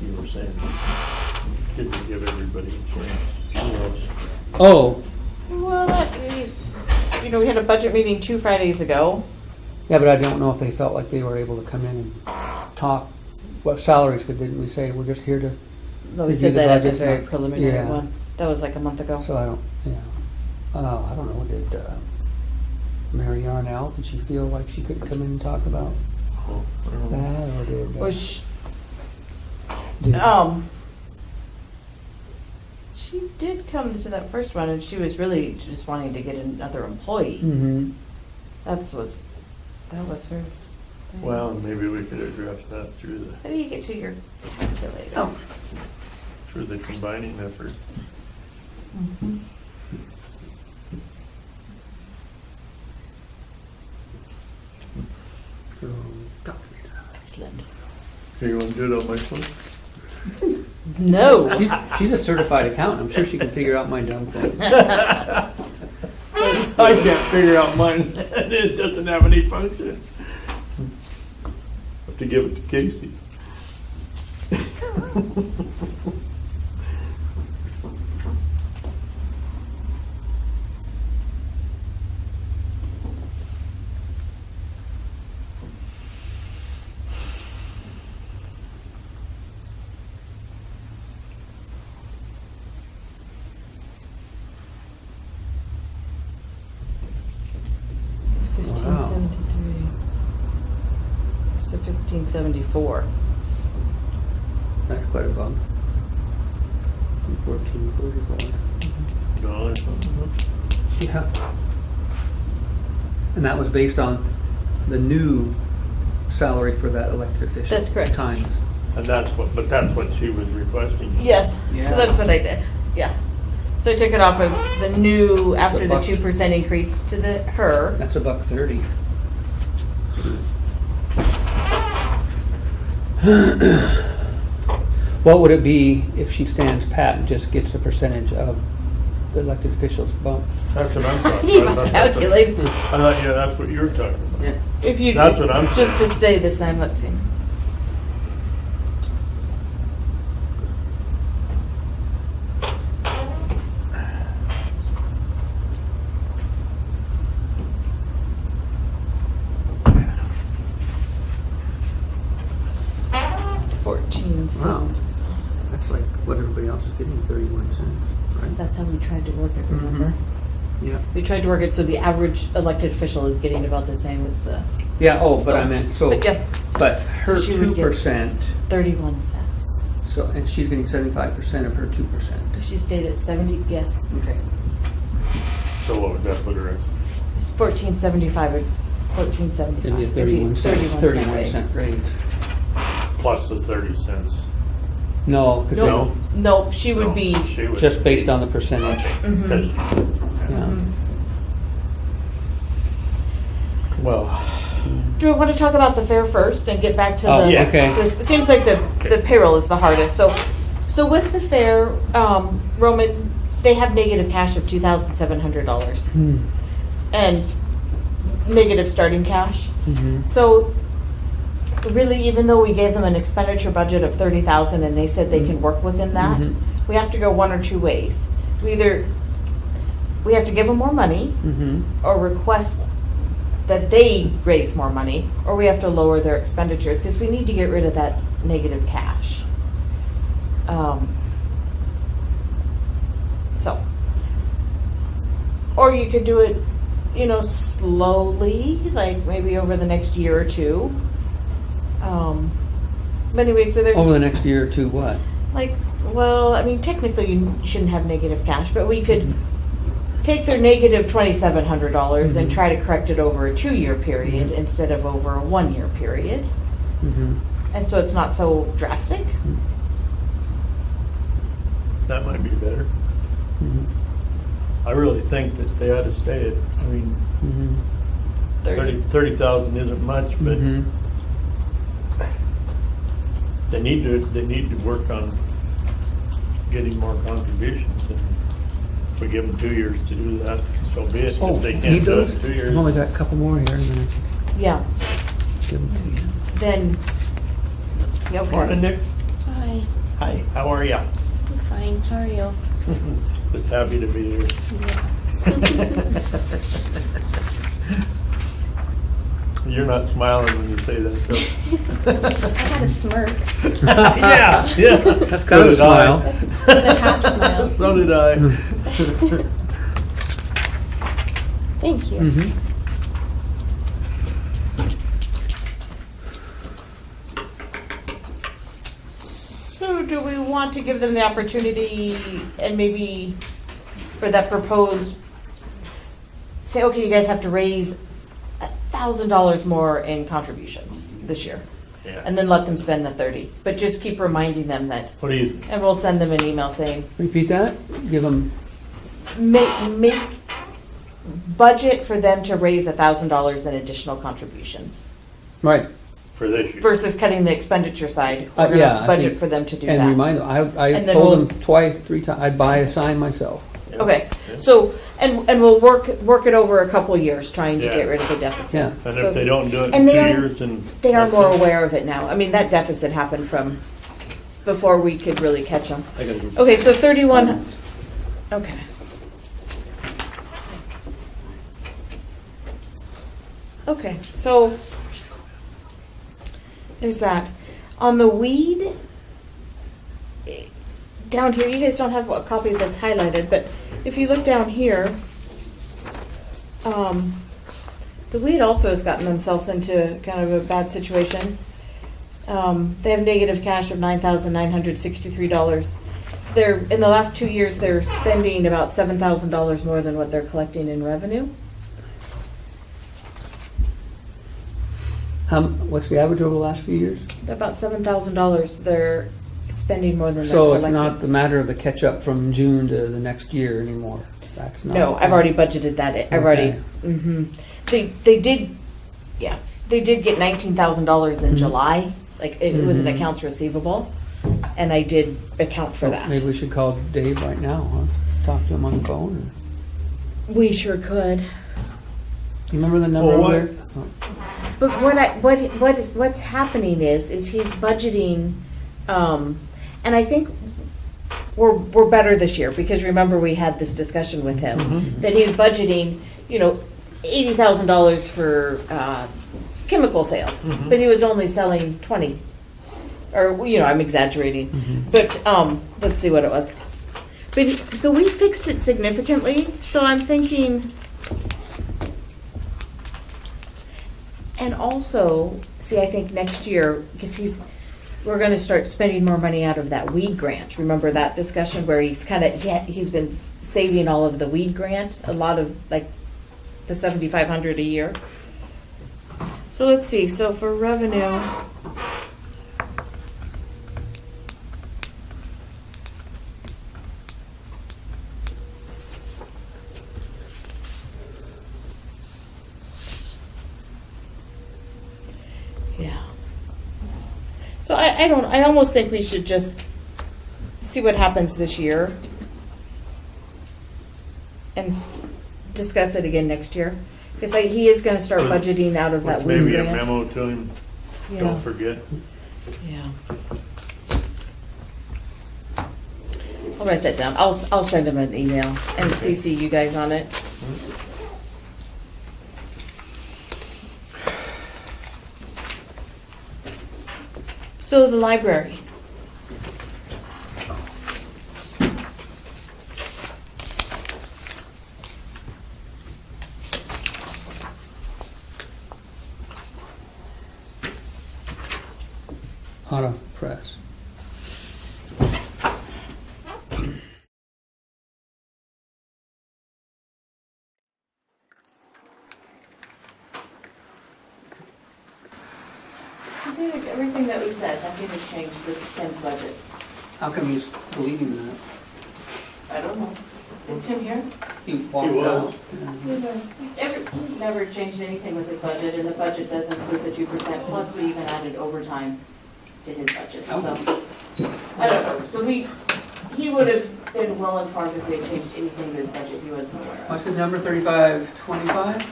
You were saying, did we give everybody a chance? Who else? Oh, Well, you know, we had a budget meeting 2 Fridays ago. yeah, but I don't know if they felt like they were able to come in and talk what salaries, because didn't we say we're just here to, No, we Review said the that at the budgets, very not- preliminary yeah. one. That was like a month ago. so I don't, yeah. I don't know, did Mary Yarnell, did she feel like she couldn't come in and talk about Oh, I don't know. that, or did? Was did- she did come to that first one, and she was really just wanting to get another employee. Mhm. That was her. thing. Well, maybe we could address that through How do you get to your calculator? through the combining effort. Mhm. So, calculator. Excellent. Okay, you want to do it on my phone? No. She's a certified accountant, I'm sure she can figure out my dumb thing. I can't figure out mine, and it doesn't have any function. Have to give it to Casey. Wow. 1573. So 1574. That's quite a bump. From 1444. Dollars. Yeah. And that was based on the new salary for that elected official. That's correct. Times. And that's what she was requesting. Yes. Yeah. So that's what I did. Yeah. So I took it off of the new after the buck. 2% increase to the her. That's $1.30. What would it be if she stands pat and just gets a percentage of the elected officials bump? That's what I'm talking You about. calculate. I thought, yeah, that's what you were talking about. Yeah. If you That's what I'm just to saying. stay the same, let's see. Wow. That's like what everybody else is getting, 31 cents, right? That's how we tried to work it, remember? Yeah. We tried to work it so the average elected official is getting about the same as the, Yeah, but I meant, but yeah, but her So she would get- 2%, 31 cents. so, and she's getting 75% of her 2%. If she stayed at 70, yes. Okay. So what would that put her at? It's 14.75 or 14.75. It'd be a 31 cent raise. Plus the 30 cents. No, 'cause No, no, she would be, She would just based be- on the percentage. Mhm. Because- Yeah. Well, do we want to talk about the fair first and get back to Oh, the? yeah. okay. It seems like the payroll is the hardest. So with the fair, Roman, they have negative cash of $2,700 and negative starting cash. Mhm. So really, even though we gave them an expenditure budget of 30,000 and they said they can work within that, Mhm. we have to go one or two ways. We have to give them more money Mhm. or request that they raise more money, or we have to lower their expenditures because we need to get rid of that negative cash. So, or you could do it, slowly, like maybe over the next year or two. But anyway, so there's Over the next year or two, what? technically you shouldn't have negative cash, but we could take their negative $2,700 and try to correct it over a 2-year period instead of over a 1-year period. Mhm. And so it's not so drastic. that might be better. Mhm. I really think that they ought to stay at, Mhm. 30,000 isn't much, but Mhm. they need to work on getting more contributions, and if we give them 2 years to do that, so be it. Oh, If they need can't do it those? in 2 years. I've only got a couple more here. I'm gonna Yeah. give them to you. Then, yeah, Morning, okay. Nick. Hi, Hi, how are ya? I'm fine. How are you? Just happy to be here. You're not smiling when you say that, so. I had a smirk. Yeah. That's kind of a smile. It's a half smile. So did I. Thank you. Mhm. So do we want to give them the opportunity and maybe for that proposed, say, okay, you guys have to raise $1,000 more in contributions this year. Yeah. And then let them spend the 30, but just keep reminding them that, What do you, and we'll send them an email saying, Repeat that? Give them, make budget for them to raise $1,000 in additional contributions right. for this year? versus cutting the expenditure side. We're Yeah, gonna I budget think- for them to do And that. remind them, I And then told we'll- them twice, 3 times, I'd buy a sign myself. Okay, Yeah. so, and we'll work it over a couple of years, trying to Yeah. get rid of the deficit. Yeah. And So if they don't do it in and 2 they are- years, then. They are that's more it. aware of it now. I mean, that deficit happened from before we could really catch them. I gotta go. Okay, so 31, okay. Okay, so there's that. On the weed, down here, you guys don't have a copy that's highlighted, but if you look down here, the weed also has gotten themselves into kind of a bad situation. They have negative cash of $9,963. They're, in the last 2 years, they're spending about $7,000 more than what they're collecting in revenue. What's the average over the last few years? About $7,000 they're spending more than they're So it's collecting. not the matter of the catch up from June to the next year anymore. That's not. No, I've already budgeted that. I've already. Okay. They did, yeah. They did get $19,000 in Mhm. July. Like it was an Mhm. accounts receivable, and I did account for that. Maybe we should call Dave right now, huh? Talk to him on the phone. We sure could. You remember the number Well, over what- there? Oh. But what's happening is he's budgeting, and I think we're better this year because remember we had this discussion with him Mhm. that he's budgeting, $80,000 for chemical sales, Mhm. but he was only selling 20, or I'm exaggerating, Mhm. but let's see what it was. So we fixed it significantly. So I'm thinking. And also, see, I think next year, because we're gonna start spending more money out of that weed grant. Remember that discussion where he's he's been saving all of the weed grant, a lot of, like, the 7,500 a year. So let's see, so for revenue. Yeah. So I almost think we should just see what happens this year and discuss it again next year. Because he is gonna start budgeting out of that With weed maybe a grant. memo to him, Yeah. don't forget. Yeah. I'll write that down. I'll send him an email and CC you guys on it. So the library. Auto press. We did everything that we said. Nothing has changed with Tim's budget. How come he's believing that? I don't know. Is Tim here? He walked was. out. He's never changed anything with his budget, and the budget does include the 2%, plus we even added overtime to his budget, so. I don't know, so he would have been well informed if they changed anything to his budget he wasn't aware of. What's his number, 3525?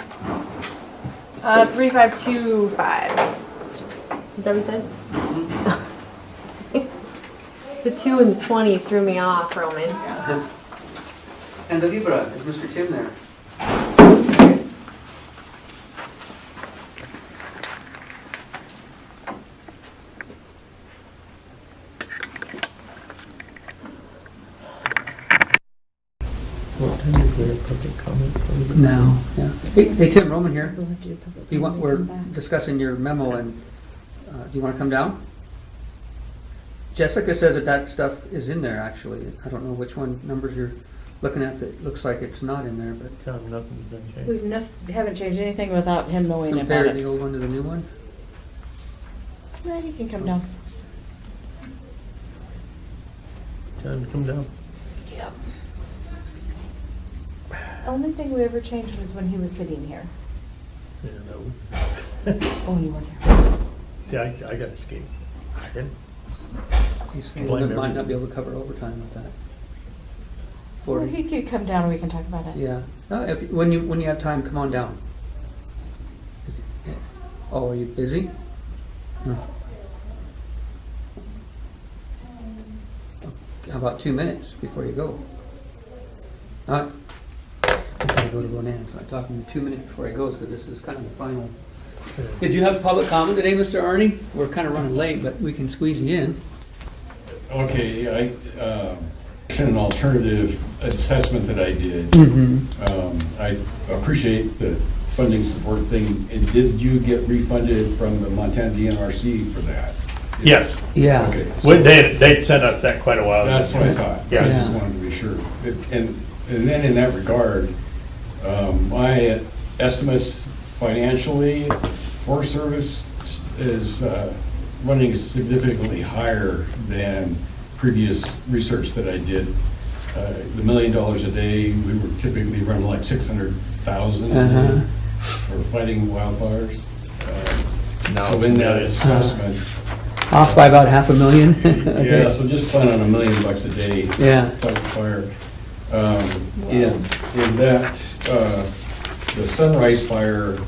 3525. Is that what you said? The 2 and the 20 threw me off, Roman. And the Libra, is Mr. Tim there? What time is there public comment? No, yeah. Hey, Tim, Roman here. We'll have to do public Do you want, comment we're and come back. discussing your memo and, do you want to come down? Jessica says that stuff is in there, actually. I don't know which one numbers you're looking at that looks like it's not in there, but Tell him nothing's been changed. We haven't changed anything without him knowing about compare the it. old one to the new one. Well, you can come down. Tell him to come down. Yep. The only thing we ever changed was when he was sitting here. Yeah, no. Oh, you weren't here. See, I got escaped. I didn't. He's Blame thinking it might not everybody. be able to cover overtime with that. Well, 40. he could come down and we can talk about it. Yeah. No, when you have time, come on down. Oh, are you busy? No. How about 2 minutes before you go? All right. I gotta go to Ronan, so I talked to him 2 minutes before he goes, because this is kind of the final. Did you have public comment today, Mr. Arnie? We're kind of running late, but we can squeeze you in. Okay, an alternative assessment that I did. I appreciate the funding support thing. And did you get refunded from the Montana DNRC for that? Yes. Yeah. Okay. They'd sent us that quite a while ago. That's what I thought. Yeah. I just wanted to be sure. And then in that regard, my estimates financially for service is running significantly higher than previous research that I did. The $1 million a day, we were typically running like 600,000 for fighting wildfires. So in that assessment, Off by about $500,000. Okay. yeah, so just plan on $1 million a day. Yeah. Fight fire. In that, the Sunrise Fire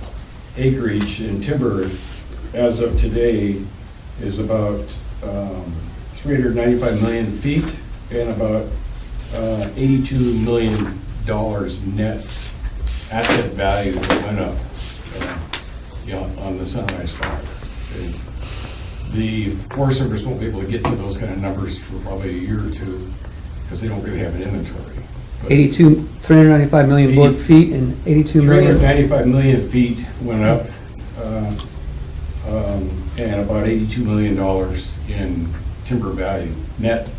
acreage in timber, as of today, is about 395 million feet and about $82 million net asset value that went up on the Sunrise Fire. And the Forest Service won't be able to get to those kind of numbers for probably a year or two because they don't really have an inventory. But 395 million board feet and 82 million. 395 million feet went up and about $82 million in timber value, net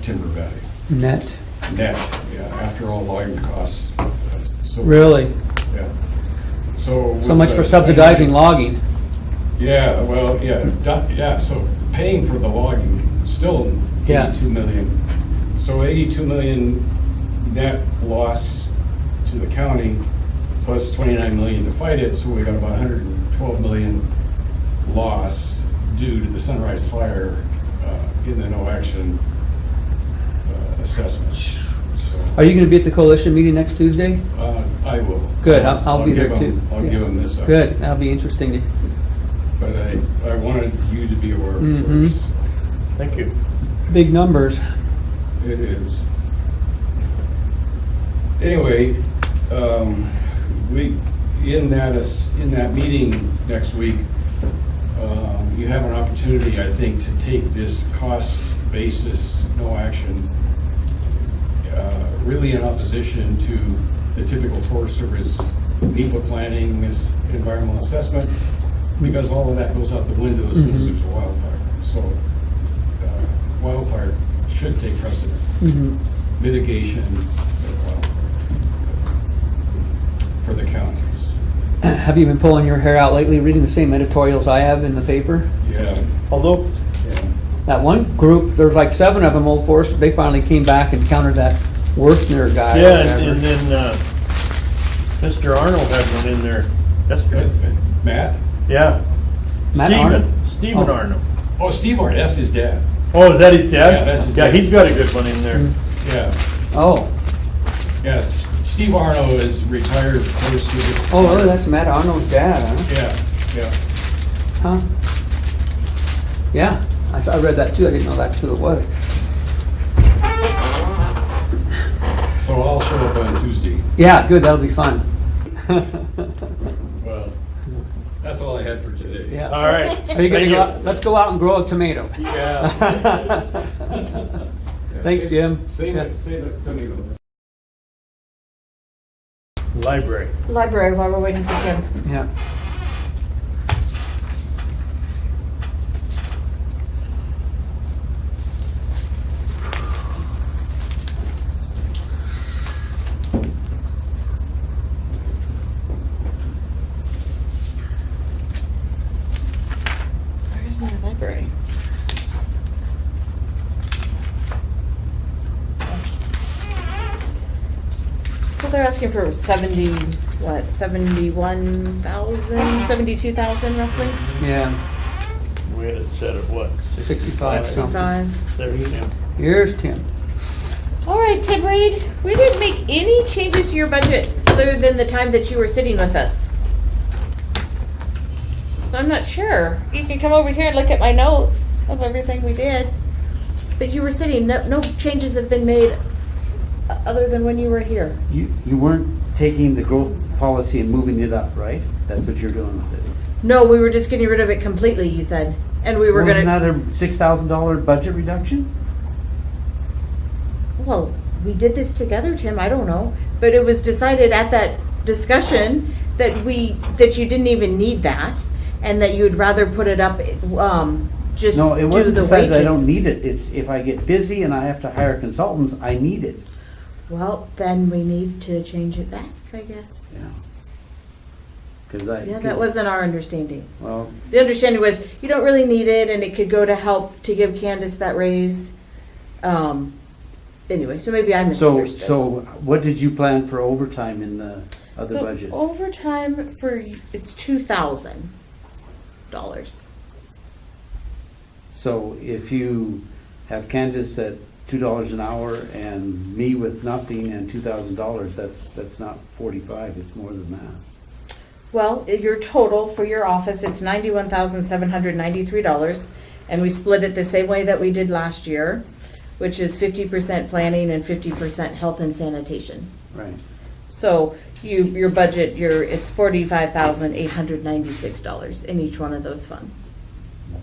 timber value. Net? Net, yeah, after all logging costs. So- Really? Yeah. So. So with much the- for subsidizing logging. Yeah, well, yeah, so paying for the logging, still Yeah. 82 million. So 82 million net loss to the county, plus 29 million to fight it, so we got about 112 million loss due to the Sunrise Fire in the no action assessment. So, Are you gonna be at the coalition meeting next Tuesday? I will. Good, I'll be there give too. 'em- I'll give them this. Good, that'll be interesting to, But I wanted you to be aware of it Mhm. first. Thank you. big numbers. It is. Anyway, in that meeting next week, you have an opportunity, I think, to take this cost basis, no action, really in opposition to the typical Forest Service NEPA planning, this environmental assessment, because all of that goes out the window as soon as there's a wildfire. So wildfire should take precedent. Mitigation of wildfire for the counties. Have you been pulling your hair out lately, reading the same editorials I have in the paper? Yeah, Although, yeah. That one group, there's like 7 of them, Old Forest, they finally came back and countered that Worthner guy. or yeah, whatever. and then, Mr. Arnold had one in there yesterday. Matt? Yeah. Matt Arnold? Stephen Oh. Arnold. Oh, Steve Arnold, that's his dad. Oh, is that his dad? Yeah, that's his Yeah, dad. he's got a good one in there. Yeah, Oh, yes. Steve Arnold is retired Forest Service. oh, really, that's Matt Arnold's dad, huh? Yeah, yeah. Huh? Yeah, I read that too, I didn't know that's who it was. So I'll show up on Tuesday. Yeah, good, that'll be fun. Well, that's all I had for today. Yeah. All right. Are you gonna Thank go out, let's go out and grow a tomato. Yeah. Thanks, Jim. Save it to me. Library. Library, while we're waiting for Jim. Yeah. Where's my library? So they're asking for 71,000, 72,000 roughly? Yeah, We had it set at what? 65 something. 65. There's him. Here's Tim. All right, Tim Reed, we didn't make any changes to your budget other than the time that you were sitting with us. So I'm not sure. You can come over here and look at my notes of everything we did. But you were sitting, no changes have been made other than when you were here. You weren't taking the growth policy and moving it up, right? That's what you're doing with it. No, we were just getting rid of it completely, you said. And we were Wasn't gonna, that a $6,000 budget reduction? well, we did this together, Tim, I don't know. But it was decided at that discussion that that you didn't even need that. And that you'd rather put it up, just No, it due to wasn't the decided I wages. don't need it. It's if I get busy and I have to hire consultants, I need it. Well, then we need to change it back, I guess. Yeah. Yeah, that wasn't our understanding. Well, The understanding was you don't really need it, and it could go to help to give Candace that raise. Anyway, so maybe I misunderstood. so what did you plan for overtime in the other So budgets? overtime it's $2,000. So if you have Candace at $2 an hour and me with nothing and $2,000, that's not 45, it's more than that. Well, your total for your office, it's $91,793, and we split it the same way that we did last year, which is 50% planning and 50% health and sanitation. Right. So your budget, it's $45,896 in each one of those funds.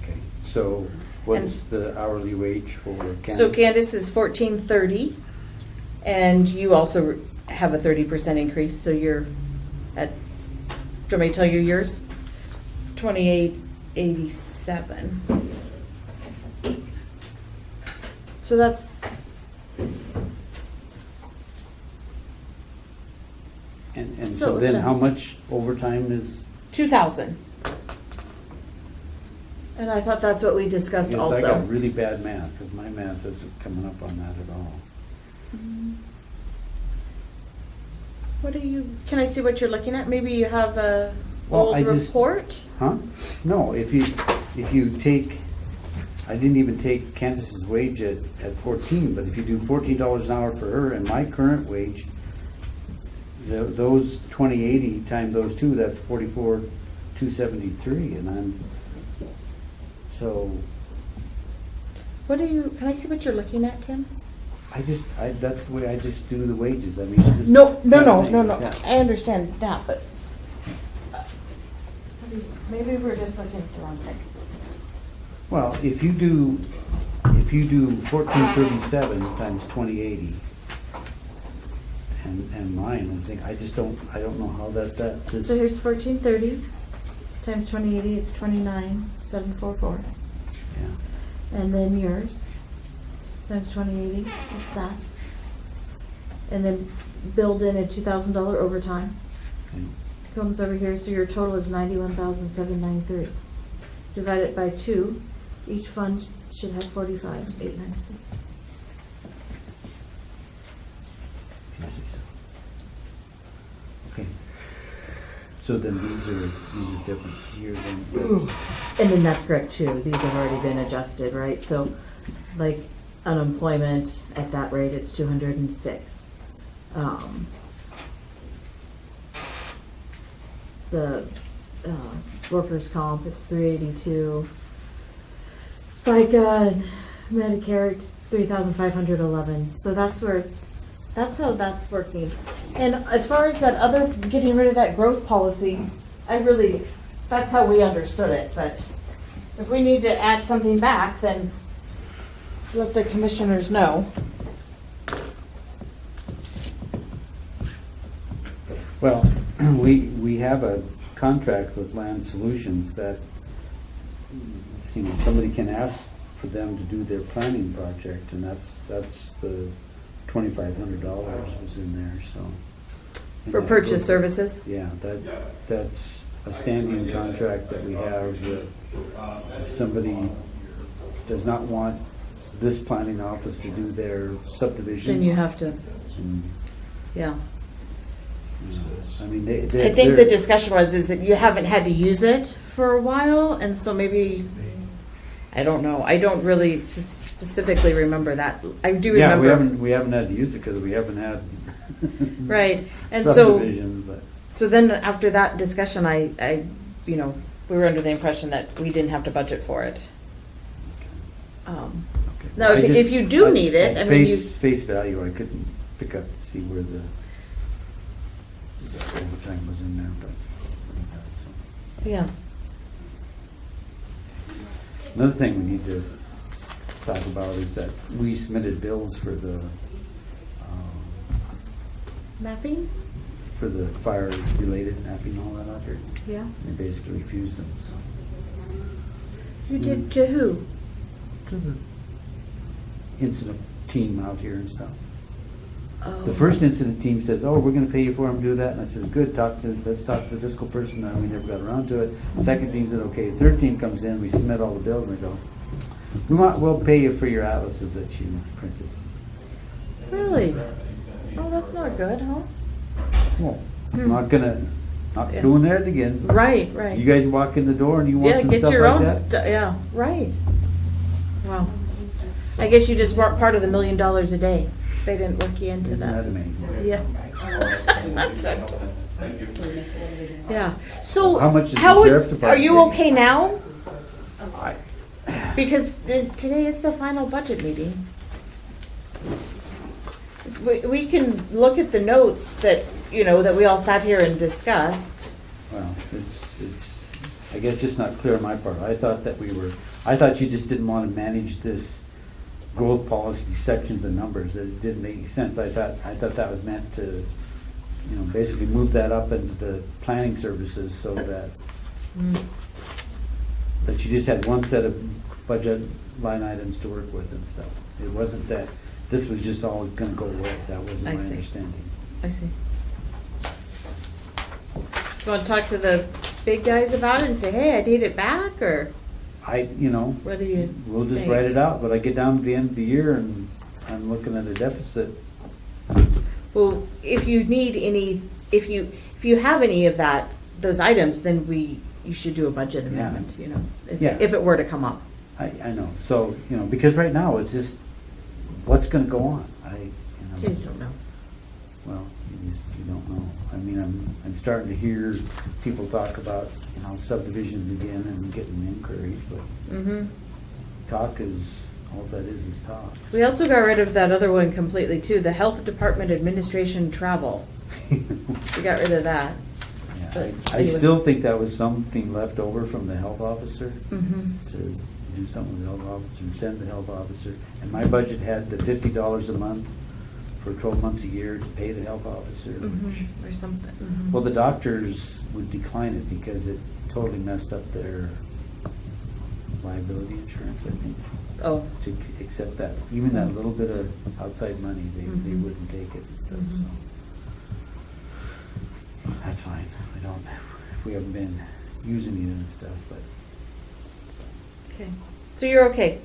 Okay. So what's the hourly wage for Candace? So Candace is $14.30, and you also have a 30% increase, so you're at, do you want me to tell you yours? 28, 87. So that's, And So so it's then done. how much overtime is? 2,000. And I thought that's what we discussed Because also. I got really bad math, because my math isn't coming up on that at all. What do you, can I see what you're looking at? Maybe you have a Well, old I just- report? Huh? No, if you take, I didn't even take Candace's wage at 14, but if you do $14 an hour for her and my current wage, those 2080 times those two, that's 44,273, and I'm, so, What do you, can I see what you're looking at, Tim? that's the way I just do the wages, I mean. it's just- No. Yeah. I understand that, but maybe we're just looking at the wrong thing. Well, if you do 1437 times 2080, and mine, I don't know how that is. So here's 1430 times 2080, it's 29,744. Yeah. And then yours times 2080, what's that? And then build in a $2,000 overtime. Okay. Comes over here, so your total is 91,793. Divide it by 2, each fund should have 45,896. Okay. So then these are different here than. And then that's correct too, these have already been adjusted, right? So like unemployment, at that rate, it's 206. The workers' comp, it's 382. FICA and Medicare, it's 3,511. So that's how that's working. And as far as that other, getting rid of that growth policy, that's how we understood it, but if we need to add something back, then let the commissioners know. Well, we have a contract with Land Solutions that, somebody can ask for them to do their planning project, and that's the $2,500 was in there, so. And For that purchase goes- services? Yeah, that's a standing contract that we have, that if somebody does not want this planning office to do their subdivision. Then you have to, and, yeah. I mean, I think the discussion is that you haven't had to use it for a while, and so maybe, I don't know, I don't really specifically remember that. I do Yeah, remember. we haven't had to use it because we haven't had. Right, and so, subdivision, but. so then after that discussion, I, we were under the impression that we didn't have to budget for it. Now, if you do need it, I mean, Face value, I couldn't pick up to see where the overtime was in there, but. yeah. Another thing we need to talk about is that we submitted bills for the Mapping? fire-related mapping, all that out there. Yeah. They basically refused them, so. You did to who? To the incident team out here and stuff. Oh. The first incident team says, "Oh, we're going to pay you for them, do that," and I says, "Good. Let's talk to the fiscal person." And we never got around to it. Second team said, "Okay." Third team comes in. We submit all the bills, and they go, "We'll pay you for your atlases that you printed." Really? Oh, that's not good, huh? Well, Hmm. not Yeah. doing that again. Right, right. You guys walk in the door and you want Yeah, some get stuff your like own that. stuff. Yeah, right. Wow. I guess you just weren't part of the $1 million a day. They didn't work you into Isn't that. that amazing? Yeah. That's it. Yeah. So How much is the how sheriff are department you getting? okay now? I- Because today is the final budget meeting. We can look at the notes that, that we all sat here and discussed. Well, it's, I guess just not clear on my part. I thought you just didn't want to manage this growth policy sections and numbers, that it didn't make any sense. I thought that was meant to, basically move that up into the planning services so that, but you just had one set of budget line items to work with and stuff. It wasn't that, this was just all gonna go away. That wasn't my I see. understanding. I see. You want to talk to the big guys about it and say, hey, I need it back, or You know, what do you we'll just think? write it out, but I get down to the end of the year and I'm looking at a deficit. Well, if you need any, if you have any of those items, then you should do a budget amendment, you know, Yeah. if it were to come up. I know, so, you know, because right now it's just, what's gonna go on? You don't know. Well, you don't know. I mean, I'm starting to hear people talk about, you know, subdivisions again and getting inquiries, but Mm-hmm. talk all that is talk. We also got rid of that other one completely too, the Health Department Administration Travel. We got rid of that. Yeah, But I anyway. still think that was something left over from the health officer Mm-hmm. to do something with the health officer and send the health officer. And my budget had the $50 a month for 12 months a year to pay the health officer. Which, Mm-hmm. Or something. Mhm. well, the doctors would decline it because it totally messed up their liability insurance, I think. Oh. To accept that, even that little bit of outside money, they Mhm. wouldn't take it and stuff, Mhm. so. That's fine, if we haven't been using it and stuff, but Okay. So you're okay?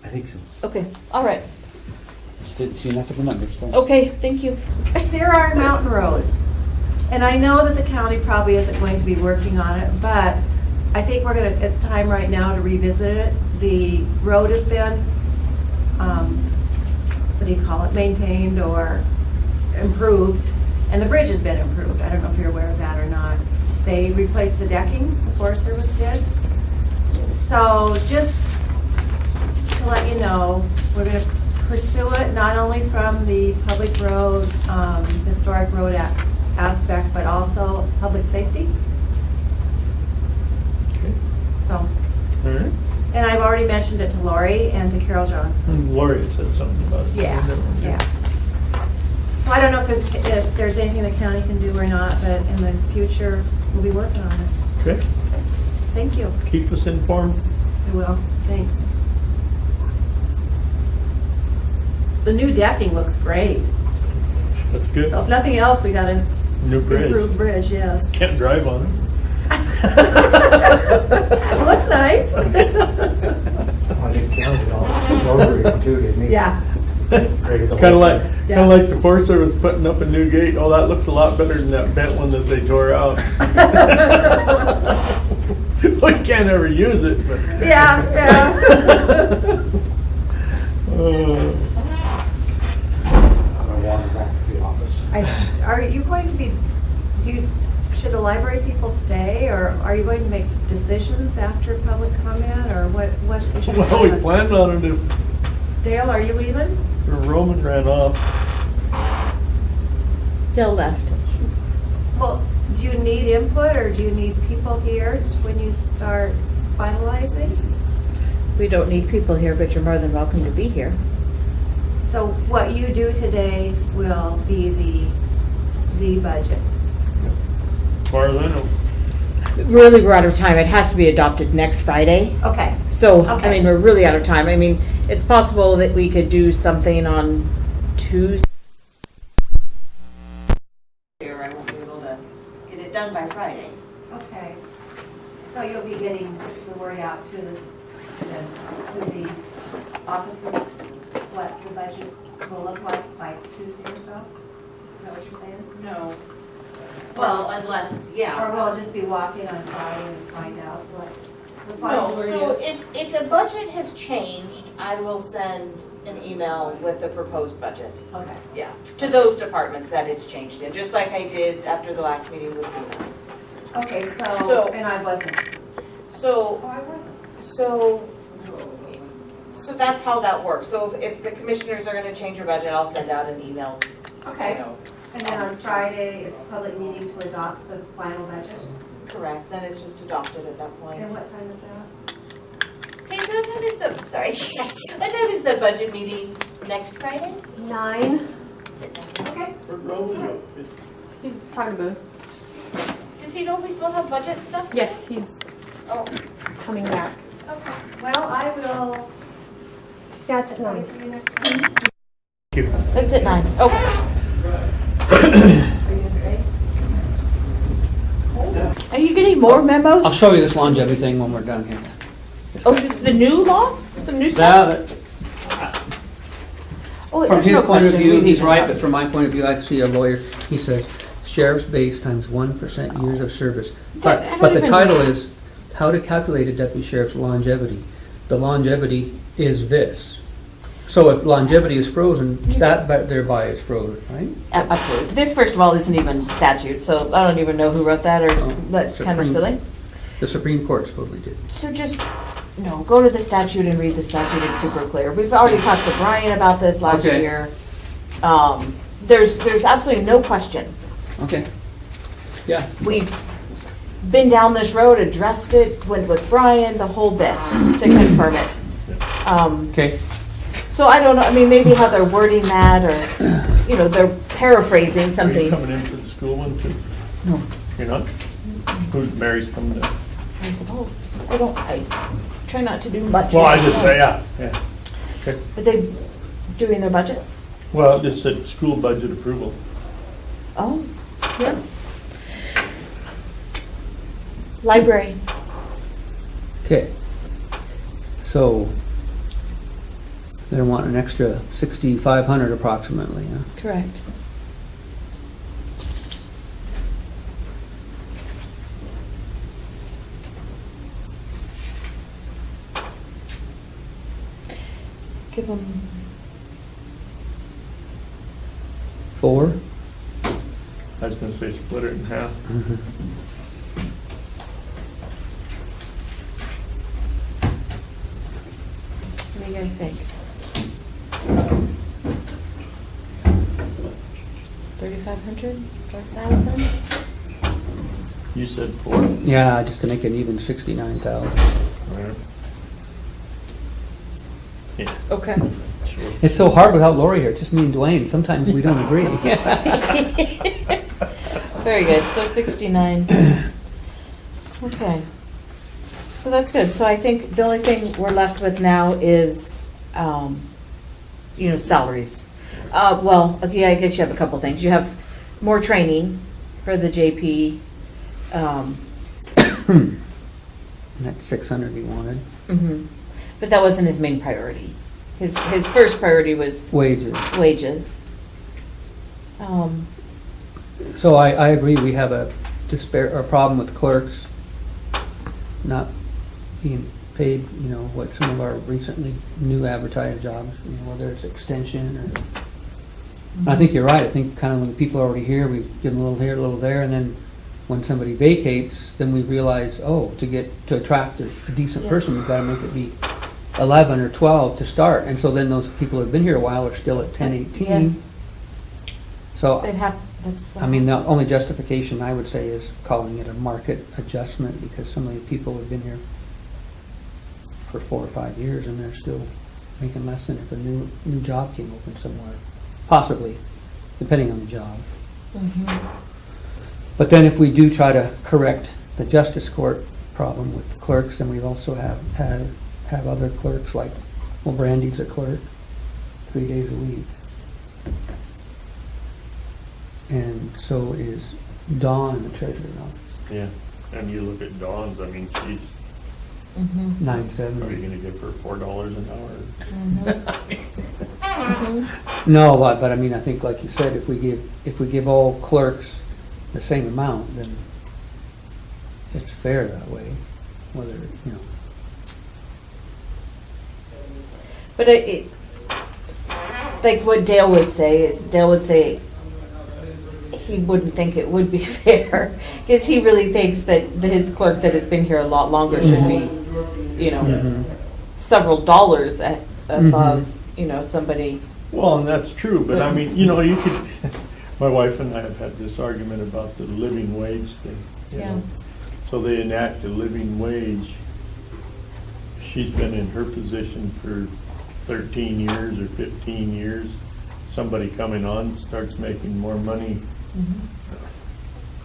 I think so. Okay. All right. Just didn't see enough of the numbers. Thanks. Okay. Thank you. Zero Iron Mountain Road. And I know that the county probably isn't going to be working on it, but I think it's time right now to revisit it. The road has been, what do you call it, maintained or improved, and the bridge has been improved. I don't know if you're aware of that or not. They replaced the decking, the Forest Service did. So just to let you know, we're going to pursue it not only from the public road, historic road aspect, but also public safety. Okay. So, All right. and I've already mentioned it to Lori and to Carol Johnson. Lori had said something about it. Yeah, yeah. So I don't know if there's anything the county can do or not, but in the future, we'll be working on it. Okay. Thank you. Keep us informed. I will. Thanks. The new decking looks great. That's good. So if nothing else, we got an New bridge. improved bridge, yes. Can't drive on it. It looks nice. I think counted all rotary too, didn't he? Yeah. It's kind of like the Forest Service putting up a new gate. Oh, that looks a lot better than that bent one that they tore out. We can't ever use it, but. Yeah, yeah. I want to back to the office. Are you going to be, should the library people stay, or are you going to make decisions after public comment, or what is your Well, we plan? planned on it if Dale, are you leaving? Roman ran off. Still left. Well, do you need input, or do you need people here when you start finalizing? We don't need people here, but you're more than welcome to be here. So what you do today will be the budget. As far as I know. Really, we're out of time. It has to be adopted next Friday. Okay. So, Okay. I mean, we're really out of time. I mean, it's possible that we could do something on Tuesday. Or I won't be able to get it done by Friday. Okay. So you'll be getting the word out to the offices, what the budget will look like by Tuesday or so? Is that what you're saying? No. Well, unless, yeah. Or we'll just be walking on Friday and find out what the No, final word so is? if the budget has changed, I will send an email with the proposed budget. Okay. Yeah, to those departments that it's changed in, just like I did after the last meeting with you. Okay, So- so, and I wasn't. So, Oh, I wasn't. so that's how that works. So if the commissioners are gonna change your budget, I'll send out an email. Okay. And then on Friday, it's a public meeting to adopt the final budget? Correct, then it's just adopted at that point. And what time is that? Okay, so what time is the, sorry, what time is the budget meeting next Friday? 9. Okay. Where'd Roman go? He's talking booth. Does he know we still have budget stuff? Yes, he's Oh, coming back. okay. Well, I will. That's at I'll 9. see you next time. That's at 9. Okay. Are you gonna stay? Are you getting more memos? I'll show you this longevity thing when we're done here. Oh, is this the new law? Some new stuff? That, Oh, from there's his no point of question. view, We he's need to right, talk. but from my point of view, I see a lawyer, he says, sheriff's base times 1% years of service. I But don't the even- title is, how to calculate a deputy sheriff's longevity. The longevity is this. So if longevity is frozen, that thereby is frozen, right? Absolutely. This, first of all, isn't even statute, so I don't even know who wrote that, or Oh, that's kind of Supreme- silly. The Supreme Court supposedly did. So just, no, go to the statute and read the statute. It's super clear. We've already talked to Brian about this last Okay. year. There's absolutely no question. Okay. Yeah. We've been down this road, addressed it, went with Brian, the whole bit, to confirm it. Okay. So I don't know, I mean, maybe how they're wording that, or, you know, they're paraphrasing Are you something. coming in for the school one too? No. You're not? Who's, Mary's coming in? I suppose. I try not to do much. Well, I with just, it. yeah. Okay. Are they doing their budgets? Well, it just said school budget approval. Oh, yeah. Library. Okay. So they're wanting an extra 6,500 approximately, huh? Correct. Give them 4? I was gonna say split it in half. What do you guys think? 3,500, 4,000? You said 4. Yeah, just to make it even 69,000. Right. Yeah, Okay. sure. It's so hard without Lori here. It's just me and Dwayne. Sometimes we don't agree. Very good, so 69. Okay. So that's good. So I think the only thing we're left with now is, salaries. Well, okay, I guess you have a couple things. You have more training for the JP. That's 600 he wanted. Mhm. But that wasn't his main priority. His first priority was Wages. wages. So I agree, we have a problem with clerks not being paid, what some of our recently new advertised jobs, whether it's extension or, I think you're right, I think kind of when people are already here, we give them a little here, a little there, and then when somebody vacates, then we realize, to attract a decent person, we've got to make it be 11 or 12 to start, and so then those people who've been here a while are still at 10, 18. Yes. So, That's. I mean, the only justification I would say is calling it a market adjustment, because some of the people have been here for 4 or 5 years and they're still making less than if a new job came open somewhere, possibly, depending on the job. Mhm. But then if we do try to correct the justice court problem with clerks, then we also have other clerks, like, well, Brandy's a clerk 3 days a week. And so is Dawn in the treasurer's office, Yeah, and you look at Dawn's, I mean, she's, Mhm. are you $9.70. gonna give her $4 an hour? No, but I mean, I think like you said, if we give all clerks the same amount, then it's fair that way, whether, But like what Dale would say he wouldn't think it would be fair, because he really thinks that his clerk that has been here a lot longer should be, several dollars above, somebody. Well, and that's true, but I mean, you could, my wife and I have had this argument about the living wage thing. you Yeah. know. So they enact a living wage. She's been in her position for 13 years or 15 years. Somebody coming on starts making more money.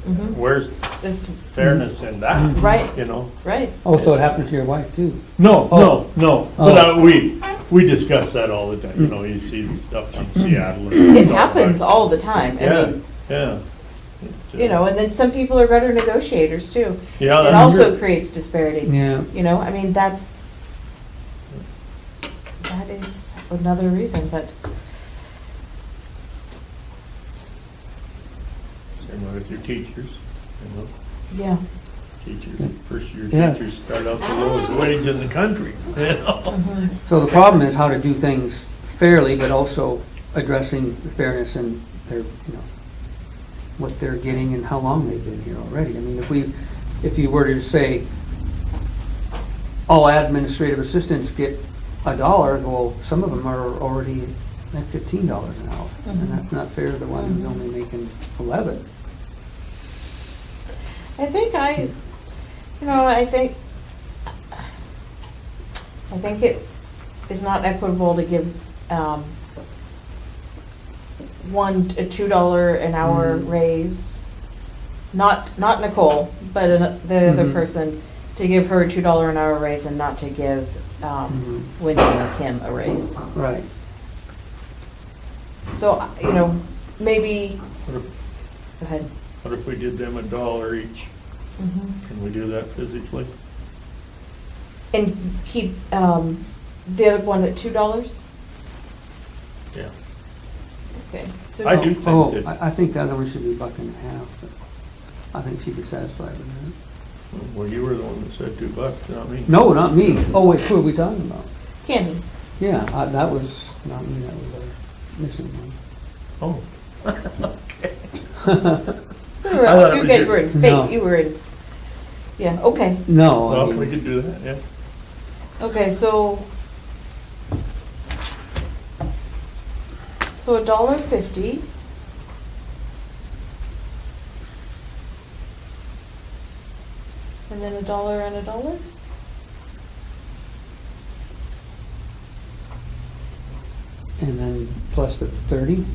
Where's It's, fairness in that? Right. You know? right. Oh, so it happened to your wife too? No, Oh. no. But we discuss that all the time. You know, you see the stuff in Seattle. and It stuff happens like- all the time. I Yeah, mean, yeah. you know, and then some people are better negotiators too. Yeah, It that's also true. creates disparity. Yeah. You know, I mean, that is another reason, but Same way with your teachers, you know. yeah. Teachers, first year Yeah. teachers start out the lowest wage in the country, you know? So the problem is how to do things fairly, but also addressing the fairness in their, you know, what they're getting and how long they've been here already. I mean, if you were to say, all administrative assistants get $1, well, some of them are already at $15 an hour. And that's not fair to the one who's only making 11. I think I think it is not equitable to give a $2 an hour raise. Not Nicole, but the other person, to give her a $2 an hour raise and not to give Wendy and Kim a raise. Right. So, you know, maybe, What if- go ahead. What if we did them $1 each? Can we do that physically? And keep the other one at $2? Yeah. Okay. So I do think Oh, that, I think the other one should be $1.50, but I think she'd be satisfied with that. well, you were the one that said $2, not me. No, not me. Oh, wait, who are we talking about? Candies. Yeah, that was not me, that was our missing one. Oh. Okay. You I thought it was guys your- were in No. fake, you were in, yeah, okay. No, I Well, mean- we could do that, yeah. Okay, so $1.50. And then $1 and $1? And then plus the 30?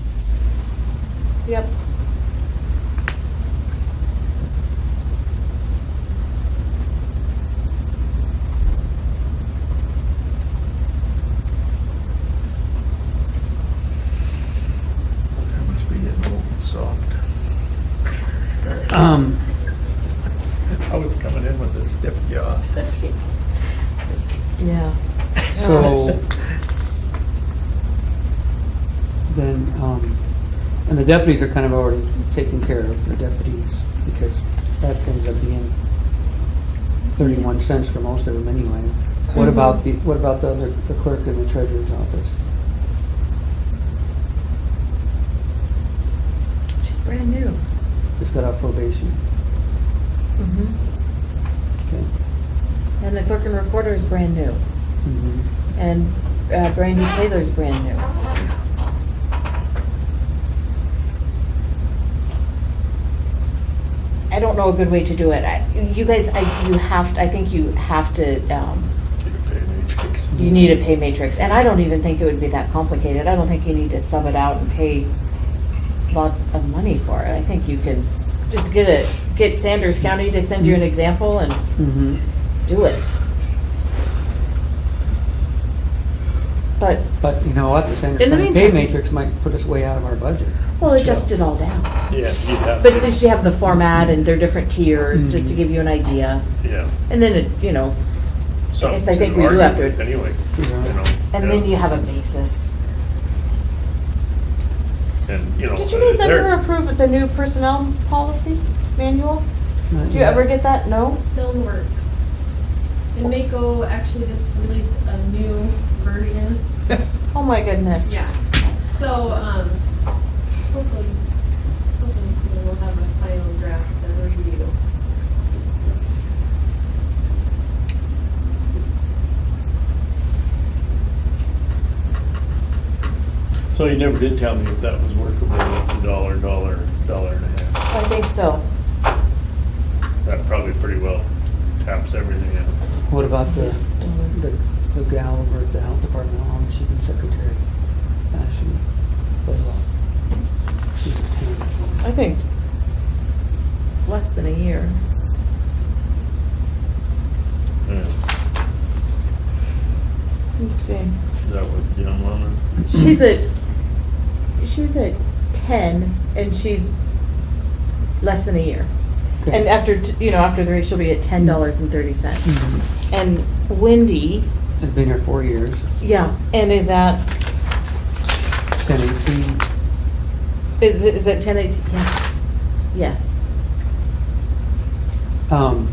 Yep. That must be getting old and soft. I was coming in with a stiff jaw. Yeah. So, then, and the deputies are kind of already taken care of, the deputies, because that ends up being 31 cents for most of them anyway. What about the other, the clerk in the treasurer's office? She's brand new. Just got off probation. Okay. And the clerk and recorder is brand new. And Brandy Taylor's brand new. I don't know a good way to do it. You guys, I think you have to, you need a pay matrix. And I don't even think it would be that complicated. I don't think you need to sub it out and pay a lot of money for it. I think you can just get Sanders County to send you an example and do it. But you know what, the Sanders In the County pay meantime- matrix might put us way out of our budget. Well, adjust it all down. Yeah, you'd have. But at least you have the format and their different tiers, just to give you an idea. Yeah. And then, I guess I think we do have to, Anyway, you know. and then you have a basis. And, you know. Did you guys they're- ever approve the new personnel policy manual? Not Did you yet. ever get that? No? Still in the works. And Mako actually just released a new version. Oh my goodness. Yeah. So, hopefully soon we'll have a final draft to review. So you never did tell me if that was workable at the $1, $1.50. I think so. That probably pretty well taps everything out. What about the gal over at the health department, how long has she been secretary? She was, she was 10. I think less than a year. Yeah. Let's see. Is that what Jim wanted? She's at 10 and she's less than a year. Okay. And after, after the raise, she'll be at $10.30. Mhm. And Wendy, I've been here 4 years, yeah, and is at, 10, 18. is it 10, 18? Yeah. Yes. Um,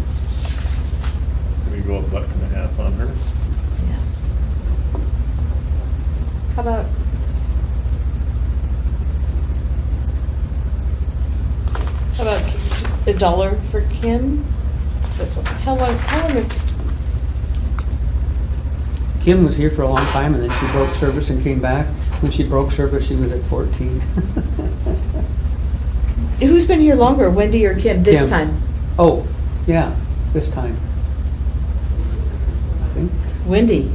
We go $1.50 on her. Yeah. How about? How about $1 for Kim? How long is? Kim was here for a long time and then she broke service and came back. When she broke service, she was at 14. Who's been here longer, Wendy or Kim, this Kim. time? Oh, yeah, this time. I think. Wendy.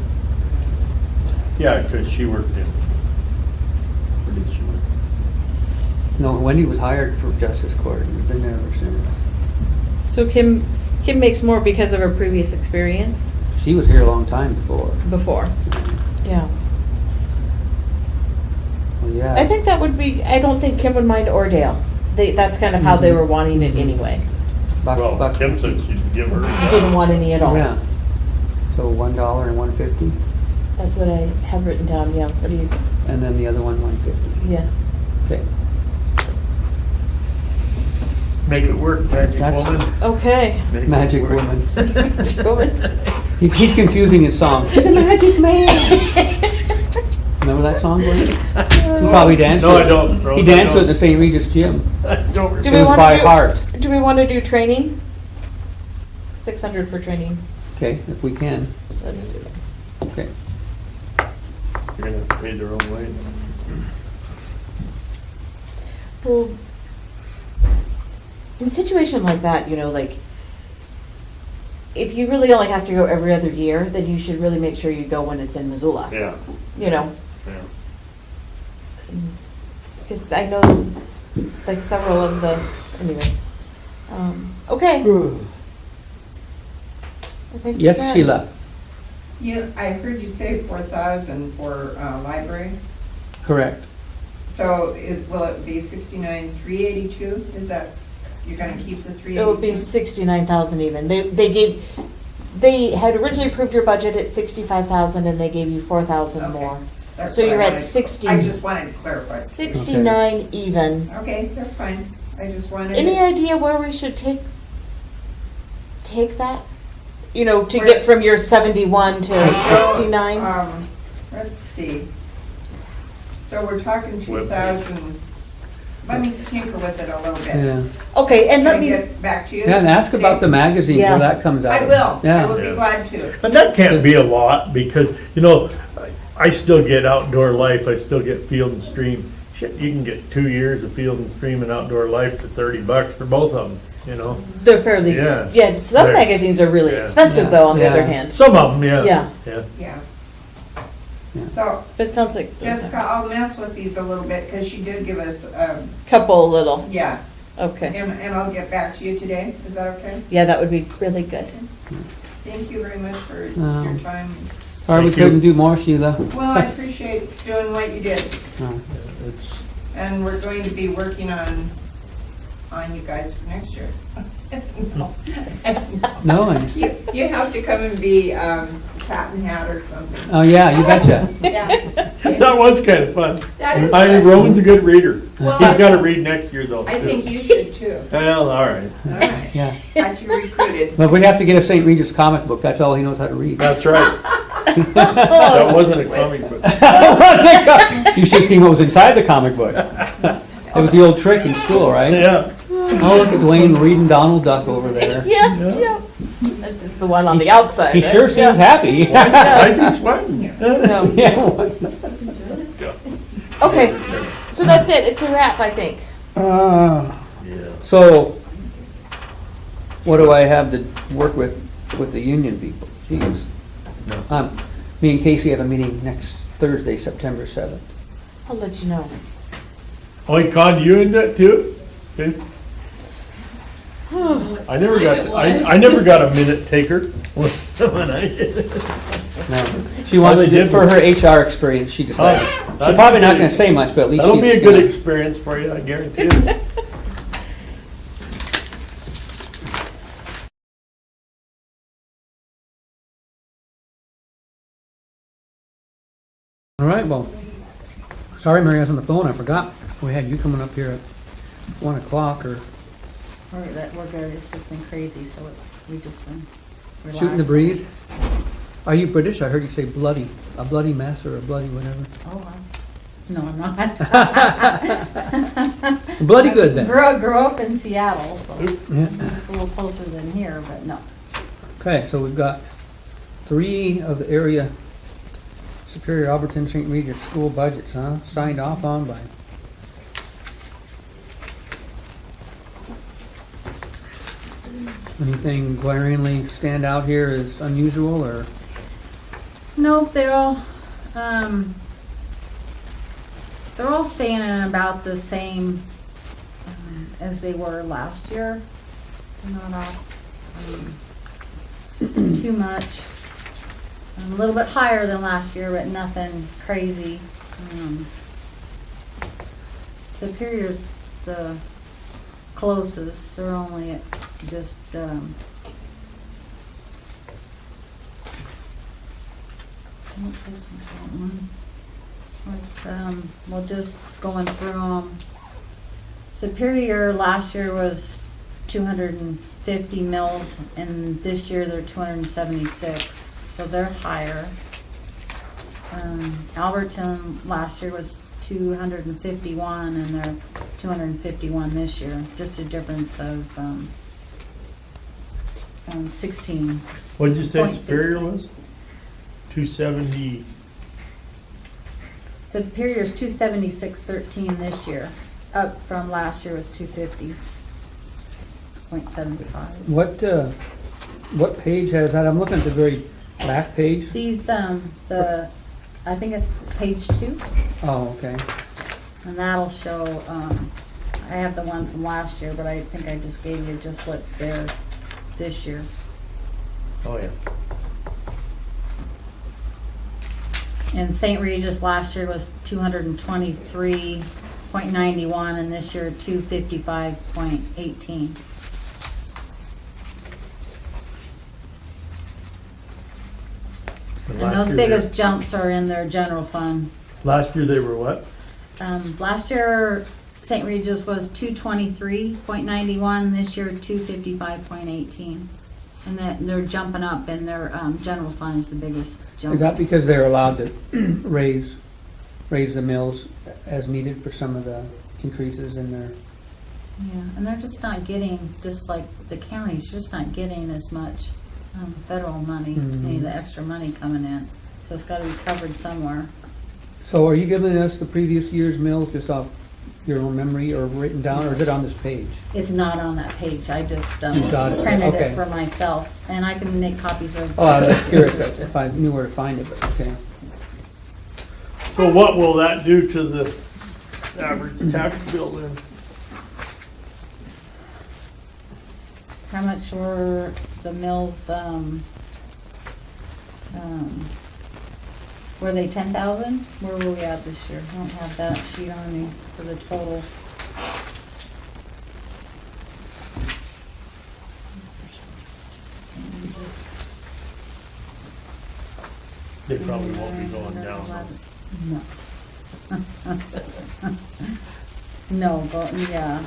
Yeah, because she worked in. Where did she work? No, Wendy was hired for Justice Court and has been there ever since. So Kim makes more because of her previous experience She was here a long time before. before. Yeah. Well, yeah. I think that would be, I don't think Kim would mind or Dale. That's kind of how they were wanting it anyway. Well, Kim said she'd give her. Didn't want any at all. Yeah. So $1 and $1.50, That's what I have written down, yeah. What do you, and then the other one $1.50. yes. Okay. Make it work, magic That's- woman. Okay. Make it Magic work. woman. He's confusing his song. She's a magic man. Remember that song, Gordon? He probably danced No, with I don't, bro. He I danced don't. with the St. Regis Gym. I don't Do It we was want by to do, heart. do we want to do training? 600 for training. Okay, if we can. Let's do it. Okay. You're gonna have to pay their own way. Well, in a situation like that, like, if you really only have to go every other year, then you should really make sure you go when it's in Missoula. Yeah, Yeah. Because I know, like, several of the, anyway. Okay. I think Yes, that's it. Sheila. I heard you say 4,000 for library. Correct. So will it be 69,382? Is that, you're gonna keep the 382? It would be 69,000 even. They had originally approved your budget at 65,000 and they gave you 4,000 Okay. more. That's So what I you're at wanted- 60. I just wanted to clarify. 69 even. Okay, that's fine. I just wanted. Any to- idea where we should take that? To Where- get from your 71 to 69? Let's see. So we're talking 2,000. Let me tinker with it a little bit. Yeah. Okay, and Can let I me, get back to you? Yeah, and ask about the magazine Yeah. where that comes out. I will. I Yeah. will be glad to. and that can't be a lot because, I still get Outdoor Life, I still get Field and Stream. Shit, you can get 2 years of Field and Stream and Outdoor Life for $30 for both of them, they're fairly, Yeah. some They're- magazines are really yeah. expensive though, on the Yeah. other hand. Some of them, yeah. Yeah. Yeah. Yeah. Yeah. So But it sounds like there's Jessica, a I'll mess with these a little bit because she did give us, couple little, yeah. okay. And I'll get back to you today. Is that okay? Yeah, that would be really good. Thank you very much for your time. Or we Thank you. couldn't do more, Sheila. Well, I appreciate doing what you did. No. It's, And we're going to be working on you guys for next year. No, and, You have to come and be Cat and Hat or something. oh yeah, you betcha. Yeah. that was kind of fun. That is fun. Roman's a good reader. Well, He's got to read next year though. I too. think you should too. Well, all right. All right. Yeah. Got you recruited. But we have to get a St. Regis comic book. That's all he knows how to read. That's right. That wasn't a comic book. You should have seen what was inside the comic book. It was the old trick in school, right? Yeah. Oh, look at Dwayne reading Donald Duck over there. Yeah. That's just the one on the outside. He right? sure seems happy. Why is he sweating? No. Yeah. Okay, so that's it. It's a wrap, I think. Yeah. So, what do I have to work with the union people? Jeez. No. Me and Casey have a meeting next Thursday, September 7th. I'll let you know. Oh, he conned you in that too? Yes. I never got, I never got a minute taker when I did it. No. She wants they to do did it for was- her HR experience, she decided. Oh, She's that's probably not good. gonna say much, but at least That'll she's be a good gonna- experience for you, I guarantee it. All right, well, sorry Mary, I was on the phone, I forgot. We had you coming up here at 1 o'clock or We're good, it's just been crazy, so we've just been relaxed. shooting the breeze. Are you British? I heard you say bloody, a bloody mess or a bloody whatever. Oh, no, I'm not. Bloody good then. Grew up in Seattle, so Yeah. it's a little closer than here, but no. Okay, so we've got 3 of the area Superior Alberton St. Regis school budgets, huh? Signed off on by. Anything glaringly stand out here as unusual or? Nope, they're all staying in about the same as they were last year. They're not all too much. A little bit higher than last year, but nothing crazy. Superior's the closest. They're only at just well, just going through them. Superior last year was 250 mils, and this year they're 276, so they're higher. Alberton last year was 251, and they're 251 this year. Just a difference of 16. What did you say 0.16. Superior was? 270, Superior's 276.13 this year, up from last year was 250.75. What page has that? I'm looking at the very back page. These, I think it's page 2, Oh, okay. and that'll show, I have the one from last year, but I think I just gave you just what's there this year. oh yeah. And St. Regis last year was 223.91, and this year 255.18. And Last those year biggest jumps are in their general fund. Last year they were what? Last year, St. Regis was 223.91, this year 255.18. And they're jumping up, and their general fund is the biggest jump. Is that because they're allowed to raise the mills as needed for some of the increases in their? Yeah, and they're just not getting, just like the county's just not getting as much federal money, any of the extra money coming in. So it's got to be covered somewhere. So are you giving us the previous year's mills just off your own memory or written down, or is it on this page? It's not on that page. I just You got it. printed Okay. it for myself, and I can make copies of. Oh, I was curious if I knew where to find it, but okay. So what will that do to the average tax bill then? How much were the mills? Were they 10,000? Where were we at this year? I don't have that sheet on me for the total. They probably won't be going down. No. No, but yeah.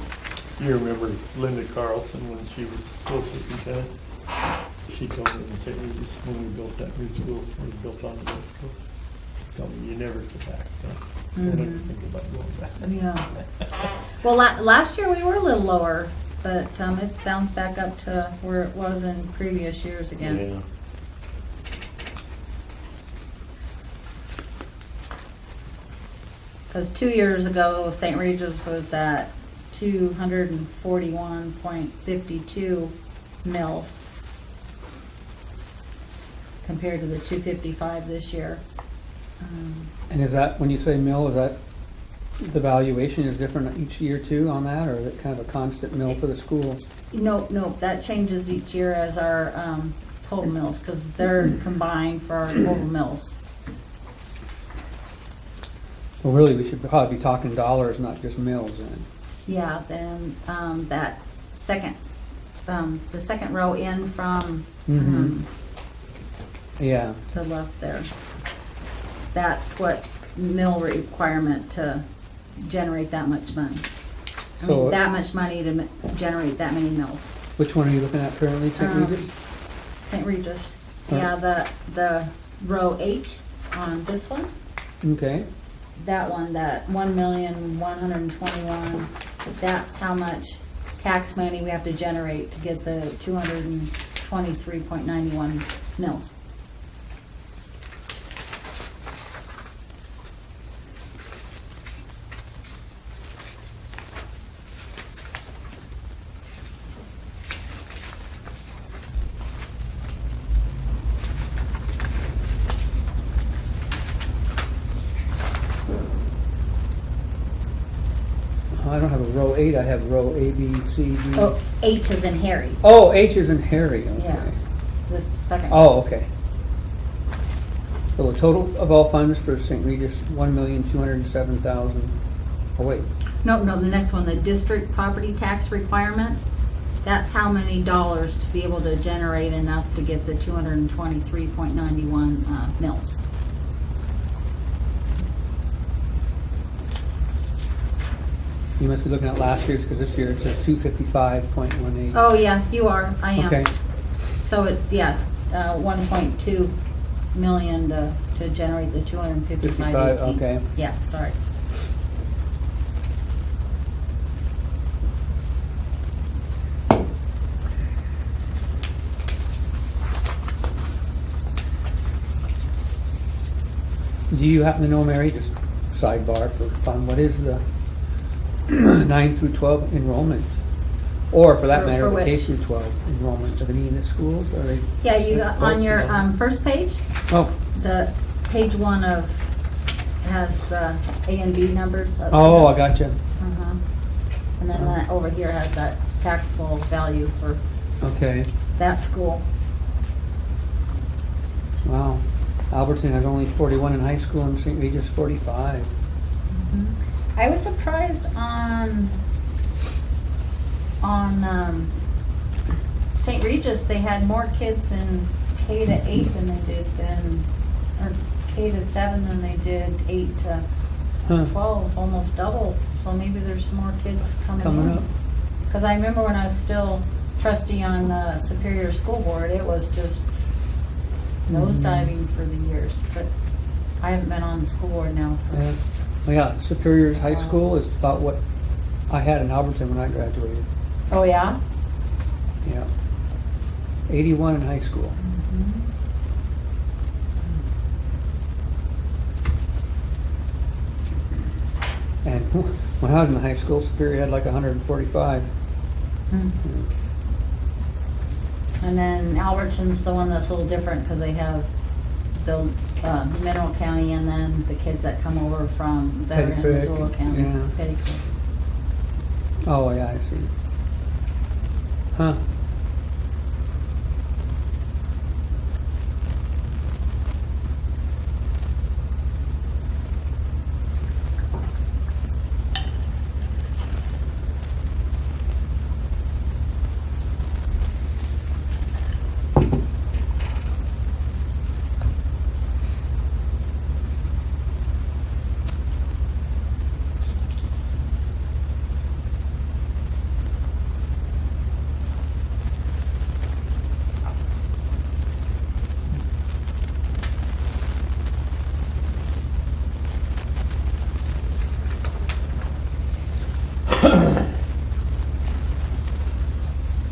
You remember Linda Carlson when she was school superintendent? She told me in St. Regis when we built that new school, we built on the new school. She told me, you never go back. Don't ever think about going back. Yeah. Well, last year we were a little lower, but it's bounced back up to where it was in previous years again. Yeah. Because 2 years ago, St. Regis was at 241.52 mils compared to the 255 this year. And is that, when you say mill, is that the valuation is different each year too on that, or is it kind of a constant mill for the schools? Nope, that changes each year as our, total mills, cause they're combined for our total mills. Well, really, we should probably be talking dollars, not just mills then. Yeah, then, that second, the second row in from, Mhm. Yeah, the left there. That's what mill requirement to generate that much money. I So- mean, that much money to generate that many mills. which one are you looking at currently, St. Regis? St. Regis, Huh. yeah, the row H on this one, Okay, that one, that 1,121,000, that's how much tax money we have to generate to get the 223.91 mills. I don't have a row 8, I have row A, B, C, D. Oh, H is in Harry, Oh, H is in Harry, okay. yeah, the second. Oh, okay. So the total of all funds for St. Regis, 1,207,000. Oh, wait, No, the next one, the district property tax requirement, that's how many dollars to be able to generate enough to get the 223.91 mills. you must be looking at last year's, because this year it says 255.18. Oh, yeah, you are, I am. Okay, So it's, 1.2 million to generate the 255.18. 55, okay. Yeah, sorry. Do you happen to know, Mary, just sidebar for fun, what is the 9 through 12 enrollment? Or for that For- matter, for the which? K through 12 enrollment of any of the schools? Are they? Yeah, you got on your first page, Oh, the page 1 of, has A and B numbers. up oh, there. I gotcha. Uh-huh. And then that over here has that taxable value for Okay, that school. wow. Alberton has only 41 in high school and St. Regis 45. I was surprised on St. Regis, they had more kids in K to 8 than they did or K to 7 than they did 8 to Huh. 12, almost double. So maybe there's more kids coming Coming in. up. Because I remember when I was still trustee on the Superior School Board, it was just nosediving for the years. But I haven't been on the school board now. Yeah. Well, yeah, Superior's High School is about what I had in Alberton when I graduated. Oh, yeah? Yeah. 81 in high school. And when I was in high school, Superior had like 145. And then Albertson's the one that's a little different because they have the Mineral County and then the kids that come over from that are in Petty Creek, Missoula County. yeah. Petty Creek. Oh, yeah, I see. Huh.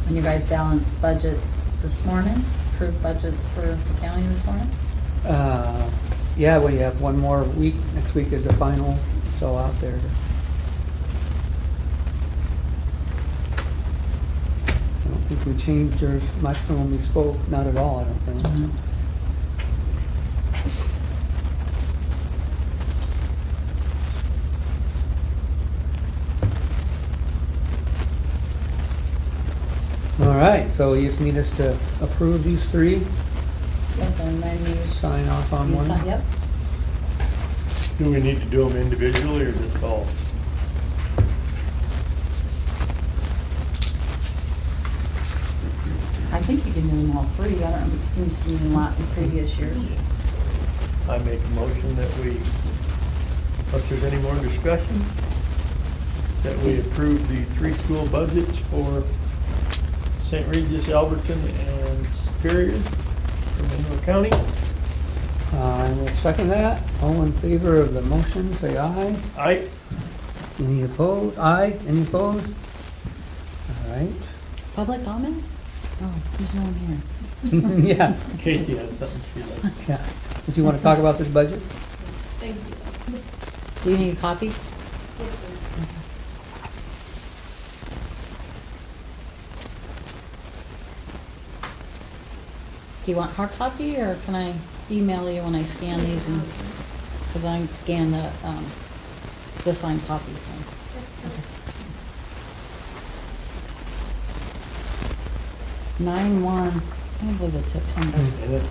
And you guys balanced budget this morning? Approved budgets for the county this morning? Yeah, we have one more week. Next week is the final. It's all out there. I don't think we changed yours much from when we spoke. Not at all, I don't think. All right, so you just need us to approve these three, Yep, and then you, sign off on you one? sign, yep. Do we need to do them individually or just all? I think you can do them all three. I don't know, it seems to be a lot in previous years. I make a motion that we, unless there's any more discussion, that we approve the three school budgets for St. Regis, Alberton, and Superior from Monroe County. I will second that. All in favor of the motion, say aye. Aye. Any opposed? Aye. Any opposed? All right. Public comment? Oh, there's no one here. Yeah, Casey has something she'd like. yeah. Did you want to talk about this budget? Thank you. Do you need a copy? Do you want hard copy, or can I email you when I scan these? And because I scan the signed copies. So. 9/1. I can't believe it's September. And it-